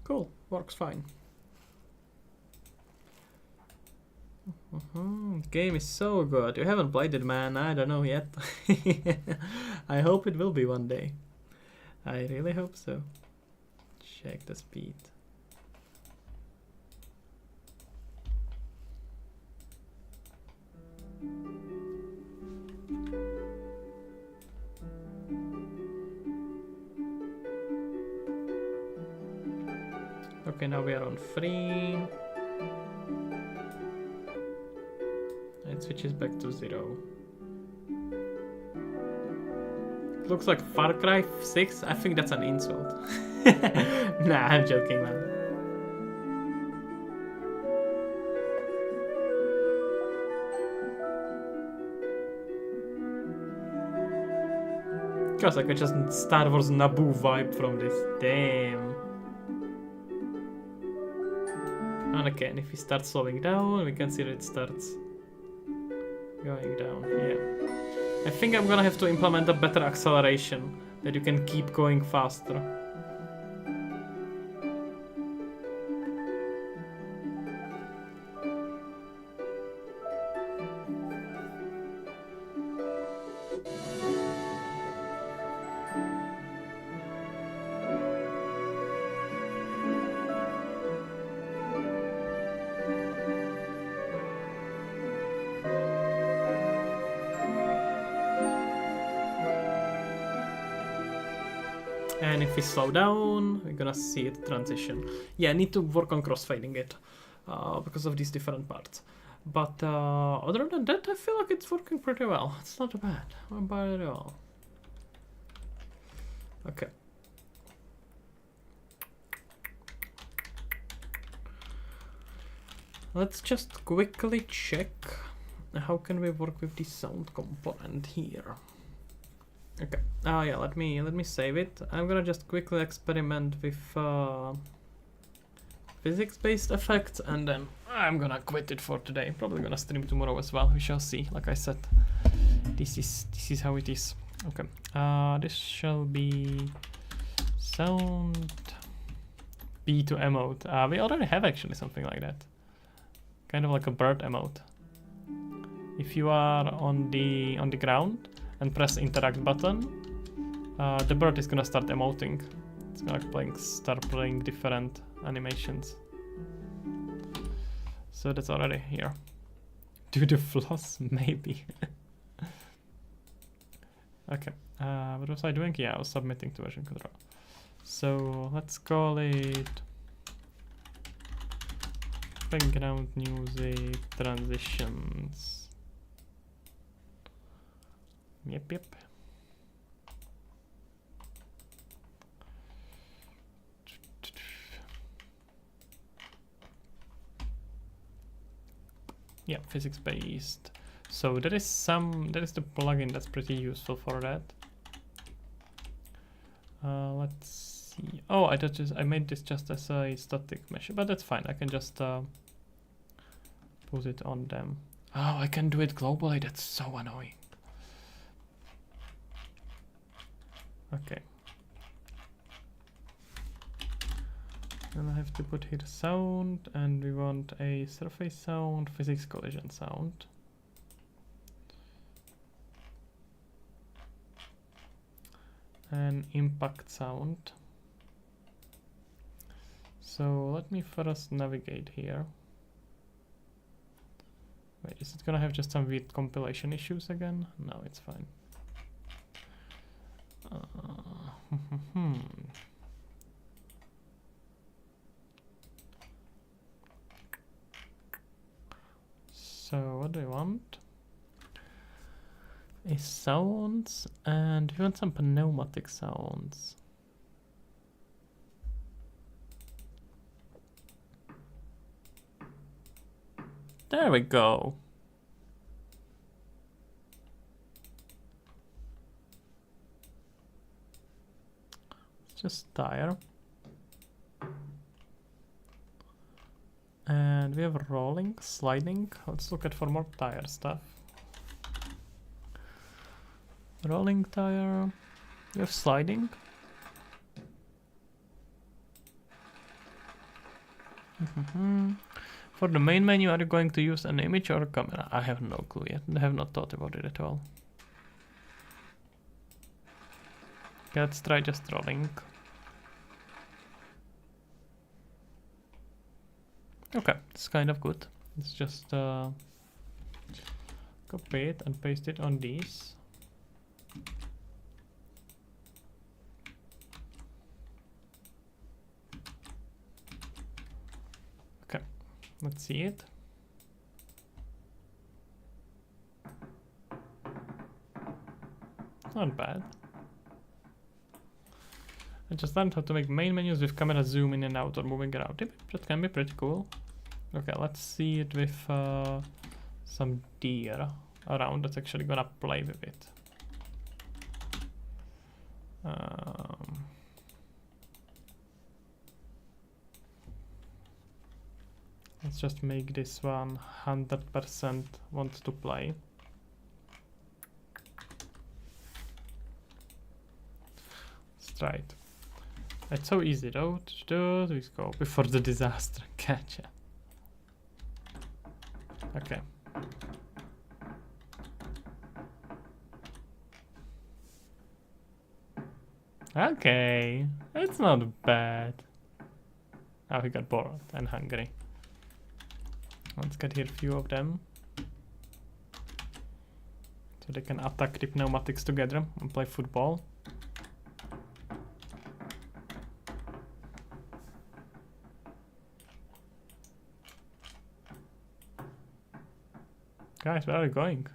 Cool, works fine. Game is so good. You haven't played it, man. I don't know yet. I hope it will be one day. I really hope so. Check the speed. Okay, now we are on 3. It switches back to 0. Looks like Far Cry 6. I think that's an insult. Nah, I'm joking, man. Cause like I just Star Wars Naboo vibe from this. Damn. And again, if we start slowing down, we can see that it starts Going down, yeah. I think I'm gonna have to implement a better acceleration that you can keep going faster. And if we slow down, we're gonna see it transition. Yeah, I need to work on crossfading it because of these different parts. But other than that, I feel like it's working pretty well. It's not bad, not bad at all. Okay. Let's just quickly check how can we work with the sound component here. Okay. Oh yeah, let me save it. I'm gonna just quickly experiment with physics-based effects, and then I'm gonna quit it for today. Probably gonna stream tomorrow as well. We shall see. Like I said, this is how it is. Okay. This shall be sound B to emote. We already have actually something like that. Kind of like a bird emote. If you are on the ground and press interact button, the bird is gonna start emoting. It's gonna start playing different animations. So that's already here. Do the floss? Maybe. Okay. What was I doing? Yeah, I was submitting to version control. So let's call it background music transitions. Yep. Yeah, physics based. So there is the plugin that's pretty useful for that. Let's see. Oh, I made this just as a static mesh, but that's fine. I can just put it on them. Oh, I can do it globally. That's so annoying. Okay. And I have to put here sound, and we want a surface sound, physics collision sound. And impact sound. So let me first navigate here. Wait, is it gonna have just some weird compilation issues again? No, it's fine. So what do we want? Is sounds, and we want some pneumatic sounds. There we go. It's just tire. And we have rolling, sliding. Let's look at for more tire stuff. Rolling tire. We have sliding. For the main menu, are you going to use an image or a camera? I have no clue yet. I have not thought about it at all. Okay, let's try just rolling. Okay, it's kind of good. Let's just copy it and paste it on these. Okay, let's see it. Not bad. I just learned how to make main menus with camera zoom in and out or moving around. That can be pretty cool. Okay, let's see it with some deer around that's actually gonna play with it. Let's just make this one 100% want to play. right. It's so easy though to do. We go before the disaster. Gotcha. Okay. Okay, it's not bad. Oh, he got bored and hungry. Let's get here a few of them. So they can attack the pneumatics together and play football. Guys, where are you going?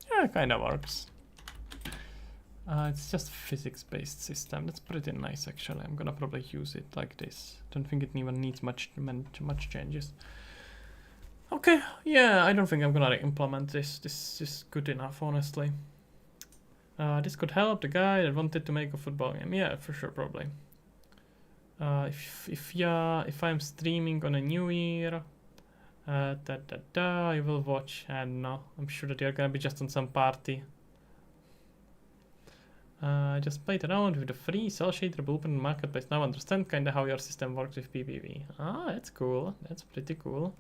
Yeah, it kinda works. It's just physics-based system. That's pretty nice, actually. I'm gonna probably use it like this. Don't think it even needs much changes. Okay, yeah, I don't think I'm gonna implement this. This is good enough, honestly. This could help the guy that wanted to make a football game. Yeah, for sure, probably. If I'm streaming on a new year, I will watch. I don't know. I'm sure that you're gonna be just on some party. Just played around with the free cell shader blueprint marketplace. Now understand kinda how your system works with PPV. Ah, that's cool. That's pretty cool.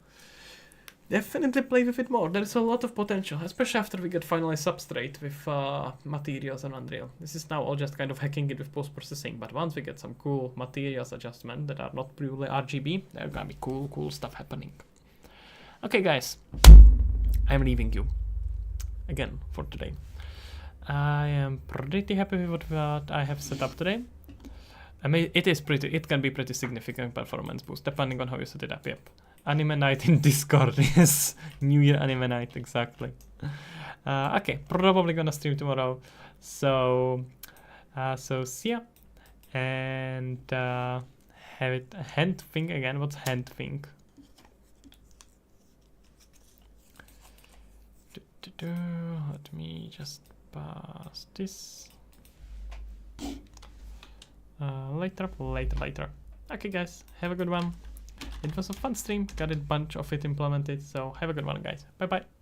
Definitely play with it more. There's a lot of potential, especially after we get finally substrate with materials and Unreal. This is now all just kind of hacking it with post-processing, but once we get some cool materials adjustment that are not purely RGB, there's gonna be cool stuff happening. Okay, guys, I'm leaving you again for today. I am pretty happy with what I have set up today. I mean, it can be pretty significant performance boost depending on how you set it up. Yep. Anime night in Discord, yes. New Year anime night, exactly. Okay, probably gonna stream tomorrow. So see ya. And have it hand thing again. What's hand thing? Let me just pass this. Later. Okay, guys, have a good one. It was a fun stream. Got a bunch of it implemented. So have a good one, guys. Bye bye.